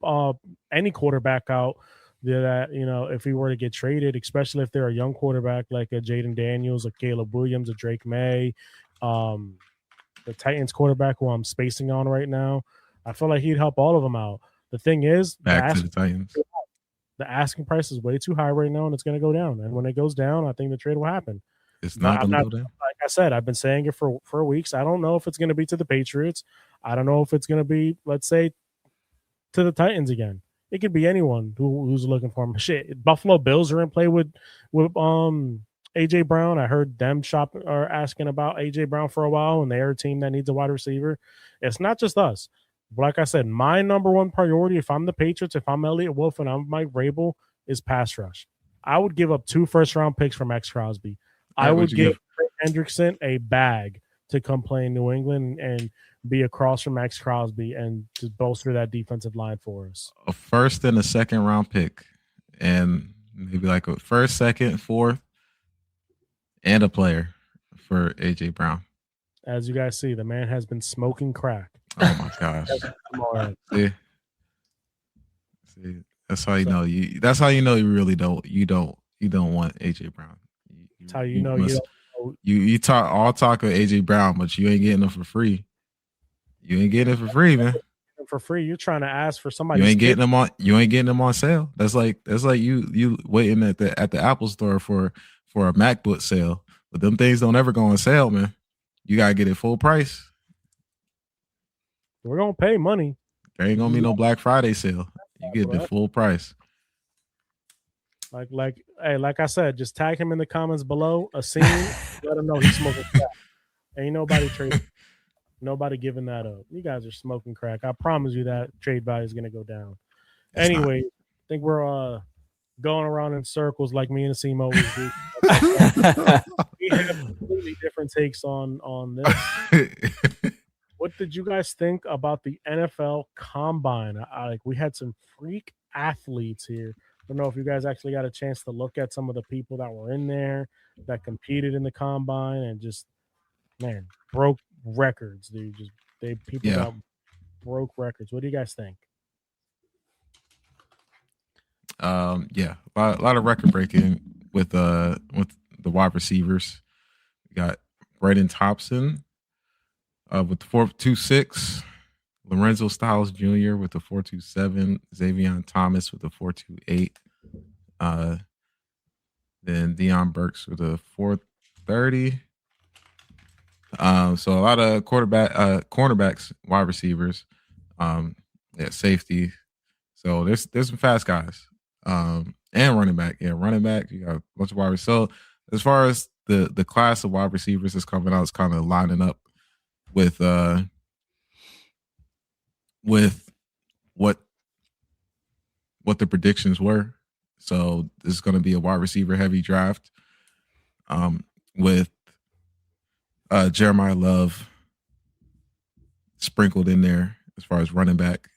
Speaker 2: any quarterback out. That if he were to get traded, especially if they're a young quarterback like a Jaden Daniels, a Caleb Williams, a Drake May, the Titans quarterback who I'm spacing on right now, I feel like he'd help all of them out. The thing is,
Speaker 3: back to the Titans.
Speaker 2: The asking price is way too high right now, and it's going to go down. And when it goes down, I think the trade will happen.
Speaker 3: It's not going to go down.
Speaker 2: Like I said, I've been saying it for weeks. I don't know if it's going to be to the Patriots. I don't know if it's going to be, let's say, to the Titans again. It could be anyone who's looking for him. Shit, Buffalo Bills are in play with AJ Brown. I heard them asking about AJ Brown for a while, and they're a team that needs a wide receiver. It's not just us. Like I said, my number one priority, if I'm the Patriots, if I'm Elliott Wolf and I'm Mike Vrabel, is pass rush. I would give up 2 first-round picks for Max Crosby. I would give Hendrickson a bag to come play in New England and be across from Max Crosby and just bolster that defensive line for us.
Speaker 3: A first and a second round pick, and maybe like a first, second, fourth, and a player for AJ Brown.
Speaker 2: As you guys see, the man has been smoking crack.
Speaker 3: Oh my gosh! See, that's how you know you. That's how you know you really don't. You don't want AJ Brown.
Speaker 2: That's how you know you don't.
Speaker 3: You talk of AJ Brown, but you ain't getting him for free. You ain't getting it for free, man.
Speaker 2: For free, you're trying to ask for somebody.
Speaker 3: You ain't getting them on. You ain't getting them on sale. That's like you waiting at the Apple store for a MacBook sale. But them things don't ever go on sale, man. You gotta get it full price.
Speaker 2: We're gonna pay money.
Speaker 3: There ain't gonna be no Black Friday sale. You get the full price.
Speaker 2: Like I said, just tag him in the comments below. A scene, let him know he's smoking crack. Ain't nobody trading. Nobody giving that up. You guys are smoking crack. I promise you that trade value is gonna go down. Anyway, I think we're going around in circles like me and Asim always do. We have completely different takes on this. What did you guys think about the NFL Combine? We had some freak athletes here. I don't know if you guys actually got a chance to look at some of the people that were in there that competed in the Combine and just, man, broke records, dude. That broke records. What do you guys think?
Speaker 3: Yeah, a lot of record breaking with the wide receivers. We got Braden Thompson with the 4.26, Lorenzo Styles Jr. with the 4.27, Xavier Thomas with the 4.28, then Deion Burks with the 4.30. So a lot of cornerbacks, wide receivers, safety. So there's some fast guys, and running back. Yeah, running back. You got a bunch of wide receivers. So as far as the class of wide receivers that's coming out, it's kind of lining up with what the predictions were. So this is going to be a wide receiver heavy draft, with Jeremiah Love sprinkled in there as far as running back.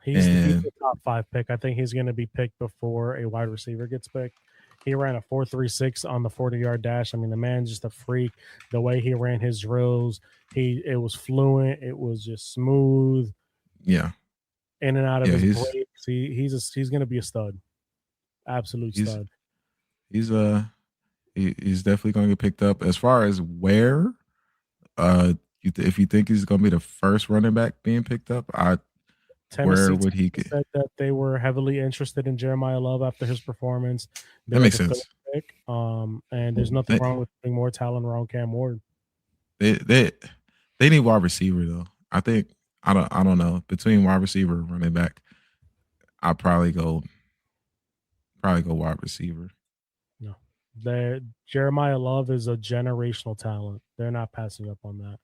Speaker 2: He's the top 5 pick. I think he's going to be picked before a wide receiver gets picked. He ran a 4.36 on the 40-yard dash. I mean, the man's just a freak. The way he ran his drills, it was fluent. It was just smooth.
Speaker 3: Yeah.
Speaker 2: In and out of his breaks. He's going to be a stud. Absolute stud.
Speaker 3: He's definitely going to get picked up. As far as where, if you think he's going to be the first running back being picked up,
Speaker 2: Tennessee
Speaker 3: where would he get?
Speaker 2: Said that they were heavily interested in Jeremiah Love after his performance.
Speaker 3: That makes sense.
Speaker 2: Pick, and there's nothing wrong with putting more talent around Cam Ward.
Speaker 3: They need wide receiver though. I think I don't know, between wide receiver and running back, I'll probably go wide receiver.
Speaker 2: No, Jeremiah Love is a generational talent. They're not passing up on that.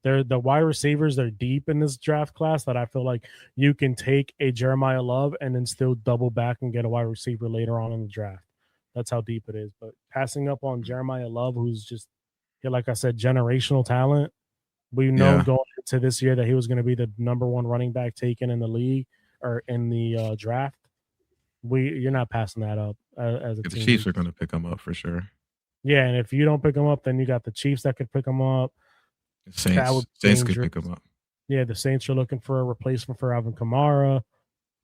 Speaker 2: They're the wide receivers. They're deep in this draft class that I feel like you can take a Jeremiah Love and then still double back and get a wide receiver later on in the draft. That's how deep it is. But passing up on Jeremiah Love, who's just, like I said, generational talent. We know going into this year that he was going to be the number 1 running back taken in the league or in the draft. You're not passing that up as a team.
Speaker 3: The Chiefs are going to pick him up for sure.
Speaker 2: Yeah, and if you don't pick him up, then you got the Chiefs that could pick him up.
Speaker 3: Saints could pick him up.
Speaker 2: Yeah, the Saints are looking for a replacement for Alvin Kamara,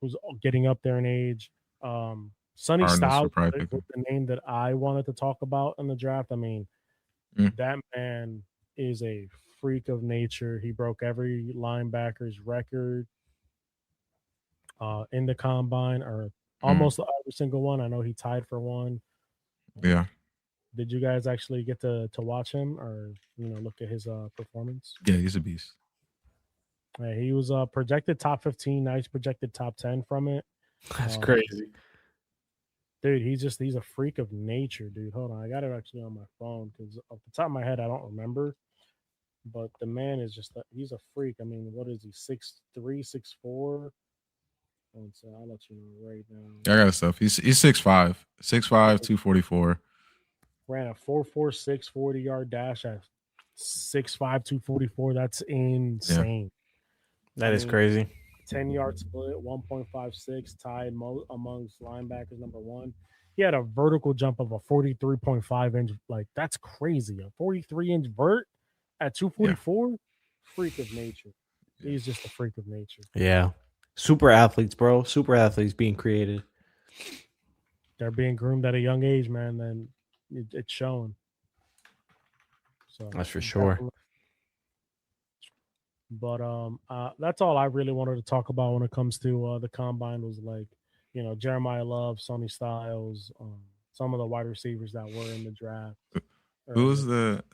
Speaker 2: who's getting up there in age. Sonny Styles was the name that I wanted to talk about in the draft. I mean, that man is a freak of nature. He broke every linebacker's record in the combine, or almost every single one. I know he tied for one.
Speaker 3: Yeah.
Speaker 2: Did you guys actually get to watch him or look at his performance?
Speaker 3: Yeah, he's a beast.
Speaker 2: He was projected top 15. Now he's projected top 10 from it.
Speaker 4: That's crazy.
Speaker 2: Dude, he's a freak of nature, dude. Hold on, I got it actually on my phone because off the top of my head, I don't remember. But the man is he's a freak. I mean, what is he? 6'3", 6'4"? So I'll let you know right now.
Speaker 3: I got stuff. He's 6'5", 6'5", 244.
Speaker 2: Ran a 4.46 40-yard dash at 6'5", 244. That's insane.
Speaker 4: That is crazy.
Speaker 2: 10-yard split, 1.56, tied amongst linebackers number one. He had a vertical jump of a 43.5 inch. Like, that's crazy. A 43-inch vert at 244. Yeah. Freak of nature. He's just a freak of nature.
Speaker 4: Yeah. Super athletes, bro. Super athletes being created.
Speaker 2: They're being groomed at a young age, man. Then it's shown. So
Speaker 4: that's for sure.
Speaker 2: Definitely. But that's all I really wanted to talk about when it comes to the combine was like, you know, Jeremiah Love, Sonny Styles, some of the wide receivers that were in the draft.
Speaker 3: Who was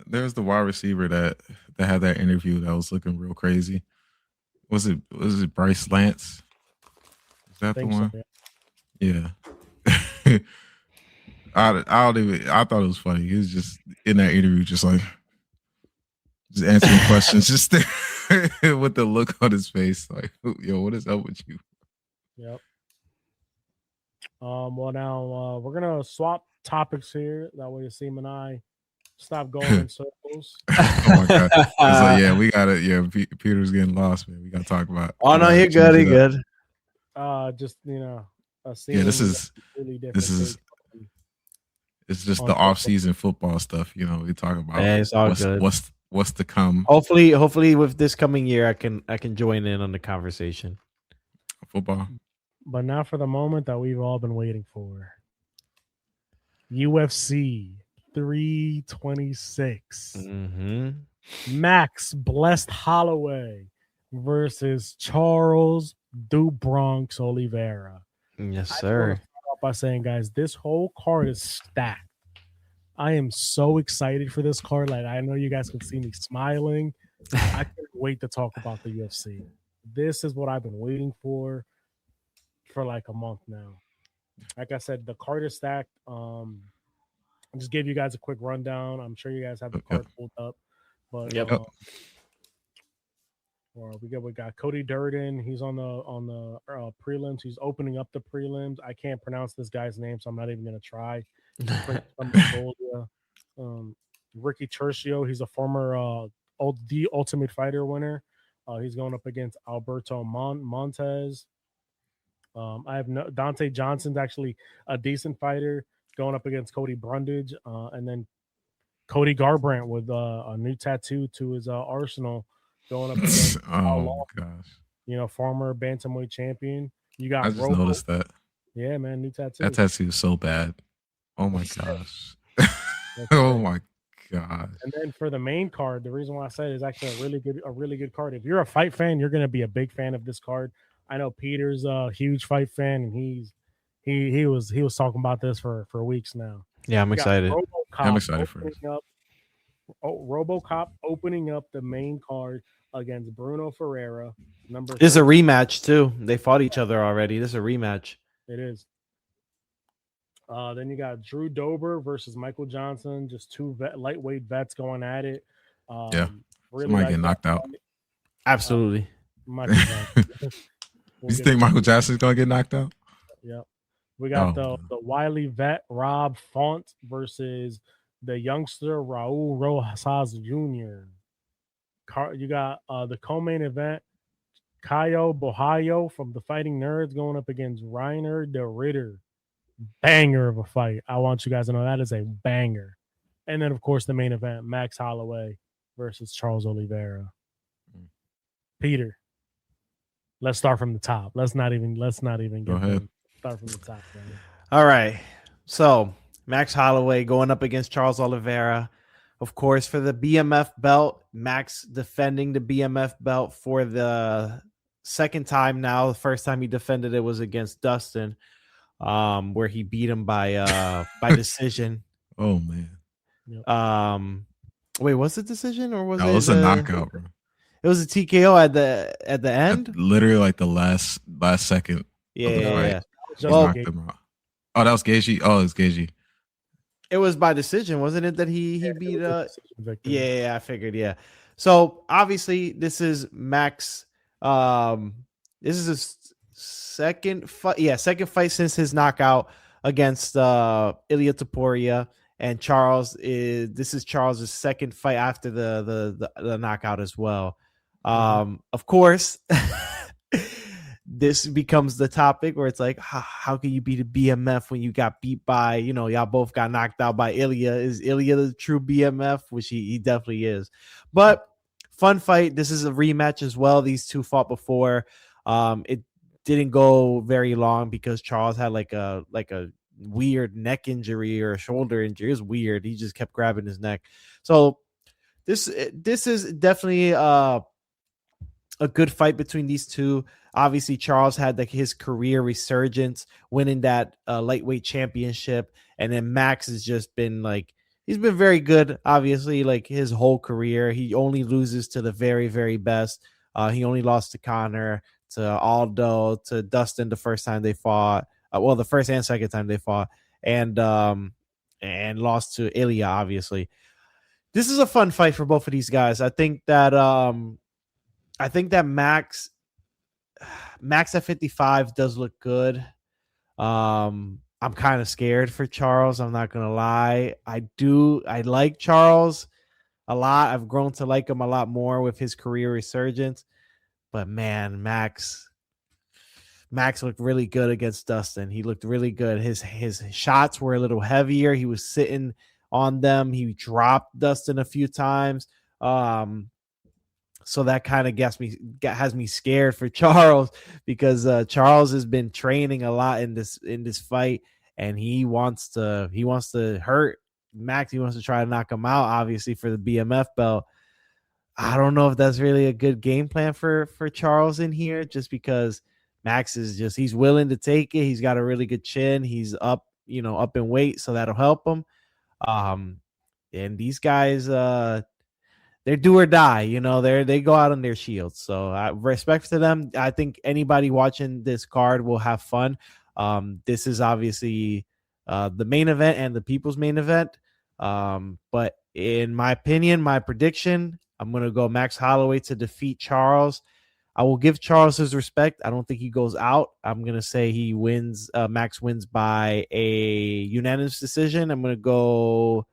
Speaker 3: there's the wide receiver that had that interview that was looking real crazy. Was it Bryce Lance? Is that the one? So, yeah. I thought it was funny. He was just in that interview, just answering questions, just with the look on his face, like, yo, what is up with you?
Speaker 2: Yep. Well, now we're gonna swap topics here. That way, Asim and I stop going in circles.
Speaker 3: Oh my god! It's like, yeah, we got it. Yeah, Peter's getting lost, man. We got to talk about.
Speaker 4: Oh no, you're good. You're good.
Speaker 2: Just
Speaker 3: yeah, this is
Speaker 2: really different.
Speaker 3: It's just the off-season football stuff. You know, we talk about.
Speaker 4: Yeah, it's all good.
Speaker 3: What's to come?
Speaker 4: Hopefully, with this coming year, I can join in on the conversation.
Speaker 3: Football.
Speaker 2: But now for the moment that we've all been waiting for. UFC 326. Max Blessed Holloway versus Charles Du Bronx Oliveira.
Speaker 4: Yes, sir.
Speaker 2: By saying, guys, this whole card is stacked. I am so excited for this card. Like, I know you guys can see me smiling. I can't wait to talk about the UFC. This is what I've been waiting for like a month now. Like I said, the card is stacked. I'll just give you guys a quick rundown. I'm sure you guys have the card pulled up. But we got Cody Durden. He's on the prelims. He's opening up the prelims. I can't pronounce this guy's name, so I'm not even gonna try. Ricky Tercio. He's a former the Ultimate Fighter winner. He's going up against Alberto Montez. I have Dante Johnson's actually a decent fighter going up against Cody Brundage, and then Cody Garbrandt with a new tattoo to his arsenal going up against
Speaker 3: oh gosh,
Speaker 2: you know, former bantamweight champion. You got
Speaker 3: I just noticed that.
Speaker 2: Yeah, man, new tattoo.
Speaker 3: That tattoo is so bad. Oh my gosh. Oh my gosh.
Speaker 2: And then for the main card, the reason why I said is actually a really good card. If you're a fight fan, you're going to be a big fan of this card. I know Peter's a huge fight fan, and he was talking about this for weeks now.
Speaker 4: Yeah, I'm excited.
Speaker 3: I'm excited for it.
Speaker 2: RoboCop opening up the main card against Bruno Ferreira.
Speaker 4: This is a rematch too. They fought each other already. This is a rematch.
Speaker 2: It is. Then you got Drew Dober versus Michael Johnson. Just two lightweight vets going at it.
Speaker 3: Really somebody get knocked out.
Speaker 4: Absolutely.
Speaker 3: You think Michael Jackson's gonna get knocked out?
Speaker 2: Yep. We got the wily vet Rob Font versus the youngster Raul Rosas Jr. You got the co-main event Caio Bohayo from the Fighting Nerds going up against Reiner de Ritter. Banger of a fight. I want you guys to know that is a banger. And then, of course, the main event, Max Holloway versus Charles Oliveira. Peter, let's start from the top. Let's not even get start from the top. Man.
Speaker 4: All right. So Max Holloway going up against Charles Oliveira. Of course, for the BMF belt, Max defending the BMF belt for the second time now. The first time he defended it was against Dustin, where he beat him by decision.
Speaker 3: Oh man.
Speaker 4: Yep. Wait, was it decision or was it?
Speaker 3: It was a knockout, bro.
Speaker 4: It was a TKO at the end.
Speaker 3: Literally, like the last second.
Speaker 4: Yeah.
Speaker 3: Knocked him out. Oh, that was Gaethje. Oh, it's Gaethje.
Speaker 4: It was by decision, wasn't it? That he beat.
Speaker 2: Yeah,
Speaker 4: Yeah, I figured. Yeah. So obviously, this is Max. This is his second fight. Yeah, second fight since his knockout against Ilia Topuria. And this is Charles's second fight after the knockout as well. Of course, this becomes the topic where it's like, how can you beat a BMF when you got beat by, y'all both got knocked out by Ilya? Is Ilya the true BMF? Which he definitely is. But fun fight. This is a rematch as well. These two fought before. It didn't go very long because Charles had like a weird neck injury or a shoulder injury. It was weird. He just kept grabbing his neck. So this is definitely a good fight between these two. Obviously, Charles had like his career resurgence, winning that lightweight championship, and then Max has just been like, he's been very good. Obviously, like his whole career, he only loses to the very, very best. He only lost to Connor, to Aldo, to Dustin the first time they fought. The first and second time they fought, and lost to Ilya. Obviously, this is a fun fight for both of these guys. I think that Max at 55 does look good. I'm kind of scared for Charles. I'm not gonna lie. I like Charles a lot. I've grown to like him a lot more with his career resurgence. But man, Max looked really good against Dustin. He looked really good. His shots were a little heavier. He was sitting on them. He dropped Dustin a few times. So that kind of has me scared for Charles, because Charles has been training a lot in this fight, and he wants to hurt Max. He wants to try to knock him out, obviously, for the BMF belt. I don't know if that's really a good game plan for Charles in here, just because Max is he's willing to take it. He's got a really good chin. He's up in weight, so that'll help him. And these guys, they're do or die, they go out on their shields. So respect to them. I think anybody watching this card will have fun. This is obviously the main event and the people's main event. But in my opinion, my prediction, I'm going to go Max Holloway to defeat Charles. I will give Charles his respect. I don't think he goes out. I'm going to say he wins. Max wins by a unanimous decision. I'm going to go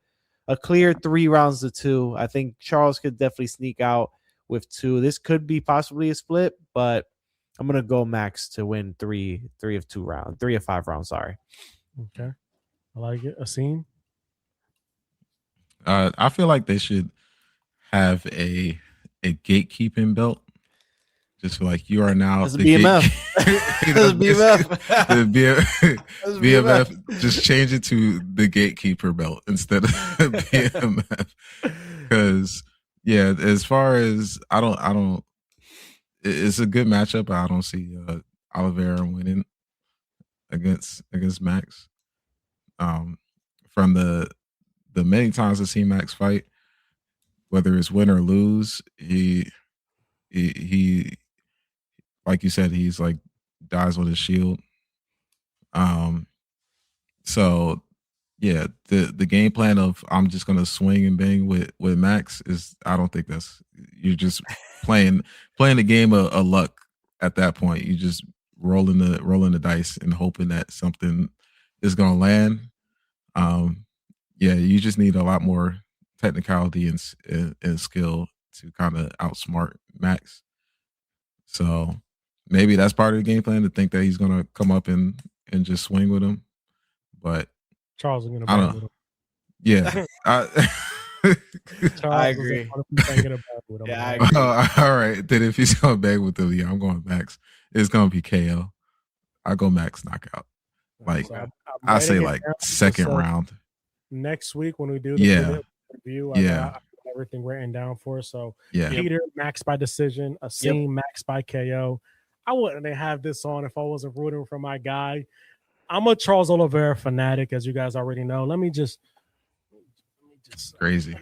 Speaker 4: a clear 3 rounds to 2. I think Charles could definitely sneak out with 2. This could be possibly a split, but I'm going to go Max to win 3 of 5 rounds. Sorry.
Speaker 2: Okay. I like it. Asim?
Speaker 3: I feel like they should have a gatekeeping belt. Just like you are now
Speaker 4: the BMF.
Speaker 3: BMF. Just change it to the gatekeeper belt instead of BMF. Because as far as I don't. It's a good matchup. But I don't see Oliveira winning against Max. From the many times I've seen Max fight, whether it's win or lose, he like you said, he's like dies with his shield. So yeah, the game plan of I'm just gonna swing and bang with Max is, I don't think you're just playing the game of luck at that point. You just rolling the dice and hoping that something is gonna land. You just need a lot more technicality and skill to kind of outsmart Max. So maybe that's part of the game plan, to think that he's gonna come up and just swing with him. But
Speaker 2: Charles is gonna
Speaker 3: bang with him. Yeah.
Speaker 4: I agree.
Speaker 3: I agree. All right. Then if he's gonna bang with him, I'm going Max. It's gonna be KO. I go Max knockout. Like so I say like second round.
Speaker 2: Next week when we do the review, I got everything written down for us. So Peter, Max by decision, Asim, Max by KO. I wouldn't have this on if I wasn't rooting for my guy. I'm a Charles Oliveira fanatic, as you guys already know. Let me just
Speaker 3: crazy.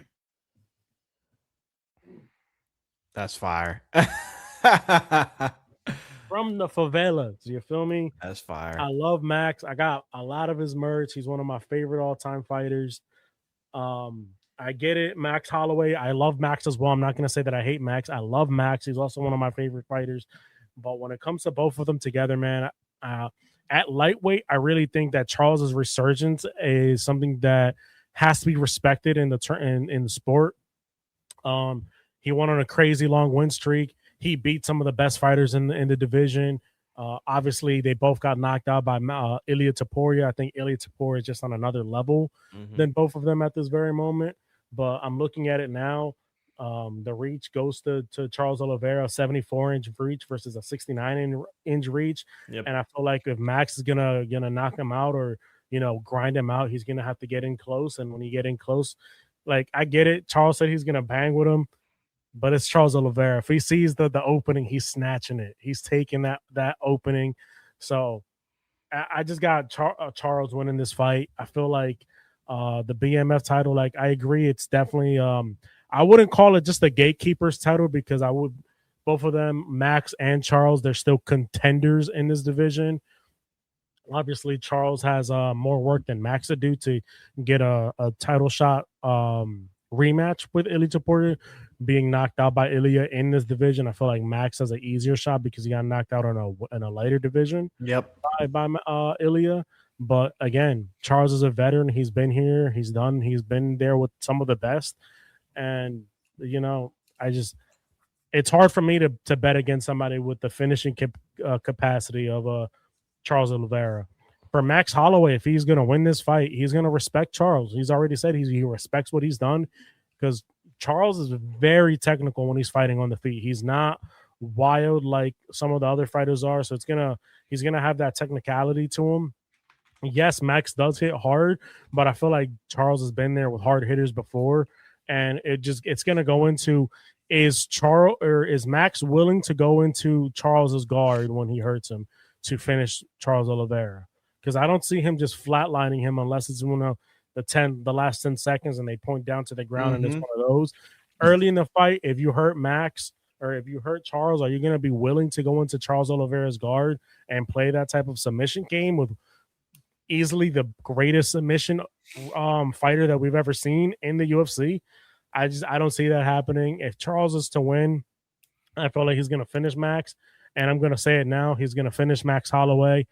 Speaker 4: That's fire.
Speaker 2: from the favelas. You feel me?
Speaker 4: That's fire.
Speaker 2: I love Max. I got a lot of his merch. He's one of my favorite all-time fighters. I get it, Max Holloway. I love Max as well. I'm not gonna say that I hate Max. I love Max. He's also one of my favorite fighters. But when it comes to both of them together, man, at lightweight, I really think that Charles's resurgence is something that has to be respected in the sport. He went on a crazy long win streak. He beat some of the best fighters in the division. Obviously, they both got knocked out by Ilia Topuria. I think Ilia Topuria is just on another level than both of them at this very moment. But I'm looking at it now. The reach goes to Charles Oliveira, 74-inch reach versus a 69-inch reach.
Speaker 4: Yep.
Speaker 2: And I feel like if Max is gonna knock him out or grind him out, he's gonna have to get in close. And when you get in close, like I get it, Charles said he's gonna bang with him. But it's Charles Oliveira. If he sees the opening, he's snatching it. He's taking that opening. So I just got Charles winning this fight. I feel like the BMF title, like I agree, it's definitely I wouldn't call it just the gatekeepers title because both of them, Max and Charles, they're still contenders in this division. Obviously, Charles has more work than Max to do to get a title shot rematch with Ilia Topuria. Being knocked out by Ilia in this division, I feel like Max has an easier shot because he got knocked out in a lighter division.
Speaker 4: Yep.
Speaker 2: By Ilia. But again, Charles is a veteran. He's been here. He's been there with some of the best. And it's hard for me to bet against somebody with the finishing capacity of Charles Oliveira. For Max Holloway, if he's going to win this fight, he's going to respect Charles. He's already said he respects what he's done because Charles is very technical when he's fighting on the feet. He's not wild like some of the other fighters are. So he's gonna have that technicality to him. Yes, Max does hit hard, but I feel like Charles has been there with hard hitters before, and it's gonna go into is Max willing to go into Charles's guard when he hurts him to finish Charles Oliveira? Because I don't see him just flatlining him unless it's the last 10 seconds and they point down to the ground and it's one of those. Early in the fight, if you hurt Max or if you hurt Charles, are you going to be willing to go into Charles Oliveira's guard and play that type of submission game with easily the greatest submission fighter that we've ever seen in the UFC? I don't see that happening. If Charles is to win, I feel like he's going to finish Max, and I'm going to say it now. He's going to finish Max Holloway.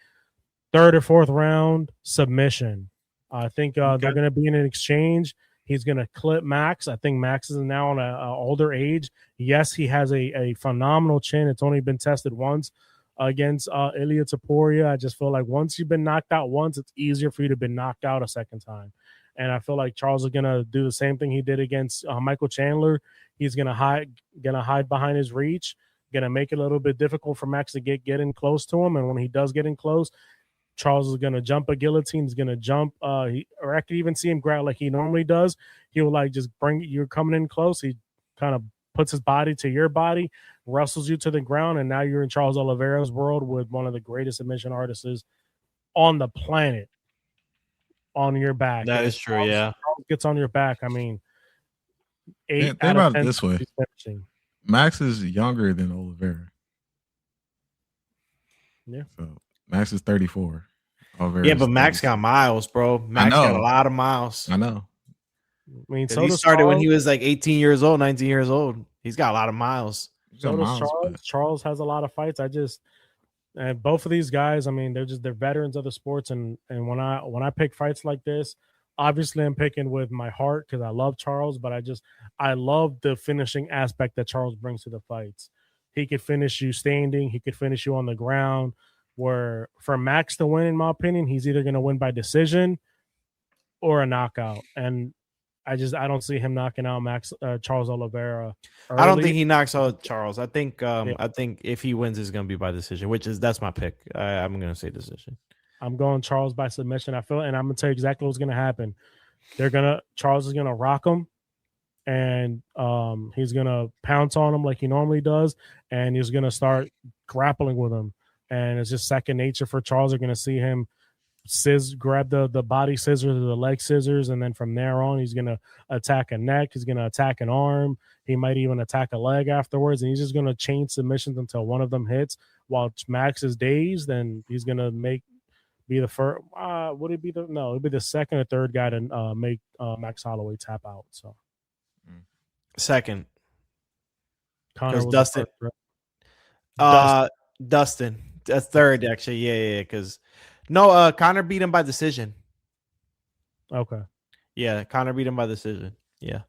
Speaker 2: 3rd or 4th round submission. I think they're going to be in an exchange. He's going to clip Max. I think Max is now on an older age. Yes, he has a phenomenal chin. It's only been tested once against Ilia Topuria. I just feel like once you've been knocked out once, it's easier for you to be knocked out a second time. And I feel like Charles is going to do the same thing he did against Michael Chandler. He's going to hide behind his reach, going to make it a little bit difficult for Max to get in close to him. And when he does get in close, Charles is going to jump a guillotine. He's going to jump. Or I could even see him grab like he normally does. He'll just you're coming in close. He kind of puts his body to your body, wrestles you to the ground, and now you're in Charles Oliveira's world with one of the greatest submission artists on the planet on your back.
Speaker 4: That is true, yeah.
Speaker 2: Charles gets on your back. I mean, 8
Speaker 3: think
Speaker 2: out
Speaker 3: about
Speaker 2: of 10
Speaker 3: it this way. Max is younger than Oliveira.
Speaker 2: Yeah.
Speaker 3: So Max is 34.
Speaker 4: Yeah, but Max got miles, bro. Max got a lot of miles.
Speaker 3: I know.
Speaker 2: I mean,
Speaker 4: so he started when he was like 18 years old, 19 years old. He's got a lot of miles.
Speaker 2: So does Charles. Charles has a lot of fights. And both of these guys, I mean, they're veterans of the sports. And when I pick fights like this, obviously I'm picking with my heart because I love Charles, but I love the finishing aspect that Charles brings to the fights. He could finish you standing. He could finish you on the ground. Where for Max to win, in my opinion, he's either going to win by decision or a knockout. And I don't see him knocking out Charles Oliveira early.
Speaker 4: I don't think he knocks out Charles. I think if he wins, it's going to be by decision, that's my pick. I'm going to say decision.
Speaker 2: I'm going Charles by submission. And I'm going to tell you exactly what's going to happen. Charles is going to rock him, and he's going to pounce on him like he normally does, and he's going to start grappling with him. And it's just second nature for Charles. They're going to see him grab the body scissors or the leg scissors, and then from there on, he's gonna attack a neck. He's gonna attack an arm. He might even attack a leg afterwards, and he's just gonna chain submissions until one of them hits. While Max is dazed, and he's gonna be the first. Would it be the no? It'd be the second or third guy to make Max Holloway tap out. So
Speaker 4: second,
Speaker 2: Connor was
Speaker 4: Dustin.
Speaker 2: the first,
Speaker 4: Dustin. That's third, actually. Yeah. Because no, Connor beat him by decision.
Speaker 2: Okay.
Speaker 4: Yeah, Connor beat him by decision. Yeah.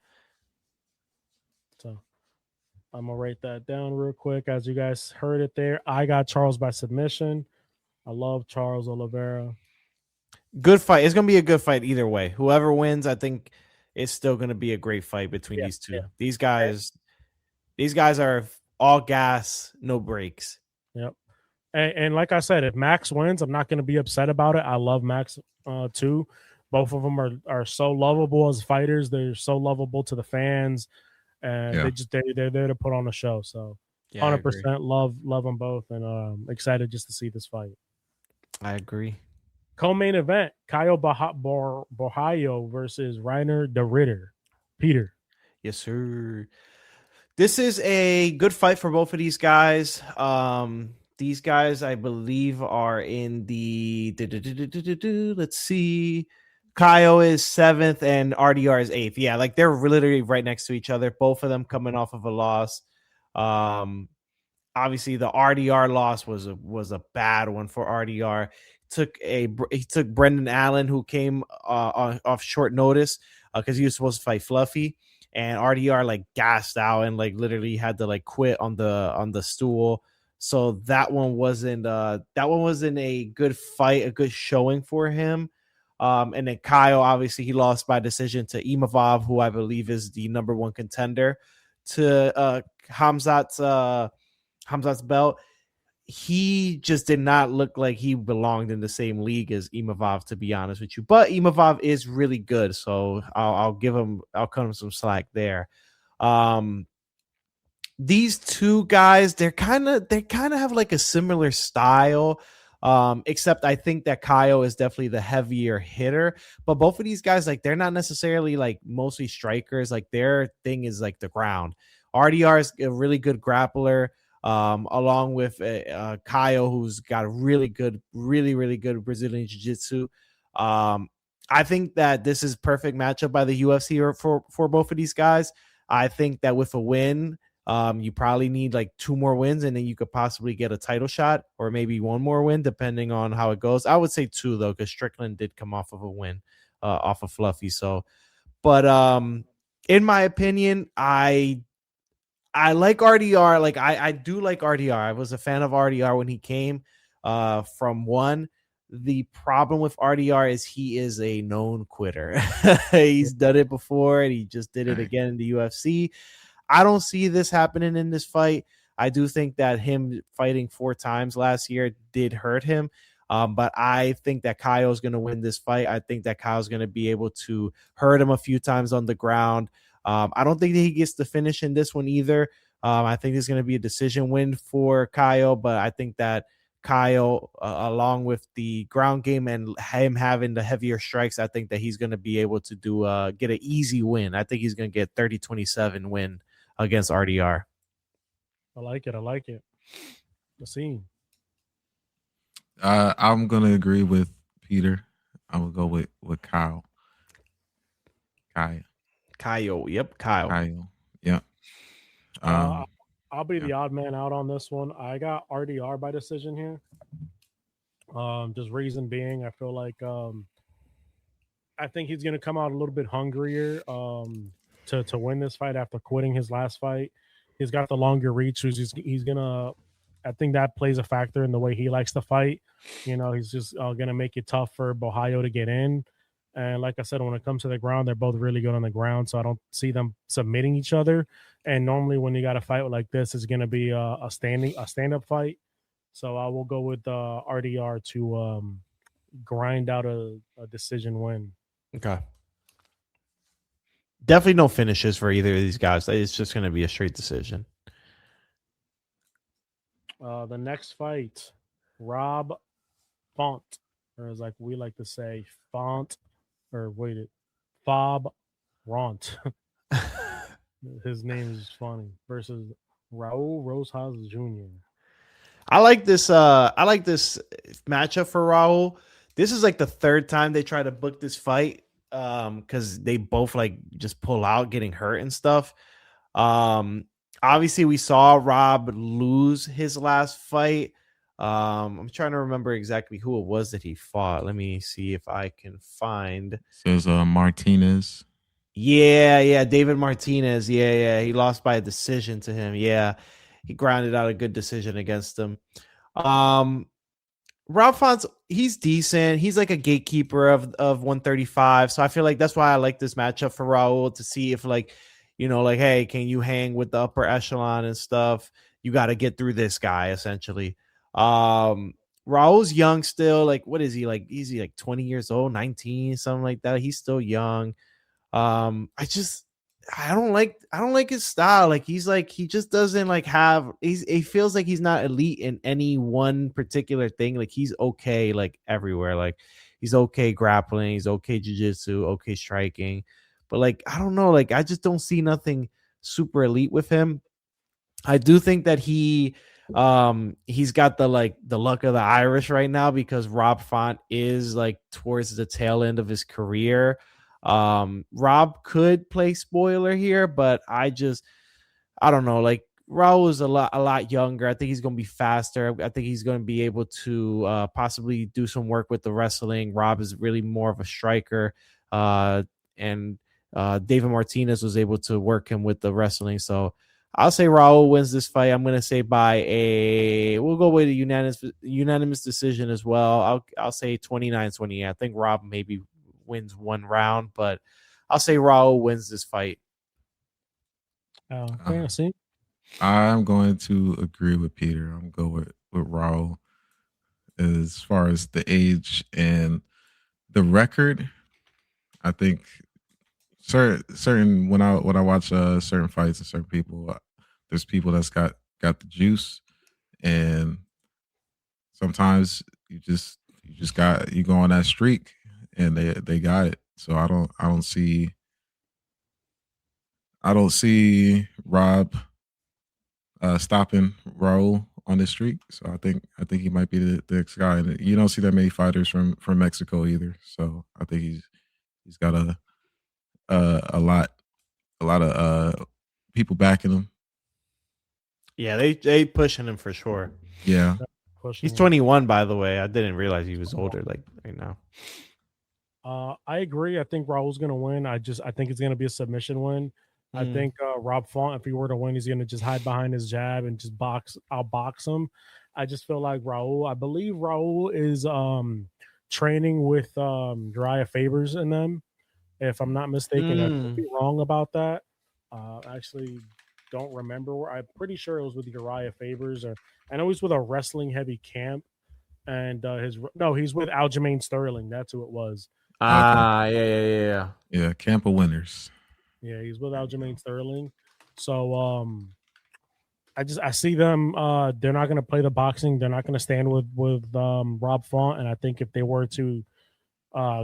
Speaker 2: So I'm gonna write that down real quick. As you guys heard it there, I got Charles by submission. I love Charles Oliveira.
Speaker 4: Good fight. It's gonna be a good fight either way. Whoever wins, I think it's still gonna be a great fight between these two. Yeah. These guys are all gas, no brakes.
Speaker 2: Yep. And like I said, if Max wins, I'm not going to be upset about it. I love Max too. Both of them are so lovable as fighters. They're so lovable to the fans, and they're there to put on a show. So 100% love them both, and excited just to see this fight.
Speaker 4: I agree.
Speaker 2: Co-main event: Caio Borralho versus Reiner de Ritter. Peter.
Speaker 4: Yes, sir. This is a good fight for both of these guys. These guys, I believe, are in the. Let's see. Caio is 7th and RDR is 8th. Yeah, like they're literally right next to each other. Both of them coming off of a loss. Obviously, the RDR loss was a bad one for RDR. He took Brendan Allen, who came off short notice because he was supposed to fight Fluffy, and RDR like gassed out and like literally had to like quit on the stool. So that one wasn't a good fight, a good showing for him. And then Caio, obviously, he lost by decision to Imavov, who I believe is the number 1 contender to Khamzat's belt. He just did not look like he belonged in the same league as Imavov, to be honest with you. But Imavov is really good, so I'll cut him some slack there. These two guys, they kind of have like a similar style, except I think that Caio is definitely the heavier hitter. But both of these guys, like, they're not necessarily like mostly strikers. Like their thing is like the ground. RDR is a really good grappler, along with Caio, who's got a really good Brazilian jiu-jitsu. I think that this is perfect matchup by the UFC for both of these guys. I think that with a win, you probably need like 2 more wins, and then you could possibly get a title shot, or maybe 1 more win, depending on how it goes. I would say 2 though, because Strickland did come off of a win off of Fluffy. So, but in my opinion, I like RDR. Like I do like RDR. I was a fan of RDR when he came from 1. The problem with RDR is he is a known quitter. He's done it before, and he just did it again in the UFC. I don't see this happening in this fight. I do think that him fighting 4 times last year did hurt him. But I think that Caio is going to win this fight. I think that Caio is going to be able to hurt him a few times on the ground. I don't think that he gets the finish in this one either. I think there's going to be a decision win for Caio, but I think that Caio, along with the ground game and him having the heavier strikes, I think that he's going to be able to get an easy win. I think he's going to get 30-27 win against RDR.
Speaker 2: I like it. The scene.
Speaker 3: I'm gonna agree with Peter. I'm gonna go with Kyle.
Speaker 4: Caio. Yep, Caio.
Speaker 3: Yeah.
Speaker 2: I'll be the odd man out on this one. I got RDR by decision here. Just reason being, I feel like I think he's gonna come out a little bit hungrier to win this fight after quitting his last fight. He's got the longer reach. He's gonna. I think that plays a factor in the way he likes to fight. You know, he's just gonna make it tough for Borralho to get in. And like I said, when it comes to the ground, they're both really good on the ground, so I don't see them submitting each other. And normally, when you got a fight like this, it's gonna be a stand-up fight. So I will go with RDR to grind out a decision win.
Speaker 4: Okay. Definitely no finishes for either of these guys. It's just going to be a straight decision.
Speaker 2: The next fight, Rob Font or as like we like to say, Font, or wait it, Fob Ront. His name is funny. Versus Raul Rosas Jr.
Speaker 4: I like this. I like this matchup for Raul. This is like the third time they try to book this fight. Because they both like just pull out, getting hurt and stuff. Obviously we saw Rob lose his last fight. I'm trying to remember exactly who it was that he fought. Let me see if I can find.
Speaker 3: Says Martinez.
Speaker 4: Yeah, David Martinez. Yeah, he lost by a decision to him. Yeah, he grounded out a good decision against him. Rob Font's, he's decent. He's like a gatekeeper of 135. So I feel like that's why I like this matchup for Raul, to see if like, like, hey, can you hang with the upper echelon and stuff? You got to get through this guy essentially. Raul's young still. Like, what is he like? Is he like 20 years old, 19, something like that? He's still young. I don't like his style. Like he just doesn't like have, he feels like he's not elite in any one particular thing. Like he's okay like everywhere. Like he's okay grappling, he's okay jiu-jitsu, okay striking. But like I don't know, like I just don't see nothing super elite with him. I do think that he's got the luck of the Irish right now, because Rob Font is like towards the tail end of his career. Rob could play spoiler here, but I don't know. Like Raul is a lot younger. I think he's going to be faster. I think he's going to be able to possibly do some work with the wrestling. Rob is really more of a striker, and David Martinez was able to work him with the wrestling. So I'll say Raul wins this fight. I'm going to say we'll go with a unanimous decision as well. I'll say 29-28. I think Rob maybe wins one round, but I'll say Raul wins this fight.
Speaker 2: Okay, see.
Speaker 3: I'm going to agree with Peter. I'm going with Raul as far as the age and the record. I think certain when I watch certain fights and certain people, there's people that's got the juice, and sometimes you go on that streak, and they got it. So I don't see Rob stopping Raul on this streak. So I think he might be the next guy. And you don't see that many fighters from Mexico either. So I think he's got a lot of people backing him.
Speaker 4: Yeah, they pushing him for sure.
Speaker 3: Yeah,
Speaker 4: he's 21, by the way. I didn't realize he was older like right now.
Speaker 2: I agree. I think Raul's gonna win. I think it's gonna be a submission win. I think Rob Font, if he were to win, he's gonna just hide behind his jab and just outbox him. I just feel like I believe Raul is training with Uriah Favors in them, if I'm not mistaken. I could be wrong about that. Actually don't remember. I'm pretty sure it was with Uriah Favors, or I know he's with a wrestling heavy camp, and he's with Aljamain Sterling. That's who it was.
Speaker 4: Yeah.
Speaker 3: Camp of Winners.
Speaker 2: Yeah, he's with Aljamain Sterling. So I see them. They're not going to play the boxing. They're not going to stand with Rob Font. And I think if they were to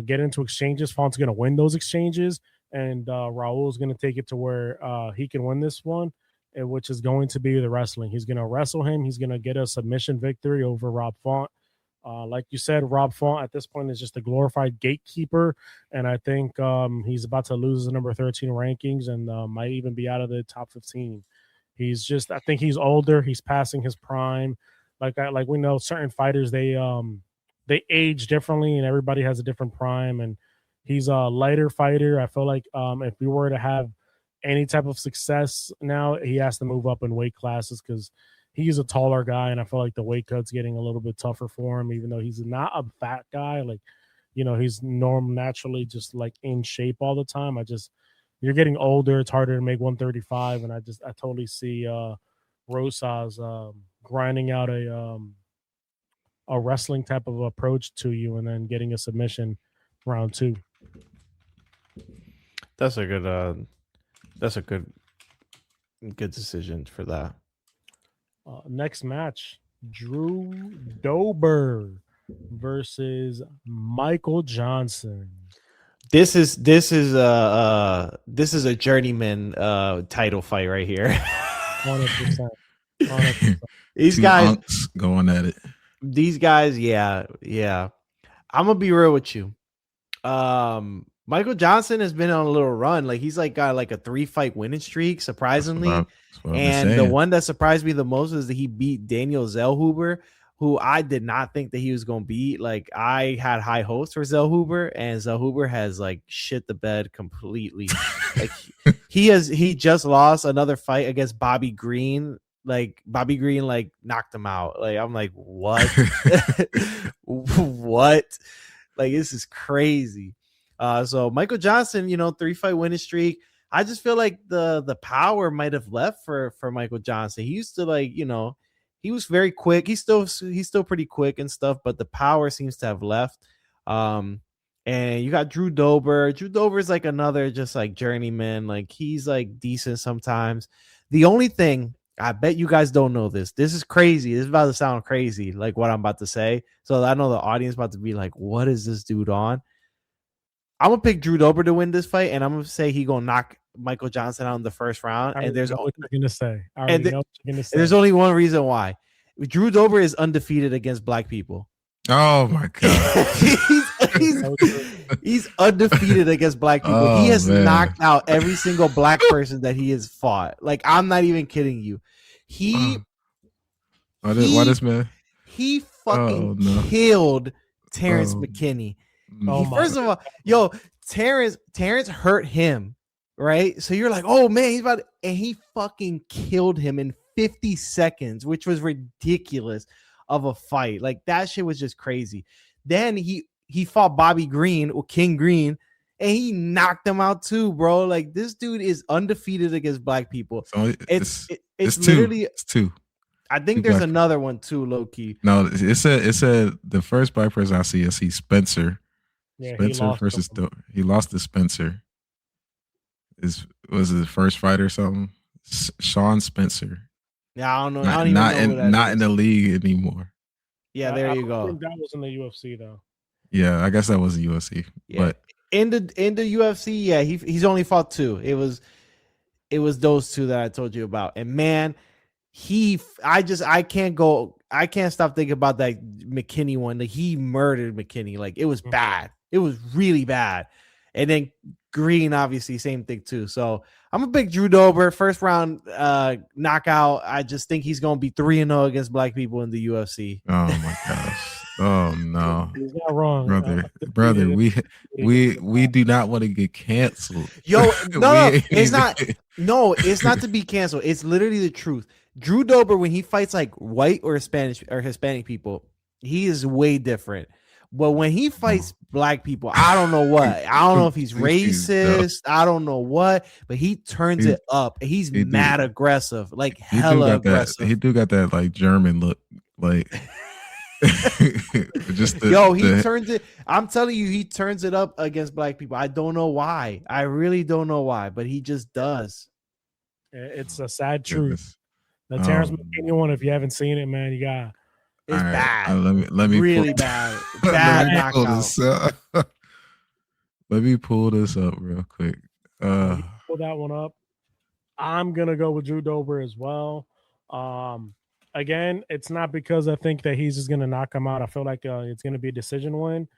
Speaker 2: get into exchanges, Font's going to win those exchanges, and Raul is going to take it to where he can win this one, which is going to be the wrestling. He's going to wrestle him. He's going to get a submission victory over Rob Font. Like you said, Rob Font at this point is just a glorified gatekeeper, and I think he's about to lose the number 13 rankings and might even be out of the top 15. I think he's older. He's passing his prime. Like we know, certain fighters they age differently, and everybody has a different prime. And he's a lighter fighter. I feel like if we were to have any type of success now, he has to move up in weight classes, because he's a taller guy, and I feel like the weight cut's getting a little bit tougher for him, even though he's not a fat guy. Like, he's naturally just like in shape all the time. You're getting older. It's harder to make 135. And I totally see Rosas grinding out a wrestling type of approach to you, and then getting a submission round 2.
Speaker 4: That's a good decision for that.
Speaker 2: Next match, Drew Dober versus Michael Johnson.
Speaker 4: This is a journeyman title fight right here.
Speaker 2: 100%. 100%.
Speaker 4: These
Speaker 3: Two
Speaker 4: guys
Speaker 3: unks going at it.
Speaker 4: These guys, yeah. I'm gonna be real with you. Michael Johnson has been on a little run. Like he's like got like a 3-fight winning streak, surprisingly.
Speaker 3: That's what I've been
Speaker 4: And the
Speaker 3: saying.
Speaker 4: one that surprised me the most is that he beat Daniel Zellhuber, who I did not think that he was gonna beat. Like I had high hopes for Zellhuber, and Zellhuber has like shit the bed completely. Like he just lost another fight against Bobby Green. Like Bobby Green like knocked him out. Like I'm like, what? What? Like this is crazy. So Michael Johnson, 3-fight winning streak. I just feel like the power might have left for Michael Johnson. He used to he was very quick. He's still pretty quick and stuff, but the power seems to have left. And you got Drew Dober. Drew Dober is like another just like journeyman. Like he's like decent sometimes. The only thing, I bet you guys don't know this. This is crazy. This is about to sound crazy, like what I'm about to say. So I know the audience is about to be like, what is this dude on? I'm going to pick Drew Dober to win this fight, and I'm going to say he's going to knock Michael Johnson out in the first round. And there's
Speaker 2: what you're going to say.
Speaker 4: There's only one reason why. Drew Dober is undefeated against black people.
Speaker 3: Oh, my God.
Speaker 4: He's undefeated against black people.
Speaker 3: Oh,
Speaker 4: he has
Speaker 3: man.
Speaker 4: knocked out every single black person that he has fought. Like, I'm not even kidding you.
Speaker 3: Why this man?
Speaker 4: He fucking killed Terrence McKinney. First of all, Terrence hurt him, right? So you're like, oh man, he's about to, and he fucking killed him in 50 seconds, which was ridiculous of a fight. Like that shit was just crazy. Then he fought Bobby Green or King Green, and he knocked him out too, bro. Like this dude is undefeated against black people.
Speaker 3: So
Speaker 4: it's
Speaker 3: literally two.
Speaker 4: I think there's another one too, low key.
Speaker 3: No, it said the first black person I see Spencer.
Speaker 2: Yeah,
Speaker 3: Spencer versus he lost to Spencer. Was his first fight or something? Sean Spencer.
Speaker 4: Yeah, I don't know.
Speaker 3: Not in the league anymore.
Speaker 4: Yeah, there you go.
Speaker 2: I think that was in the UFC though.
Speaker 3: Yeah, I guess that was the UFC.
Speaker 4: Yeah.
Speaker 3: But
Speaker 4: in the UFC, yeah, he's only fought two. It was those two that I told you about. And man, I can't stop thinking about that McKinney one. Like he murdered McKinney. Like it was bad. It was really bad. And then Green, obviously, same thing too. So I'm a big Drew Dober first round knockout. I just think he's gonna be 3-0 against black people in the UFC.
Speaker 3: Oh my gosh. Oh no.
Speaker 2: He's not wrong.
Speaker 3: Brother, we do not want to get canceled.
Speaker 4: Yo, no, it's not. No, it's not to be canceled. It's literally the truth. Drew Dober, when he fights like white or Hispanic people, he is way different. But when he fights black people, I don't know what. I don't know if he's racist. I don't know what. But he turns it up. He's mad aggressive, like hella aggressive.
Speaker 3: He do got that like German look, like.
Speaker 4: Turns it. I'm telling you, he turns it up against black people. I don't know why. I really don't know why, but he just does.
Speaker 2: It's a sad truth. The Terrence McKinney one, if you haven't seen it, man, you got.
Speaker 4: It's bad.
Speaker 3: Let me
Speaker 4: really bad. Bad knockout.
Speaker 3: Let me pull this up real quick.
Speaker 2: Pull that one up. I'm gonna go with Drew Dober as well. Again, it's not because I think that he's just gonna knock him out. I feel like it's gonna be a decision win.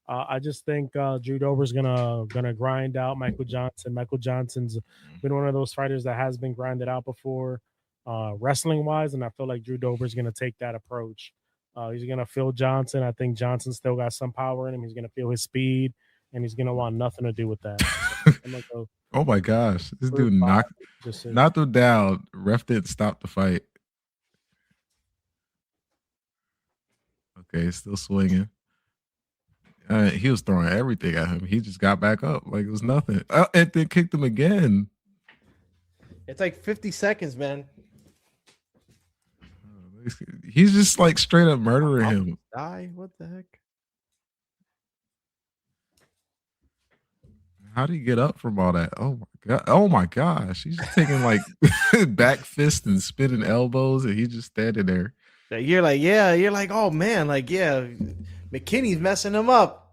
Speaker 2: I just think Drew Dober's gonna grind out Michael Johnson. Michael Johnson's been one of those fighters that has been grinded out before, wrestling wise, and I feel like Drew Dober's gonna take that approach. He's gonna feel Johnson. I think Johnson still got some power in him. He's gonna feel his speed, and he's gonna want nothing to do with that. So
Speaker 3: oh my gosh, this dude knocked him down. Ref didn't stop the fight. Okay, still swinging. He was throwing everything at him. He just got back up like it was nothing. And then kicked him again.
Speaker 4: It's like 50 seconds, man.
Speaker 3: He's just like straight up murdering him.
Speaker 4: Die? What the heck?
Speaker 3: How do you get up from all that? Oh my god! Oh my gosh! He's just taking like back fist and spinning elbows, and he's just standing there.
Speaker 4: You're like, yeah. You're like, oh man, like, yeah. McKinney's messing him up.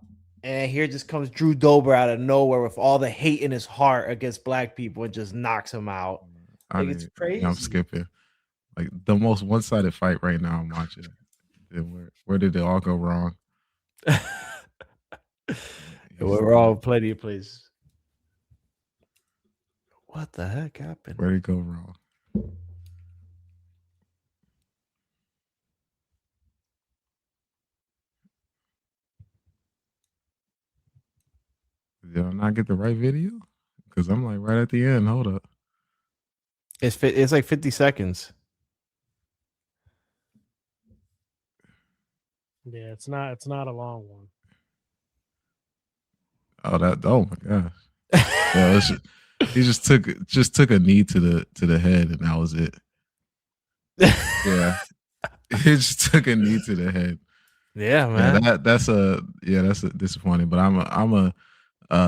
Speaker 4: And here just comes Drew Dober out of nowhere with all the hate in his heart against black people and just knocks him out. Like, it's crazy.
Speaker 3: I'm skipping. Like the most one-sided fight right now I'm watching. Then where did it all go wrong?
Speaker 4: We're all plenty of places. What the heck happened?
Speaker 3: Where did it go wrong? Did I not get the right video? Because I'm like right at the end. Hold up.
Speaker 4: It's like 50 seconds.
Speaker 2: Yeah, it's not a long one.
Speaker 3: Oh my gosh. Yeah, he just took a knee to the head and that was it. Yeah. He just took a knee to the head.
Speaker 4: Yeah, man.
Speaker 3: Yeah, that's disappointing. But I'm a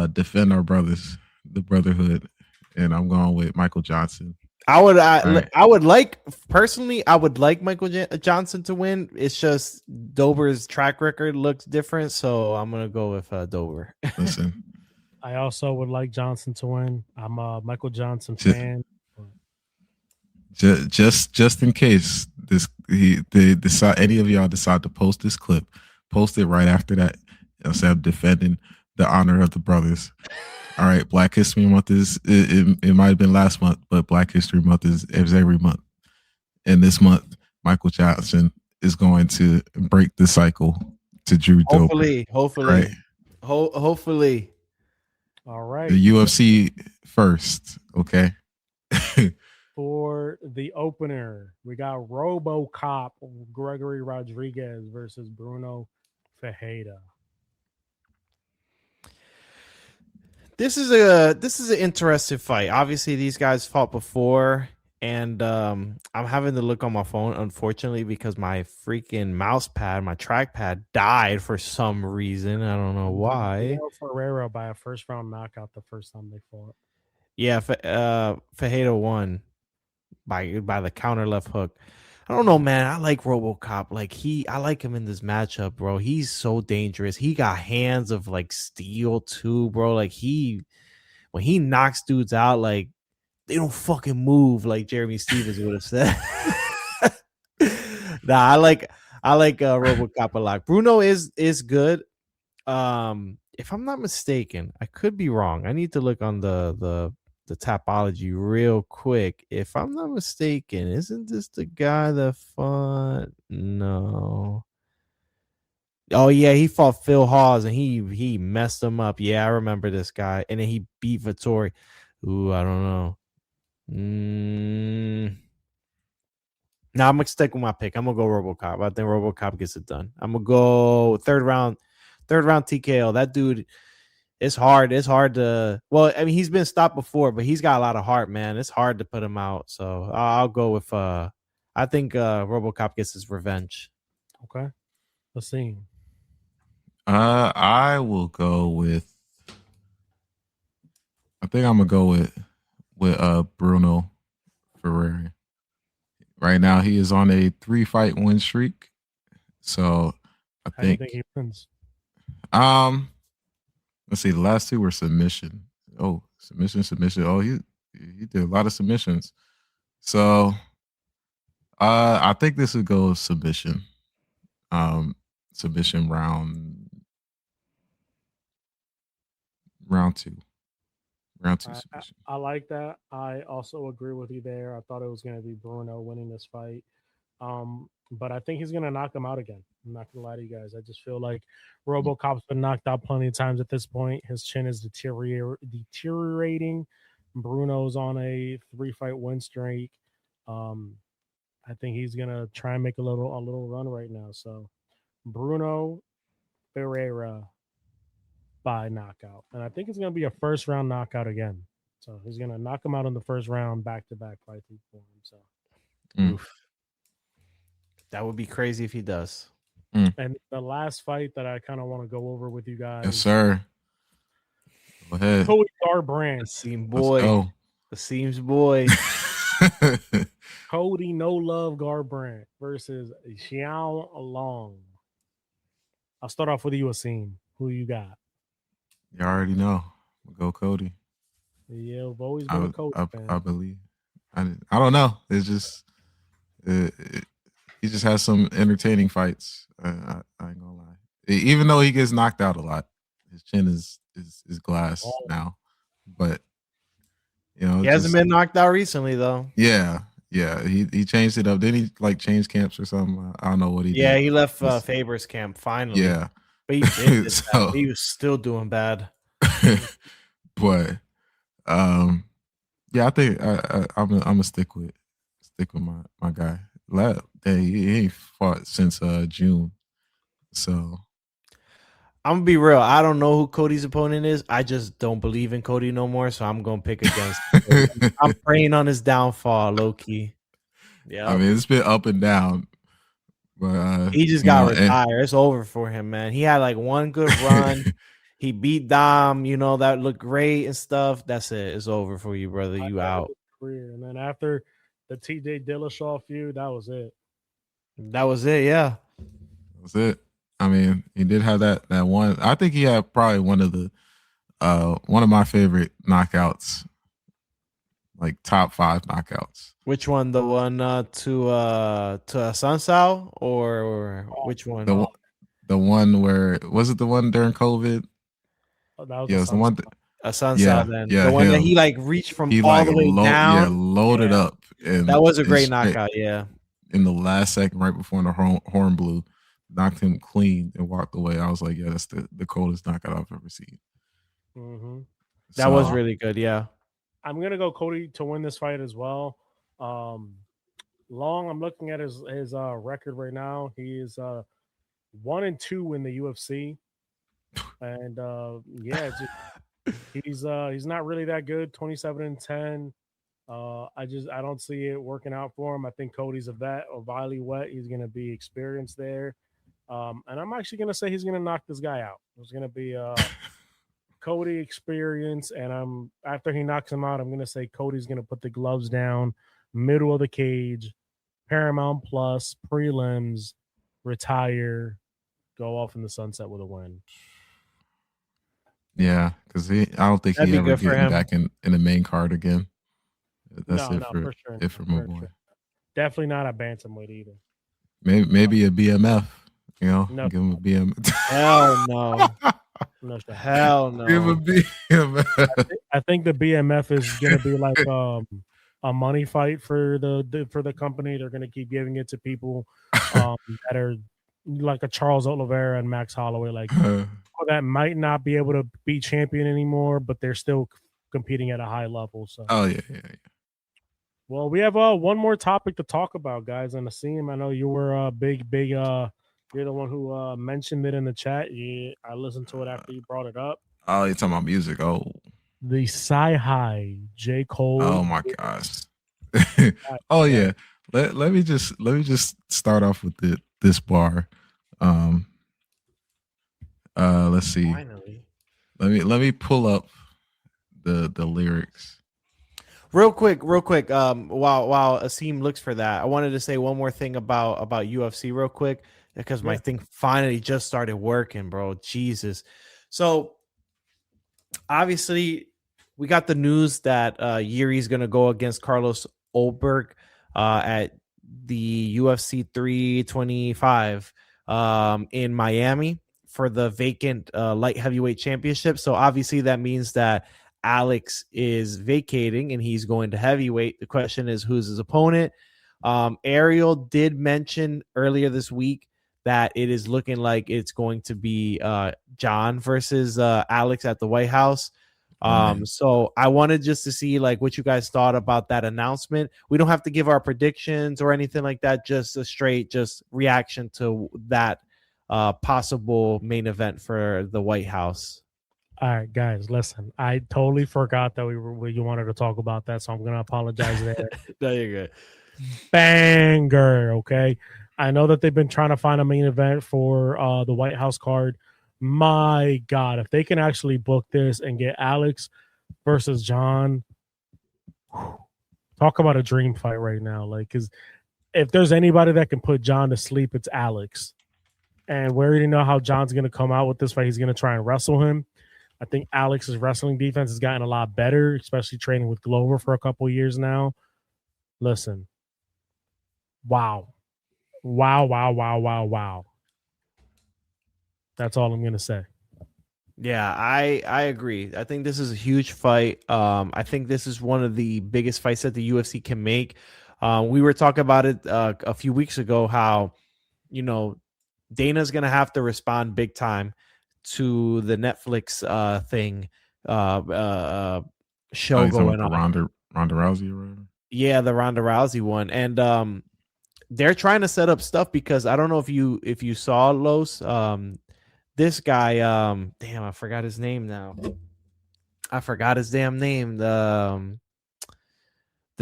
Speaker 3: defend our brothers, the brotherhood, and I'm going with Michael Johnson.
Speaker 4: I would like Michael Johnson to win. It's just Dober's track record looks different, so I'm gonna go with Dober.
Speaker 3: Listen,
Speaker 2: I also would like Johnson to win. I'm a Michael Johnson fan.
Speaker 3: Just in case they decide any of y'all decide to post this clip, post it right after that. Instead of defending the honor of the brothers. All right, Black History Month is it might have been last month, but Black History Month is every month. And this month, Michael Johnson is going to break the cycle to Drew Dober.
Speaker 4: Hopefully. Right? Hopefully.
Speaker 2: All right.
Speaker 3: The UFC first, okay?
Speaker 2: For the opener, we got RoboCop Gregory Rodriguez versus Bruno Ferreira.
Speaker 4: This is an interesting fight. Obviously, these guys fought before, and I'm having to look on my phone, unfortunately, because my freaking mouse pad, my trackpad, died for some reason. I don't know why.
Speaker 2: Ferreira by a first round knockout the first time they fought.
Speaker 4: Yeah, Ferreira won by the counter left hook. I don't know, man. I like RoboCop. I like him in this matchup, bro. He's so dangerous. He got hands of like steel too, bro. Like when he knocks dudes out, like they don't fucking move, like Jeremy Stevens would have said. Nah, I like RoboCop a lot. Bruno is good. If I'm not mistaken, I could be wrong. I need to look on the Tapology real quick. If I'm not mistaken, isn't this the guy that fought? No. Oh yeah, he fought Phil Hawes and he messed him up. Yeah, I remember this guy. And then he beat Vittori. Ooh, I don't know. Now I'm gonna stick with my pick. I'm gonna go RoboCop. I think RoboCop gets it done. I'm gonna go third round TKO. That dude. It's hard. It's hard to. Well, I mean, he's been stopped before, but he's got a lot of heart, man. It's hard to put him out. So I'll go with. I think RoboCop gets his revenge.
Speaker 2: Okay, let's see.
Speaker 3: I will go with. I think I'm gonna go with Bruno Ferreira. Right now, he is on a 3-fight win streak. So I
Speaker 2: How do you think he wins?
Speaker 3: Let's see. The last two were submission. Oh, submission. Oh, he did a lot of submissions. So, I think this would go submission. Submission round two. Round two submission.
Speaker 2: I like that. I also agree with you there. I thought it was going to be Bruno winning this fight. But I think he's going to knock him out again. I'm not going to lie to you guys. I just feel like RoboCop's been knocked out plenty of times at this point. His chin is deteriorating. Bruno's on a 3-fight win streak. I think he's going to try and make a little run right now. So Bruno Ferreira by knockout. And I think it's going to be a first round knockout again. So he's going to knock him out in the first round, back-to-back fight for him. So
Speaker 4: Oof. That would be crazy if he does.
Speaker 2: And the last fight that I kind of want to go over with you guys.
Speaker 3: Yes, sir. Go ahead.
Speaker 2: Cody Garbrandt.
Speaker 4: The Seam boy. The Seams boy.
Speaker 2: Cody No Love Garbrandt versus Xiao Long. I'll start off with you, Asim. Who you got?
Speaker 3: You already know. Go Cody.
Speaker 2: Yeah, I've always been a Cody fan.
Speaker 3: I believe. I don't know. It's just he just has some entertaining fights. I ain't gonna lie. Even though he gets knocked out a lot, his chin is glass now. But you know,
Speaker 4: he hasn't been knocked out recently though.
Speaker 3: Yeah. He changed it up. Didn't he like change camps or something? I don't know what he did.
Speaker 4: Yeah, he left Faber's camp finally.
Speaker 3: Yeah.
Speaker 4: But he did so, he was still doing bad.
Speaker 3: But yeah, I think I'm gonna stick with my guy. He ain't fought since June. So
Speaker 4: I'm gonna be real. I don't know who Cody's opponent is. I just don't believe in Cody no more. So I'm gonna pick against him. I'm praying on his downfall, low key. Yeah.
Speaker 3: I mean, it's been up and down. But
Speaker 4: he just got retired. It's over for him, man. He had like one good run. He beat Dom, that looked great and stuff. That's it. It's over for you, brother. You out.
Speaker 2: Career. And then after the TJ Dillashaw feud, that was it.
Speaker 4: That was it, yeah.
Speaker 3: That was it. I mean, he did have that one. I think he had probably one of my favorite knockouts, like top 5 knockouts.
Speaker 4: Which one? The one to Sunsao or which one?
Speaker 3: The one where was it the one during COVID?
Speaker 2: Oh, that was
Speaker 3: it was the one.
Speaker 4: Sunsao then. The one that he like reached from all the way down.
Speaker 3: Yeah, loaded up. And
Speaker 4: that was a great knockout. Yeah.
Speaker 3: In the last second, right before the horn blew, knocked him clean and walked away. I was like, yeah, that's the coldest knockout I've ever seen.
Speaker 2: Mm-hmm.
Speaker 4: That was really good. Yeah.
Speaker 2: I'm gonna go Cody to win this fight as well. Long, I'm looking at his record right now. He is 1-2 in the UFC, and he's not really that good. 27-10. I don't see it working out for him. I think Cody's a vet, a wily wet. He's gonna be experienced there, and I'm actually gonna say he's gonna knock this guy out. It's gonna be Cody experience, and after he knocks him out, I'm gonna say Cody's gonna put the gloves down, middle of the cage, Paramount Plus, prelims, retire, go off in the sunset with a win.
Speaker 3: Yeah, because I don't think he ever getting back in the main card again. That's for sure. It for my boy. Sure.
Speaker 2: Definitely not a bantamweight either.
Speaker 3: Maybe a BMF. No. Give him a BMF.
Speaker 4: Hell no.
Speaker 2: No,
Speaker 4: hell no.
Speaker 3: Give him a BMF.
Speaker 2: I think the BMF is gonna be like a money fight for the company. They're gonna keep giving it to people that are like a Charles Oliveira and Max Holloway, like that might not be able to be champion anymore, but they're still competing at a high level. So
Speaker 3: yeah.
Speaker 2: Well, we have one more topic to talk about, guys. And Asim, I know you were big you're the one who mentioned it in the chat. I listened to it after you brought it up.
Speaker 3: Oh, you're talking about music. Oh,
Speaker 2: the CyHi J. Cole.
Speaker 3: Oh my gosh. Oh yeah. Let me just start off with this bar. Let's see.
Speaker 4: Finally.
Speaker 3: Let me pull up the lyrics.
Speaker 4: Real quick. While Asim looks for that, I wanted to say one more thing about UFC real quick, because my thing finally just started working, bro. Jesus. So obviously we got the news that Yuri's gonna go against Carlos Ulberg at the UFC 325 in Miami for the vacant light heavyweight championship. So obviously that means that Alex is vacating and he's going to heavyweight. The question is, who's his opponent? Ariel did mention earlier this week that it is looking like it's going to be John versus Alex at the White House. So I wanted just to see like what you guys thought about that announcement. We don't have to give our predictions or anything like that, just a straight reaction to that possible main event for the White House.
Speaker 2: All right, guys, listen. I totally forgot that you wanted to talk about that, so I'm gonna apologize there.
Speaker 4: No, you're good.
Speaker 2: Banger, okay. I know that they've been trying to find a main event for the White House card. My God, if they can actually book this and get Alex versus John, talk about a dream fight right now. Like, because if there's anybody that can put John to sleep, it's Alex. And we already know how John's going to come out with this fight. He's going to try and wrestle him. I think Alex's wrestling defense has gotten a lot better, especially training with Glover for a couple years now. Listen. Wow. Wow. That's all I'm going to say.
Speaker 4: Yeah, I agree. I think this is a huge fight. I think this is one of the biggest fights that the UFC can make. We were talking about it a few weeks ago, how, Dana's going to have to respond big time to the Netflix thing show going on.
Speaker 3: Ronda Rousey or whatever.
Speaker 4: Yeah, the Ronda Rousey one. And they're trying to set up stuff because I don't know if you saw Los. This guy, damn, I forgot his name now. I forgot his damn name. The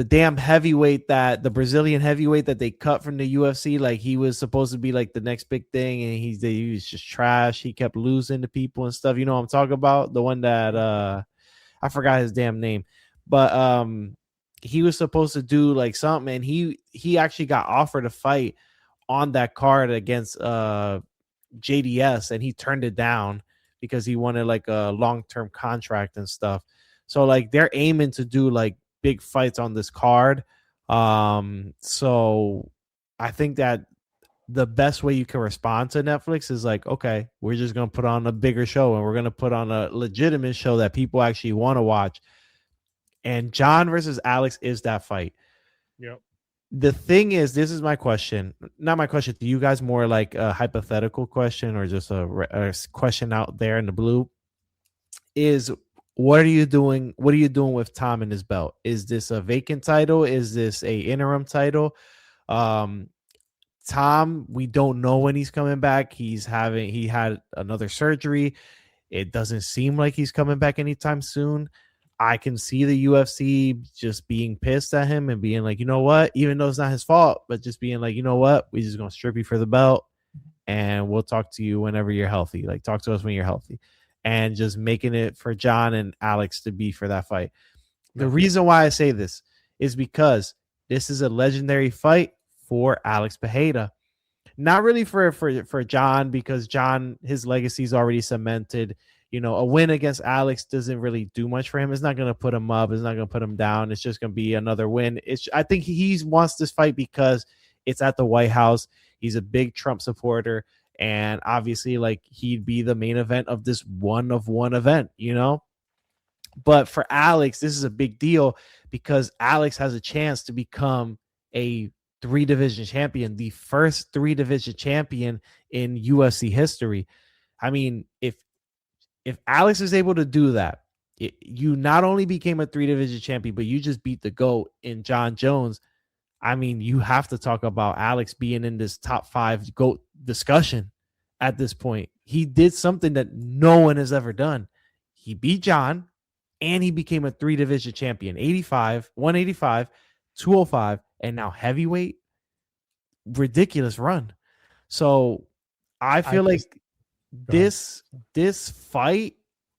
Speaker 4: damn heavyweight, the Brazilian heavyweight that they cut from the UFC, like he was supposed to be like the next big thing, and he was just trash. He kept losing to people and stuff. You know what I'm talking about? The one that I forgot his damn name, but he was supposed to do like something, and he actually got offered a fight on that card against JDS, and he turned it down because he wanted like a long-term contract and stuff. So like they're aiming to do like big fights on this card. So I think that the best way you can respond to Netflix is like, okay, we're just going to put on a bigger show, and we're going to put on a legitimate show that people actually want to watch. And John versus Alex is that fight.
Speaker 2: Yep.
Speaker 4: The thing is, this is my question, not my question to you guys, more like a hypothetical question or just a question out there in the blue, is what are you doing? What are you doing with Tom and his belt? Is this a vacant title? Is this a interim title? Tom, we don't know when he's coming back. He had another surgery. It doesn't seem like he's coming back anytime soon. I can see the UFC just being pissed at him and being like, you know what, even though it's not his fault, but just being like, you know what, we're just going to strip you for the belt and we'll talk to you whenever you're healthy. Like, talk to us when you're healthy. And just making it for John and Alex to be for that fight. The reason why I say this is because this is a legendary fight for Alex Pereira. Not really for John, because John, his legacy is already cemented. A win against Alex doesn't really do much for him. It's not going to put him up. It's not going to put him down. It's just going to be another win. I think he wants this fight because it's at the White House. He's a big Trump supporter. And obviously, like, he'd be the main event of this one-of-one event, But for Alex, this is a big deal because Alex has a chance to become a 3-division champion, the first 3-division champion in UFC history. I mean, if Alex is able to do that, you not only became a 3-division champion, but you just beat the GOAT in John Jones. I mean, you have to talk about Alex being in this top 5 GOAT discussion at this point. He did something that no one has ever done. He beat John, and he became a 3-division champion, 85, 185, 205, and now heavyweight. Ridiculous run. So I feel like this fight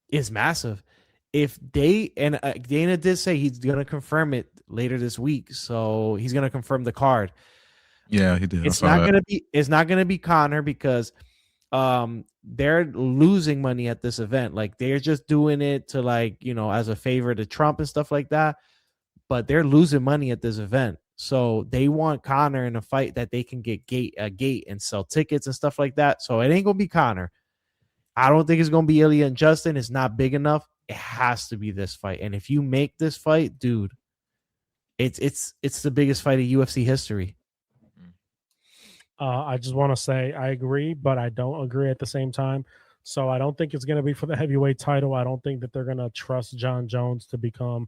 Speaker 4: is massive. If Dana did say he's going to confirm it later this week, so he's going to confirm the card.
Speaker 3: Yeah, he did.
Speaker 4: It's not going to be Conor because they're losing money at this event. Like, they're just doing it to, like, as a favor to Trump and stuff like that. But they're losing money at this event. So they want Conor in a fight that they can get a gate and sell tickets and stuff like that. So it ain't going to be Conor. I don't think it's going to be Ilya and Justin. It's not big enough. It has to be this fight. And if you make this fight, dude, it's the biggest fight in UFC history.
Speaker 2: I just want to say I agree, but I don't agree at the same time. So I don't think it's going to be for the heavyweight title. I don't think that they're going to trust John Jones to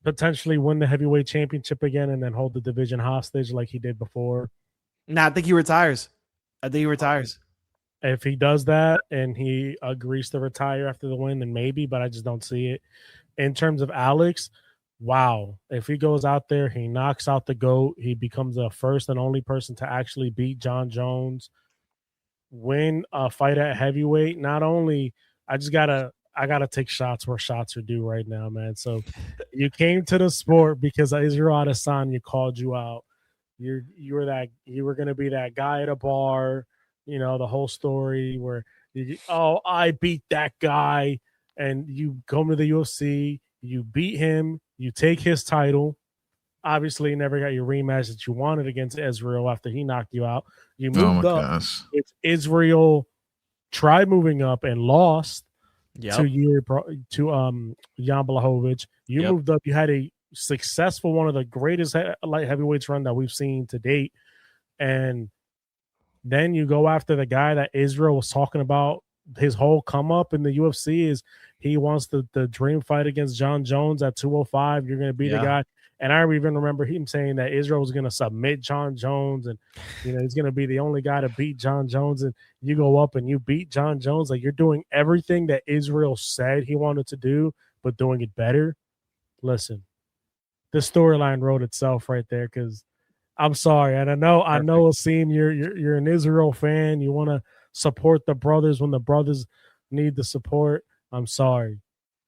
Speaker 2: potentially win the heavyweight championship again and then hold the division hostage like he did before.
Speaker 4: No, I think he retires.
Speaker 2: If he does that and he agrees to retire after the win, then maybe, but I just don't see it. In terms of Alex, wow. If he goes out there, he knocks out the GOAT, he becomes the first and only person to actually beat John Jones, win a fight at heavyweight. Not only, I gotta take shots where shots are due right now, man. So you came to the sport because Israel Adesanya called you out. You were gonna be that guy at a bar You know, the whole story where, oh, I beat that guy, and you come to the UFC, you beat him, you take his title. Obviously, you never got your rematch that you wanted against Israel after he knocked you out. You
Speaker 3: Oh my
Speaker 2: moved up.
Speaker 3: gosh.
Speaker 2: It's Israel tried moving up and lost
Speaker 4: Yep.
Speaker 2: to Jan Blachowicz. You
Speaker 4: Yep.
Speaker 2: moved up. You had a successful, one of the greatest light heavyweights run that we've seen to date, and then you go after the guy that Israel was talking about. His whole come up in the UFC is he wants the dream fight against John Jones at 205. You're going to be the guy. And I even remember him saying that Israel was going to submit John Jones, and he's going to be the only guy to beat John Jones. And you go up and you beat John Jones. Like, you're doing everything that Israel said he wanted to do, but doing it better. Listen, the storyline wrote itself right there. Because I'm sorry, and I know, Asim, you're an Israel fan. You want to support the brothers when the brothers need the support. I'm sorry,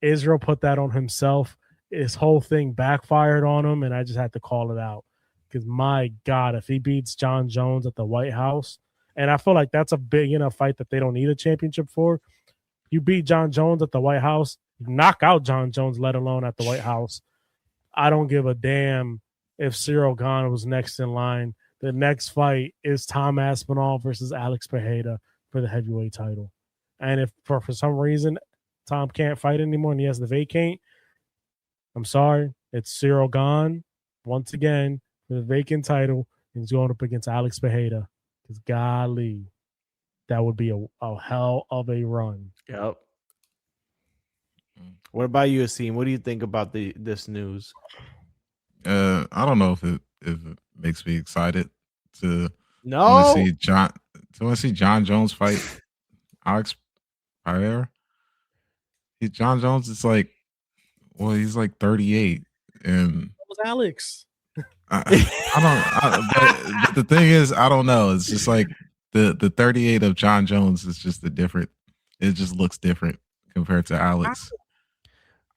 Speaker 2: Israel put that on himself. His whole thing backfired on him, and I just had to call it out. Because my God, if he beats John Jones at the White House, and I feel like that's a big fight that they don't need a championship for. You beat John Jones at the White House, you knock out John Jones, let alone at the White House. I don't give a damn if Cyril Gane was next in line. The next fight is Tom Aspinall versus Alex Pereira for the heavyweight title. And if for some reason Tom can't fight anymore and he has to vacate, I'm sorry, it's Cyril Gane once again for the vacant title, and he's going up against Alex Pereira. Because golly, that would be a hell of a run.
Speaker 4: Yep. What about you, Asim? What do you think about this news?
Speaker 3: I don't know if it makes me excited to
Speaker 4: see
Speaker 3: John Jones fight Alex Pereira. John Jones is like, well, he's like 38, and
Speaker 2: that was Alex.
Speaker 3: But the thing is, I don't know. It's just like the 38 of John Jones is just it just looks different compared to Alex.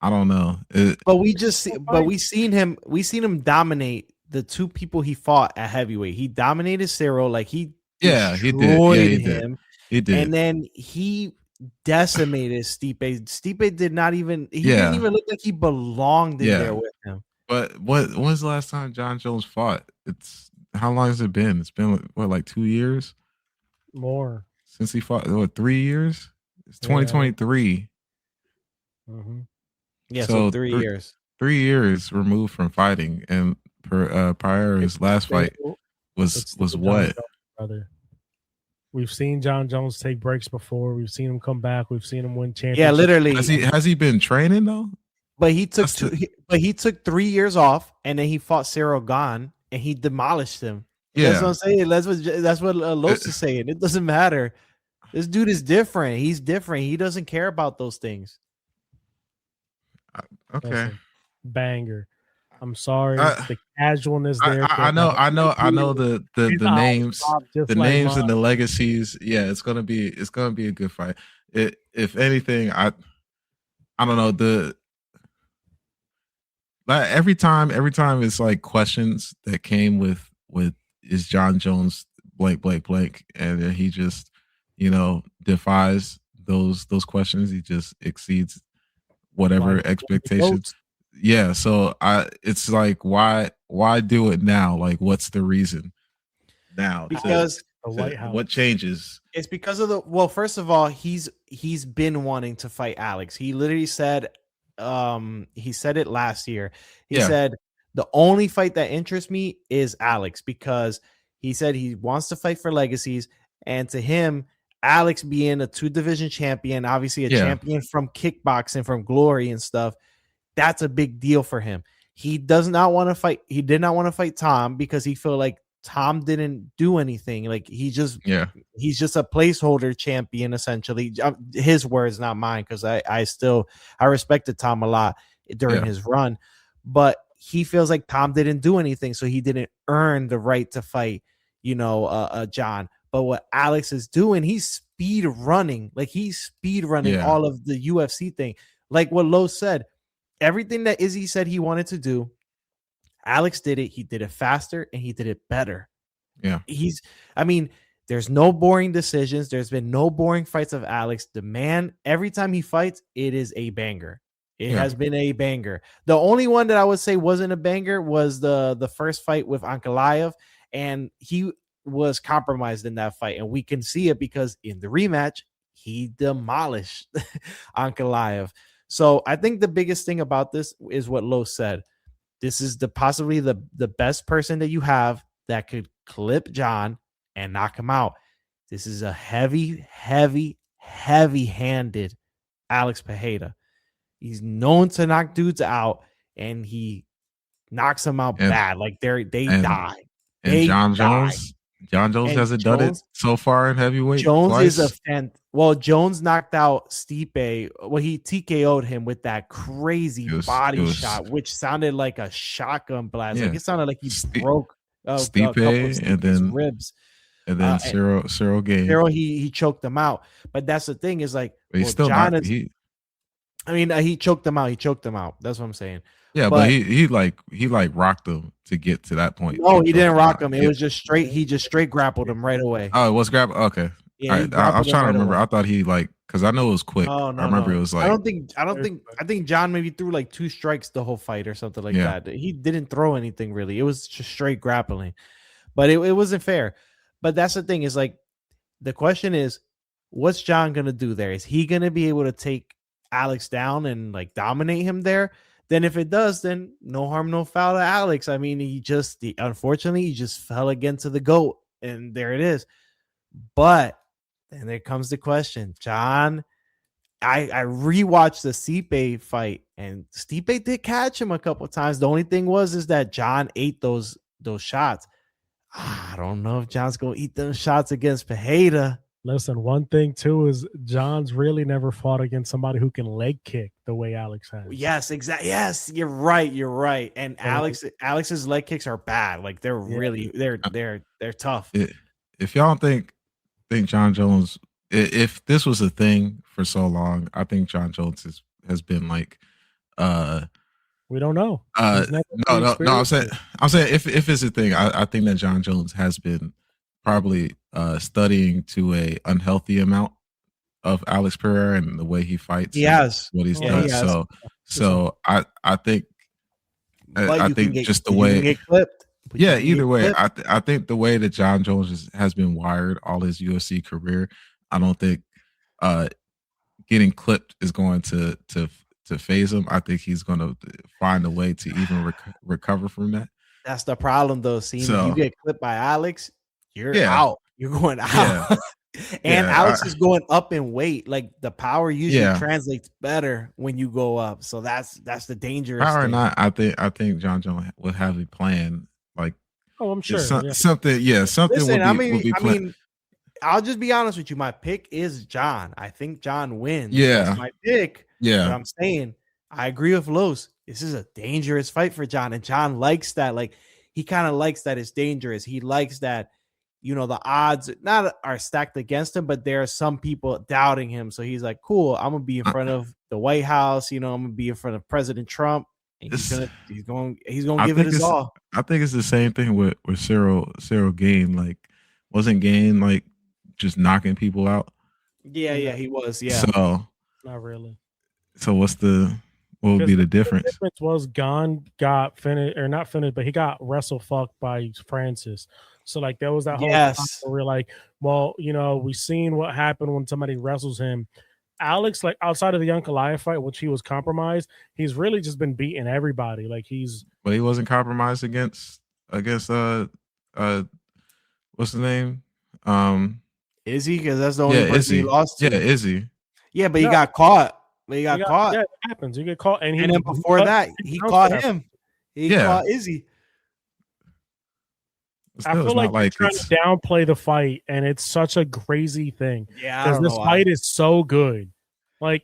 Speaker 3: I don't know.
Speaker 4: We seen him dominate the two people he fought at heavyweight. He dominated Cyril, like he destroyed him.
Speaker 3: He did.
Speaker 4: And then he decimated Stipe. Stipe didn't even look like he belonged in there with him.
Speaker 3: But when's the last time John Jones fought? How long has it been? It's been like 2 years?
Speaker 2: More.
Speaker 3: Since he fought, 3 years? It's 2023.
Speaker 4: Mm-hmm. Yeah, so 3 years.
Speaker 3: 3 years removed from fighting, and Pereira's last fight was what?
Speaker 2: Brother. We've seen John Jones take breaks before. We've seen him come back. We've seen him win championships.
Speaker 4: Yeah, literally.
Speaker 3: Has he been training though?
Speaker 4: But he took 3 years off, and then he fought Cyril Gane, and he demolished him. Yeah, that's what I'm saying. That's what Los is saying. It doesn't matter. This dude is different. He's different. He doesn't care about those things.
Speaker 3: Okay.
Speaker 2: Listen, banger. I'm sorry. The casualness there.
Speaker 3: I know the names, names and the legacies. Yeah, it's gonna be a good fight. If anything, I don't know every time it's like questions that came with is John Jones blank, and then he just defies those questions. He just exceeds whatever expectations. Yeah, so it's like why do it now? Like, what's the reason now?
Speaker 4: Because
Speaker 3: what changes?
Speaker 4: It's because of first of all, he's been wanting to fight Alex. He literally said he said it last year. He said the only fight that interests me is Alex, because he said he wants to fight for legacies, and to him, Alex being a 2-division champion, obviously a champion from kickboxing, from Glory and stuff, that's a big deal for him. He does not want to fight. He did not want to fight Tom because he felt like Tom didn't do anything. Like he's just a placeholder champion, essentially. His words, not mine, because I respected Tom a lot during his run, but he feels like Tom didn't do anything, so he didn't earn the right to fight, John. But what Alex is doing, he's speed running. Like he's speed running all of the UFC thing. Like what Lo said, everything that Izzy said he wanted to do, Alex did it. He did it faster and he did it better.
Speaker 3: Yeah.
Speaker 4: There's There's no boring decisions. There's been no boring fights of Alex. The man, every time he fights, it is a banger. It has been a banger. The only one that I would say wasn't a banger was the first fight with Ankalaev, and he was compromised in that fight, and we can see it because in the rematch he demolished Ankalaev. So I think the biggest thing about this is what Lo said. This is possibly the best person that you have that could clip John and knock him out. This is a heavy-handed Alex Pereira. He's known to knock dudes out, and he knocks them out bad. Like they die.
Speaker 3: And John Jones hasn't done it so far in heavyweight.
Speaker 4: Jones
Speaker 3: twice.
Speaker 4: is Jones knocked out Stipe. Well, he TKO'd him with that crazy body shot, which sounded like a shotgun blast. Like it sounded like he broke
Speaker 3: Stipe and then
Speaker 4: ribs.
Speaker 3: And then Cyril Gane.
Speaker 4: Cyril, he choked them out. But that's the thing is like,
Speaker 3: he choked
Speaker 4: them out. He choked them out. That's what I'm saying.
Speaker 3: Yeah, but he rocked them to get to that point.
Speaker 4: No, he didn't rock him. It was just straight. He just straight grappled him right away.
Speaker 3: Oh, it was grapple. Okay.
Speaker 4: Yeah,
Speaker 3: all right. I was trying to remember. I thought he because I know it was quick.
Speaker 4: Oh, no,
Speaker 3: I remember it was like.
Speaker 4: I think John maybe threw like 2 strikes the whole fight or something like that. He didn't throw anything really. It was just straight grappling, but it wasn't fair. But that's the thing is like, the question is, what's John gonna do there? Is he gonna be able to take Alex down and like dominate him there? Then if it does, then no harm, no foul to Alex. I mean, unfortunately, he just fell again to the GOAT, and there it is. But then there comes the question, John. I rewatched the Stipe fight, and Stipe did catch him a couple of times. The only thing is that John ate those shots. I don't know if John's gonna eat them shots against Pereira.
Speaker 2: Listen, one thing too is John's really never fought against somebody who can leg kick the way Alex has.
Speaker 4: Yes, exactly. Yes, you're right. And Alex's leg kicks are bad. Like they're really they're tough.
Speaker 3: If y'all think John Jones, if this was a thing for so long, I think John Jones has been like
Speaker 2: we don't know.
Speaker 3: No. I'm saying if it's a thing, I think that John Jones has been probably studying to a unhealthy amount of Alex Pereira and the way he fights.
Speaker 4: He has
Speaker 3: what he's done. So I think just the way.
Speaker 4: Get clipped.
Speaker 3: Yeah, either way, I think the way that John Jones has been wired all his UFC career, I don't think getting clipped is going to phase him. I think he's going to find a way to even recover from that.
Speaker 4: That's the problem, though. See, if you get clipped by Alex, you're out. You're going out.
Speaker 3: Yeah.
Speaker 4: And Alex is going up in weight. Like the power usually translates better when you go up. So that's the dangerous
Speaker 3: power
Speaker 4: thing.
Speaker 3: Or not, I think John Jones would have a plan. Like,
Speaker 2: I'm sure
Speaker 3: something. Yeah, something.
Speaker 4: Listen,
Speaker 3: would be
Speaker 4: I mean, I'll just be honest with you. My pick is John. I think John wins.
Speaker 3: Yeah,
Speaker 4: that's my pick.
Speaker 3: Yeah,
Speaker 4: but I'm saying I agree with Los. This is a dangerous fight for John, and John likes that. Like he kind of likes that it's dangerous. He likes that. The odds not are stacked against him, but there are some people doubting him. So he's like, cool, I'm going to be in front of the White House. I'm going to be in front of President Trump. And he's going to give it his all.
Speaker 3: I think it's the same thing with Cyril Gane. Like, wasn't Gane like just knocking people out?
Speaker 4: Yeah, he was. Yeah.
Speaker 3: So
Speaker 2: not really.
Speaker 3: So what would be the difference?
Speaker 2: The difference was Gane got finished or not finished, but he got wrestle fucked by Francis. So like there was that whole time where we're like, well, we seen what happened when somebody wrestles him. Alex, like outside of the Ankalaev fight, which he was compromised, he's really just been beating everybody. Like
Speaker 3: but he wasn't compromised against what's the name?
Speaker 4: Izzy, because that's the only person he lost to.
Speaker 3: Yeah, Izzy.
Speaker 4: Yeah, but he got caught. He got caught.
Speaker 2: Yeah, it happens. You get caught, and
Speaker 4: then before that, he caught him. He caught Izzy.
Speaker 2: I feel like you're trying to downplay the fight, and it's such a crazy thing.
Speaker 4: Yeah,
Speaker 2: because this fight is so good. Like,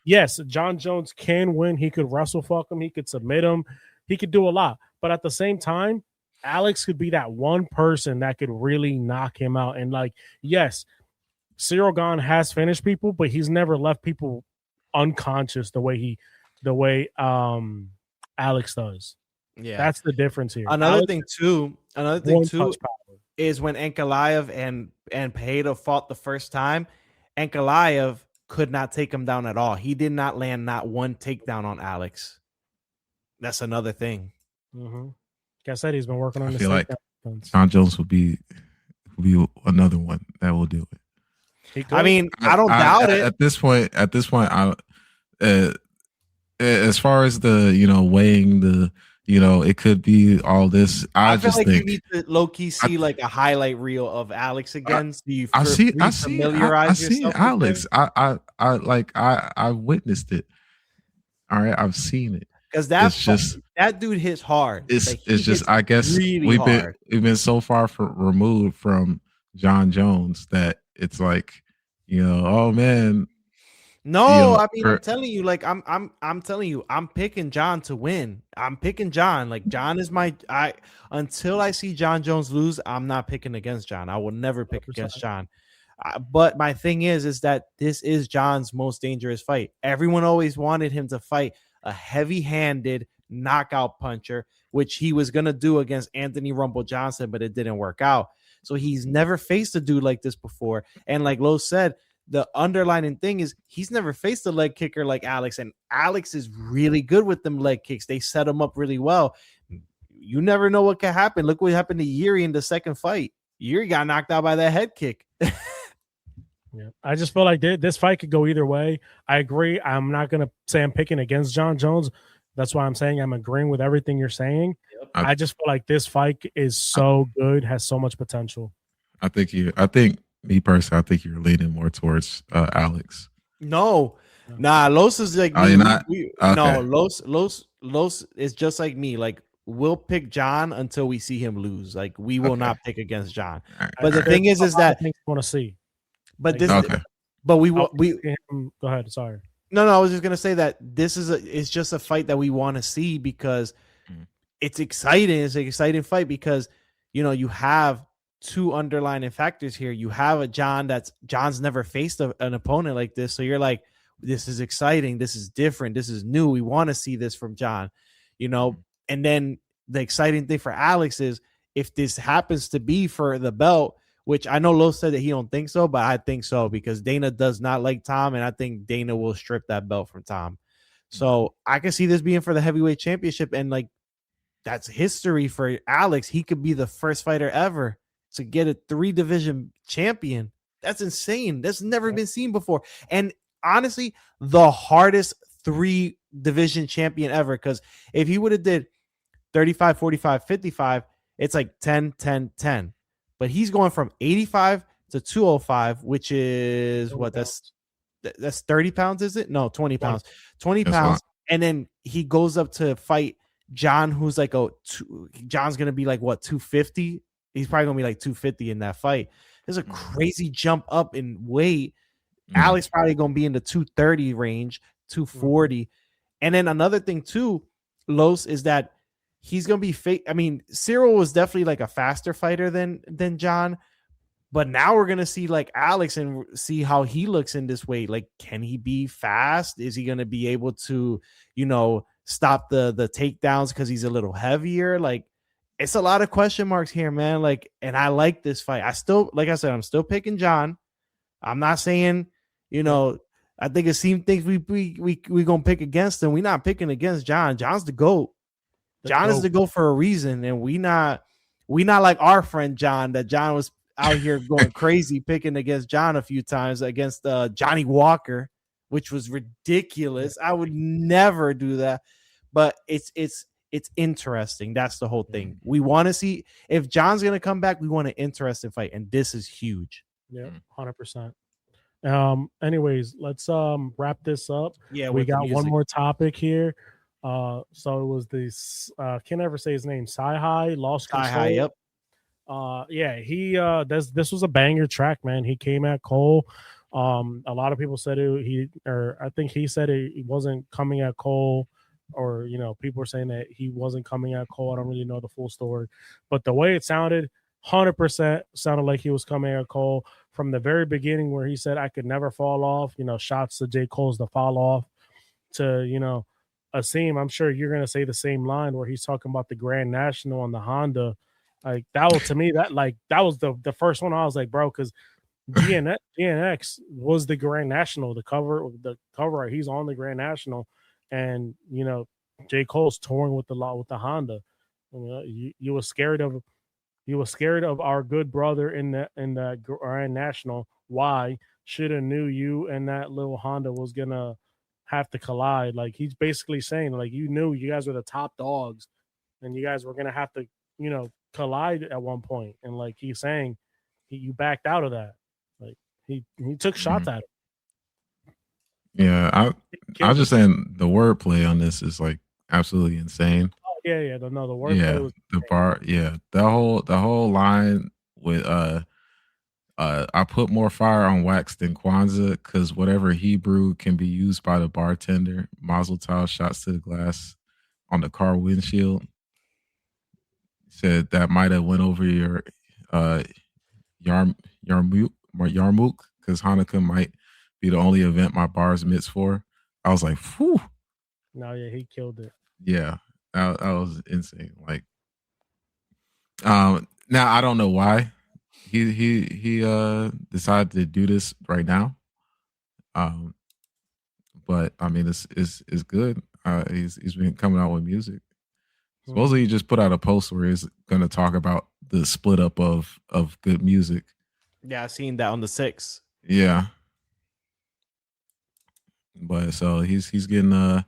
Speaker 2: yes, John Jones can win. He could wrestle fuck him. He could submit him. He could do a lot. But at the same time, Alex could be that one person that could really knock him out. And like, yes, Cyril Gane has finished people, but he's never left people unconscious the way Alex does.
Speaker 4: Yeah,
Speaker 2: that's the difference here.
Speaker 4: Another thing too is when Ankalaev and and Pereira fought the first time, and Ankalaev could not take him down at all. He did not land not one takedown on Alex. That's another thing.
Speaker 2: Mm-hmm. Like I said, he's been working on
Speaker 3: I
Speaker 2: the
Speaker 3: feel like
Speaker 2: defense.
Speaker 3: John Jones will be another one that will do it.
Speaker 4: I mean, I don't doubt it.
Speaker 3: At this point, as far as the weighing the it could be all this. I
Speaker 4: feel
Speaker 3: just
Speaker 4: like
Speaker 3: think
Speaker 4: you need to low key see like a highlight reel of Alex again. So you
Speaker 3: I see
Speaker 4: yourself
Speaker 3: Alex. I witnessed it. All right, I've seen it.
Speaker 4: Because that dude hits hard.
Speaker 3: It's just I guess
Speaker 4: really
Speaker 3: we've been so far removed from John Jones that it's like oh man.
Speaker 4: No, I mean I'm telling you, like I'm telling you, I'm picking John to win. I'm picking John. Like John is until I see John Jones lose, I'm not picking against John. I will never pick 100%. Against John. But my thing is that this is John's most dangerous fight. Everyone always wanted him to fight a heavy-handed knockout puncher, which he was gonna do against Anthony Rumble Johnson, but it didn't work out. So he's never faced a dude like this before. And like Lo said, the underlining thing is he's never faced a leg kicker like Alex, and Alex is really good with them leg kicks. They set him up really well. You never know what can happen. Look what happened to Yuri in the second fight. Yuri got knocked out by that head kick.
Speaker 2: Yeah, I just feel like this fight could go either way. I agree. I'm not going to say I'm picking against John Jones. That's why I'm saying I'm agreeing with everything you're saying. Yep. I just feel like this fight is so good, has so much potential.
Speaker 3: Me personally, I think you're leaning more towards Alex.
Speaker 4: No, Los is like me. Okay. No, Los is just like me. Like we'll pick John until we see him lose. Like we will not pick against John. But the thing is that
Speaker 2: I want to see.
Speaker 4: But this, but we
Speaker 2: go ahead. Sorry.
Speaker 4: No, I was just gonna say that it's just a fight that we want to see because it's exciting. It's an exciting fight because you have two underlying factors here. You have a John's never faced an opponent like this, so you're like, this is exciting. This is different. This is new. We want to see this from John, And then the exciting thing for Alex is if this happens to be for the belt. Which I know Lo said that he don't think so, but I think so because Dana does not like Tom, and I think Dana will strip that belt from Tom. So I can see this being for the heavyweight championship, and like that's history for Alex. He could be the first fighter ever to get a 3-division champion. That's insane. That's never been seen before. And honestly, the hardest 3-division champion ever. Because if he would have did 35, 45, 55, it's like 10, 10, 10. But he's going from 85 to 205, which is what that's 30 pounds, is it? No, 20 pounds. 20 pounds. And then he goes up to fight John, who's like John's going to be like, what, 250? He's probably going to be like 250 in that fight. There's a crazy jump up in weight. Alex probably going to be in the 230 range, 240. And then another thing too, Los, is that he's going to be fake. I mean, Cyril was definitely like a faster fighter than John, but now we're going to see like Alex and see how he looks in this weight. Like, can he be fast? Is he going to be able to, stop the takedowns because he's a little heavier? Like, it's a lot of question marks here, man. Like, and I like this fight. Like I said, I'm still picking John. I'm not saying, I think it seems things we going to pick against him. We're not picking against John. John's the GOAT. John is the GOAT for a reason, and we not like our friend John. That John was out here going crazy picking against John a few times against Johnny Walker, which was ridiculous. I would never do that, but it's interesting. That's the whole thing. We want to see if John's gonna come back. We want an interesting fight, and this is huge.
Speaker 2: Yeah, 100%. Anyways, let's wrap this up.
Speaker 4: Yeah,
Speaker 2: we got one more topic here. So it was this can't ever say his name, CyHi, Lost Control.
Speaker 4: CyHi, yep.
Speaker 2: Yeah, he this was a banger track, man. He came at Cole. A lot of people said I think he said he wasn't coming at Cole, or people were saying that he wasn't coming at Cole. I don't really know the full story, but the way it sounded, 100% sounded like he was coming at Cole from the very beginning, where he said I could never fall off. Shots to J. Cole's to fall off, to Asim, I'm sure you're going to say the same line where he's talking about the Grand National on the Honda, Like that was to me that was the first one I was like, bro, because GNX was the Grand National, the cover art. He's on the Grand National, and J. Cole's touring with the Honda. You were scared of our good brother in the Grand National. Why? Should have knew you and that little Honda was gonna have to collide. Like he's basically saying, like you knew you guys were the top dogs, and you guys were gonna have to collide at one point. And like he's saying, you backed out of that. Like he took shots at him.
Speaker 3: Yeah, I was just saying the wordplay on this is like absolutely insane.
Speaker 2: Oh, yeah. The wordplay was
Speaker 3: the bar. Yeah, the whole line with I put more fire on wax than Kwanzaa because whatever he brewed can be used by the bartender. Mazel tov, shots to the glass on the car windshield. Said that might have went over your Yarmouk because Hanukkah might be the only event my bar's mitts for. I was like, whew.
Speaker 2: No, yeah, he killed it.
Speaker 3: Yeah, that was insane. Like, now I don't know why he decided to do this right now. But I mean, it's good. He's been coming out with music. Supposedly, he just put out a post where he's going to talk about the split up of good music.
Speaker 4: Yeah, I seen that on the 6th.
Speaker 3: Yeah, but so he's getting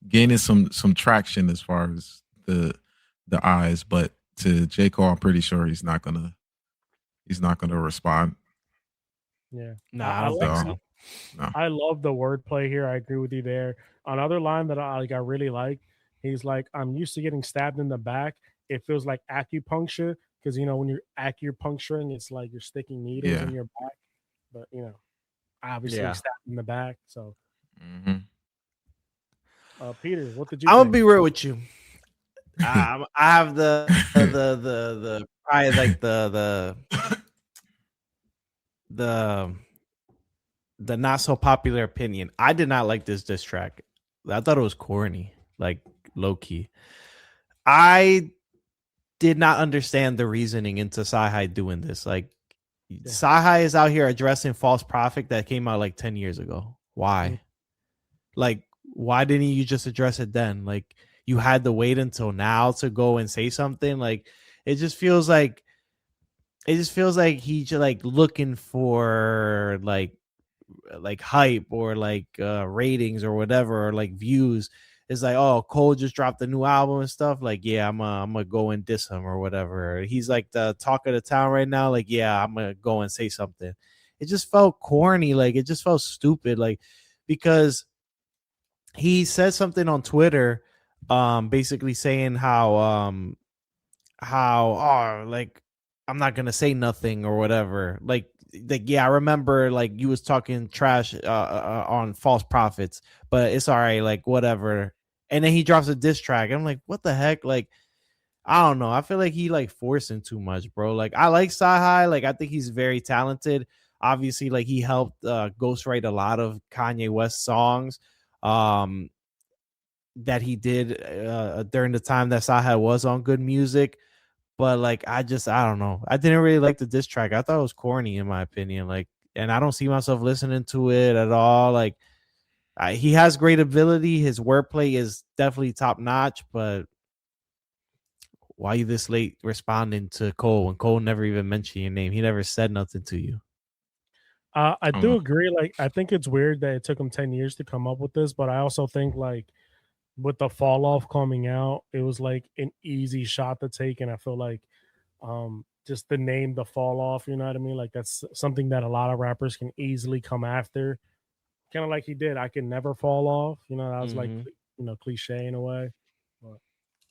Speaker 3: gaining some traction as far as the eyes. But to J. Cole, I'm pretty sure he's not gonna respond.
Speaker 2: Yeah,
Speaker 4: no, I don't think so.
Speaker 2: No. I love the wordplay here. I agree with you there. Another line that I really like. He's like, I'm used to getting stabbed in the back. It feels like acupuncture because when you're acupuncturing, it's like you're sticking needles in your back. But obviously stabbed in the back. So, Peter, what did you?
Speaker 4: I'm gonna be real with you. I have the I like the not so popular opinion. I did not like this diss track. I thought it was corny, like low key. I did not understand the reasoning into CyHi doing this. Like, CyHi is out here addressing false prophet that came out like 10 years ago. Why? Like, why didn't you just address it then? Like, you had to wait until now to go and say something. Like, it just feels like he's like looking for like hype or like ratings or whatever, or like views. It's like, oh, Cole just dropped a new album and stuff. Like, yeah, I'm gonna go and diss him or whatever. He's like the talk of the town right now. Like, yeah, I'm gonna go and say something. It just felt corny. Like, it just felt stupid. Like, because he said something on Twitter, basically saying how like I'm not gonna say nothing or whatever. Like yeah, I remember like you was talking trash on false prophets, but it's all right, like whatever. And then he drops a diss track. And I'm like, what the heck? Like, I don't know. I feel like he like forcing too much, bro. Like, I like CyHi. Like, I think he's very talented. Obviously, like he helped ghostwrite a lot of Kanye West songs that he did during the time that CyHi was on Good Music. But like, I don't know. I didn't really like the diss track. I thought it was corny in my opinion. Like, and I don't see myself listening to it at all. Like, he has great ability. His wordplay is definitely top notch. But why are you this late responding to Cole when Cole never even mentioned your name? He never said nothing to you.
Speaker 2: I do agree. Like, I think it's weird that it took him 10 years to come up with this, but I also think like with the fall off coming out, it was like an easy shot to take. And I feel like just the name, the fall off, you know what I mean? Like, that's something that a lot of rappers can easily come after. Kind of like he did. I can never fall off. That was like, cliche in a way. But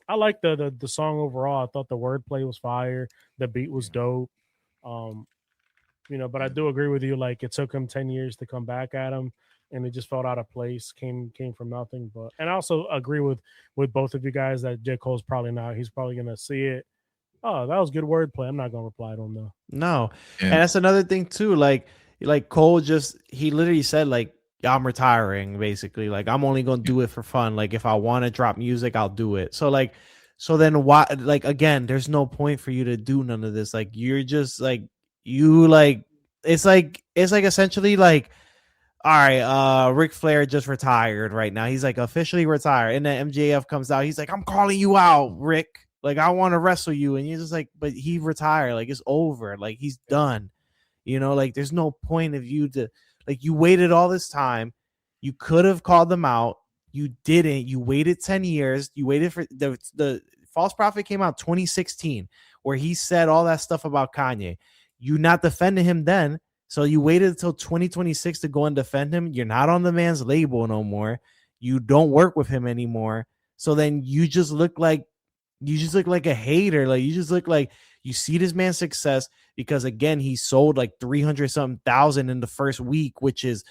Speaker 2: I like the song overall. I thought the wordplay was fire. The beat was dope. But I do agree with you. Like, it took him 10 years to come back at him, and it just felt out of place. Came from nothing. But and I also agree with both of you guys that J. Cole's probably not. He's probably gonna see it. Oh, that was good wordplay. I'm not gonna reply to him though.
Speaker 4: No, and that's another thing too. Like Cole he literally said like, I'm retiring basically. Like, I'm only gonna do it for fun. Like, if I want to drop music, I'll do it. So So then why, like, again, there's no point for you to do none of this. Like, you're just like, you like, it's like essentially like, all right, Ric Flair just retired right now. He's like officially retired. And then MJF comes out. He's like, I'm calling you out, Rick. Like, I want to wrestle you. And you're just like, but he retired. Like, it's over. Like, he's done. You know, like, there's no point of you to, like, you waited all this time. You could have called them out. You didn't. You waited 10 years. You waited for the False Prophet came out 2016, where he said all that stuff about Kanye. You not defending him then. So you waited until 2026 to go and defend him. You're not on the man's label no more. You don't work with him anymore. So then you just look like a hater. Like, you just look like you see this man's success because, again, he sold like 300 something thousand in the first week, which is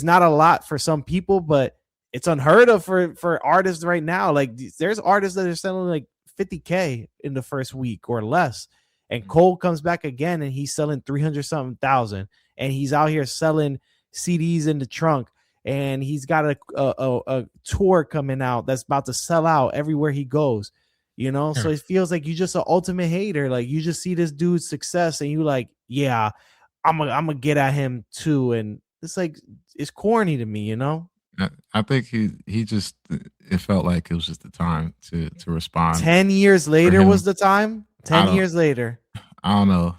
Speaker 4: not a lot for some people, but it's unheard of for artists right now. Like, there's artists that are selling like 50K in the first week or less. And Cole comes back again and he's selling 300 something thousand, and he's out here selling CDs in the trunk, and he's got a tour coming out that's about to sell out everywhere he goes, you know? So it feels like you just an ultimate hater. Like, you just see this dude's success and you like, yeah, I'm gonna get at him too. And it's like, it's corny to me, you know?
Speaker 3: I think he just, it felt like it was just the time to respond.
Speaker 4: 10 years later was the time. 10 years later.
Speaker 3: I don't know.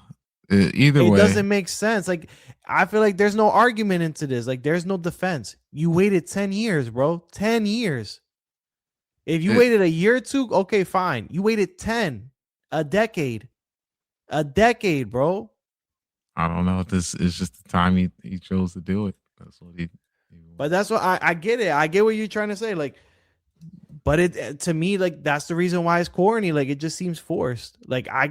Speaker 3: Either way,
Speaker 4: it doesn't make sense. Like, I feel like there's no argument into this. Like, there's no defense. You waited 10 years, bro. 10 years. If you waited a year or two, okay, fine. You waited 10, a decade, bro.
Speaker 3: I don't know. This is just the time he chose to do it. That's what he
Speaker 4: but that's what I get it. I get what you're trying to say. Like, but it, to me, like, that's the reason why it's corny. Like, it just seems forced. Like, I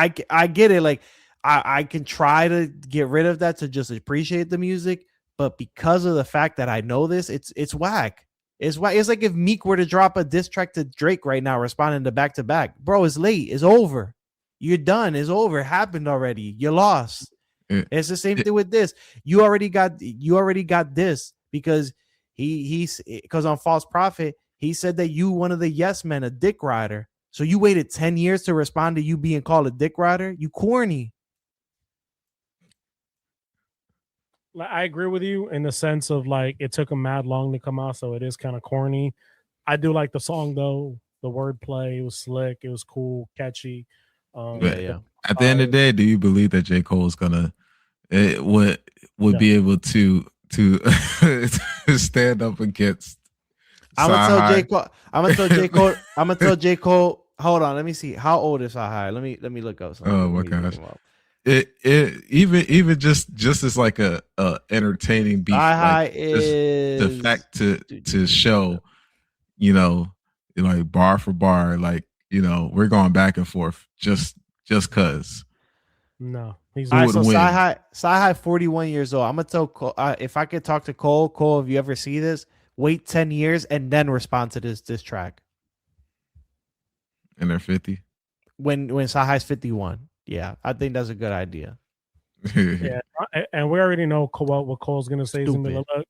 Speaker 4: get it. Like, I can try to get rid of that to just appreciate the music, but because of the fact that I know this, it's whack. It's whack. It's like if Meek were to drop a diss track to Drake right now, responding to back to back. Bro, it's late. It's over. You're done. It's over. It happened already. You lost. It's the same thing with this. You already got this because because on False Prophet, he said that you one of the yes men, a dick rider. So you waited 10 years to respond to you being called a dick rider? You corny.
Speaker 2: I agree with you in the sense of, like, it took him mad long to come out, so it is kind of corny. I do like the song though. The wordplay, it was slick, it was cool, catchy.
Speaker 3: Yeah. At the end of the day, do you believe that J. Cole is gonna would be able to stand up against?
Speaker 4: I'm gonna tell J. Cole. Hold on, let me see. How old is CyHi? Let me look up something.
Speaker 3: Oh my gosh. It even just as like a entertaining beat. Like, is the fact to show, you know, like bar for bar, like, you know, we're going back and forth just cause.
Speaker 2: No, he's
Speaker 4: all right. So CyHi 41 years old. I'm gonna tell Cole, if I could talk to Cole, if you ever see this, wait 10 years and then respond to this track.
Speaker 3: And they're 50.
Speaker 4: When CyHi's 51. Yeah, I think that's a good idea.
Speaker 2: Yeah, and we already know what Cole's gonna say. He's gonna be like, look,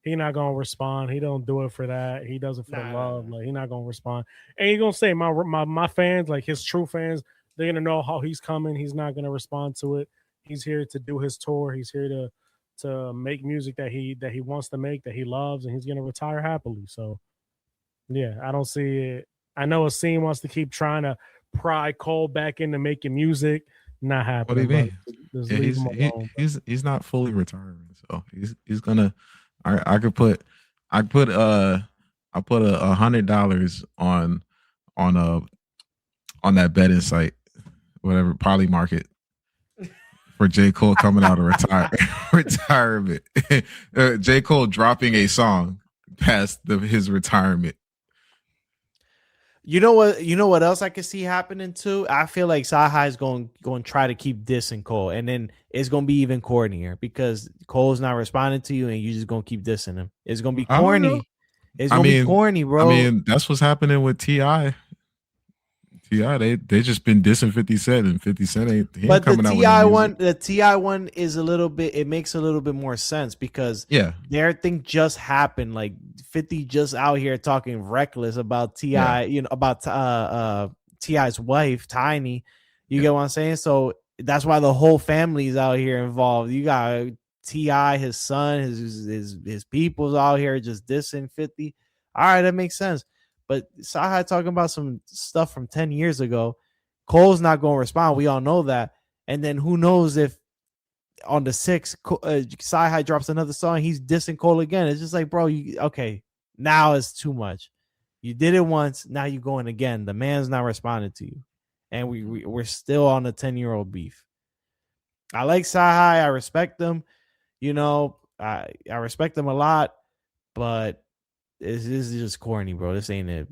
Speaker 2: he not gonna respond. He don't do it for that. He does it for the love. Like, he not gonna respond. And he's gonna say my fans, like his true fans, they're gonna know how he's coming. He's not gonna respond to it. He's here to do his tour. He's here to make music that he wants to make, that he loves, and he's gonna retire happily. So yeah, I don't see it. I know a scene wants to keep trying to pry Cole back into making music. Not happening.
Speaker 3: What do you mean? He's not fully retiring, so he's gonna. I put $100 on that betting site, whatever, Poly Market, for J. Cole coming out of retirement. J. Cole dropping a song past his retirement.
Speaker 4: You know what else I could see happening too? I feel like CyHi is going to try to keep dissing Cole, and then it's going to be even cornier because Cole's not responding to you, and you're just going to keep dissing him. It's going to be corny. It's going to be corny, bro.
Speaker 3: I mean, that's what's happening with T.I. T.I. They just been dissing 50 Cent, and 50 Cent ain't
Speaker 4: but the
Speaker 3: coming out with
Speaker 4: T.I.
Speaker 3: no
Speaker 4: one,
Speaker 3: music.
Speaker 4: the T.I. one is a little bit. It makes a little bit more sense because their thing just happened. Like 50 just out here talking reckless about T.I. You know, about T.I.'s wife, Tiny. You get what I'm saying? So that's why the whole family's out here involved. You got T.I., his son, his people's out here just dissing 50. All right, that makes sense. But CyHi talking about some stuff from 10 years ago. Cole's not going to respond. We all know that. And then who knows if on the 6th, CyHi drops another song, he's dissing Cole again. It's just like, bro, okay, now it's too much. You did it once, now you're going again. The man's not responding to you. And we're still on a 10-year-old beef. I like CyHi. I respect them. You know, I respect them a lot. But this is just corny, bro. This ain't it.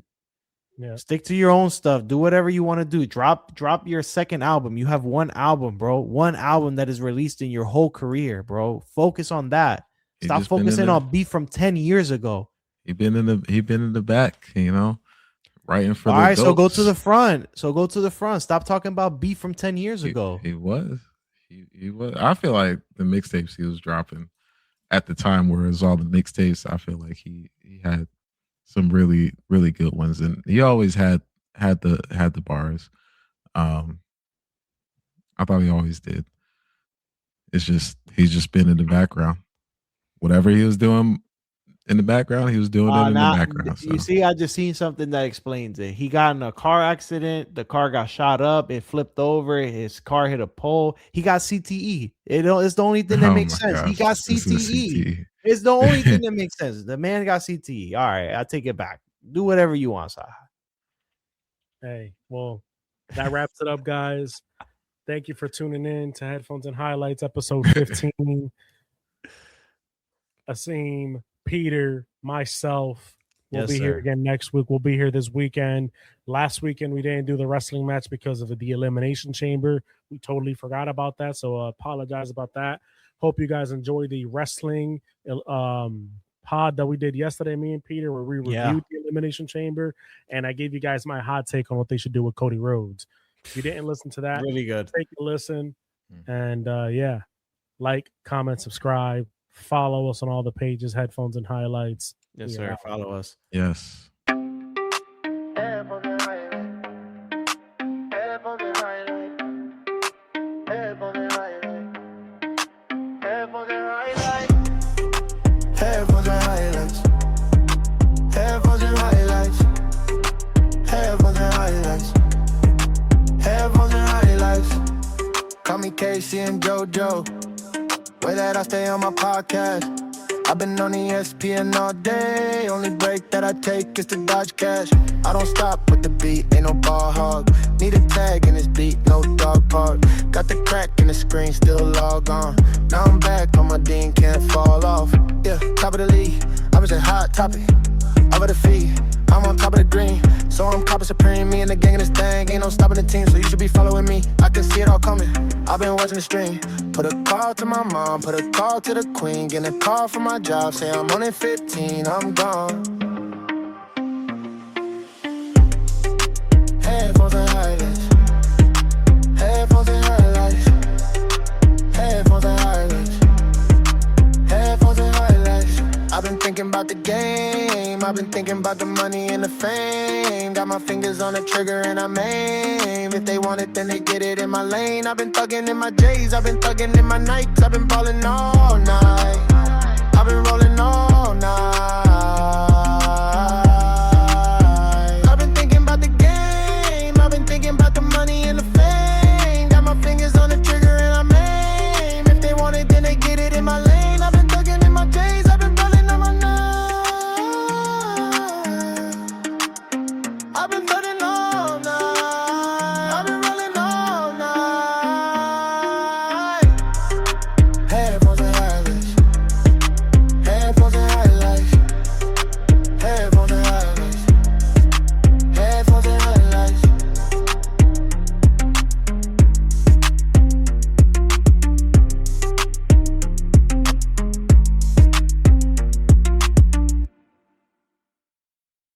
Speaker 2: Yeah.
Speaker 4: Stick to your own stuff. Do whatever you want to do. Drop your second album. You have one album, bro. One album that is released in your whole career, bro. Focus on that. Stop focusing on beef from 10 years ago.
Speaker 3: He been in the back, you know, writing for.
Speaker 4: All right, so go to the front. Stop talking about beef from 10 years ago.
Speaker 3: He was. I feel like the mixtapes he was dropping at the time, whereas all the mixtapes, I feel like he had some really, really good ones, and he always had the bars. I thought he always did. It's just he's just been in the background. Whatever he was doing in the background, he was doing it in the background. So.
Speaker 4: You see, I just seen something that explains it. He got in a car accident. The car got shot up. It flipped over. His car hit a pole. He got CTE. It's the only thing that makes sense.
Speaker 3: Gosh,
Speaker 4: he got CTE. It's the only thing that makes sense. The man got CTE. All right, I take it back. Do whatever you want, CyHi.
Speaker 2: Hey, well, that wraps it up, guys. Thank you for tuning in to Headphones and Highlights, episode 15. Asim, Peter, myself. We'll be here again next week. We'll be here this weekend. Last weekend, we didn't do the wrestling match because of the Elimination Chamber. We totally forgot about that, so apologize about that. Hope you guys enjoy the wrestling pod that we did yesterday, me and Peter, where we reviewed the Elimination Chamber, and I gave you guys my hot take on what they should do with Cody Rhodes. If you didn't listen to that,
Speaker 4: really good.
Speaker 2: Take a listen. And like, comment, subscribe, follow us on all the pages, Headphones and Highlights.
Speaker 4: Yes, sir. Follow us.
Speaker 3: Yes.
Speaker 1: Casey and JoJo, way that I stay on my podcast. I've been on ESPN all day. Only break that I take is to dodge cash. I don't stop with the beat, ain't no ball hog. Need a tag in this beat, no dog park. Got the crack in the screen, still log on. Now I'm back on my Dean, can't fall off. Yeah, top of the league, I was a hot topic. Over the feet, I'm on top of the green. So I'm copper supreme, me and the gang in this thing. Ain't no stopping the team, so you should be following me. I can see it all coming, I've been watching the stream. Put a call to my mom, put a call to the queen. Get a call from my job, say I'm on at 15, I'm gone. Headphones and highlights. Headphones and highlights. Headphones and highlights. Headphones and highlights. I've been thinking about the game. I've been thinking about the money and the fame. Got my fingers on the trigger and I'm aim. If they want it, then they get it in my lane. I've been thugging in my J's. I've been thugging in my Nikes. I've been balling all night. I've been rolling all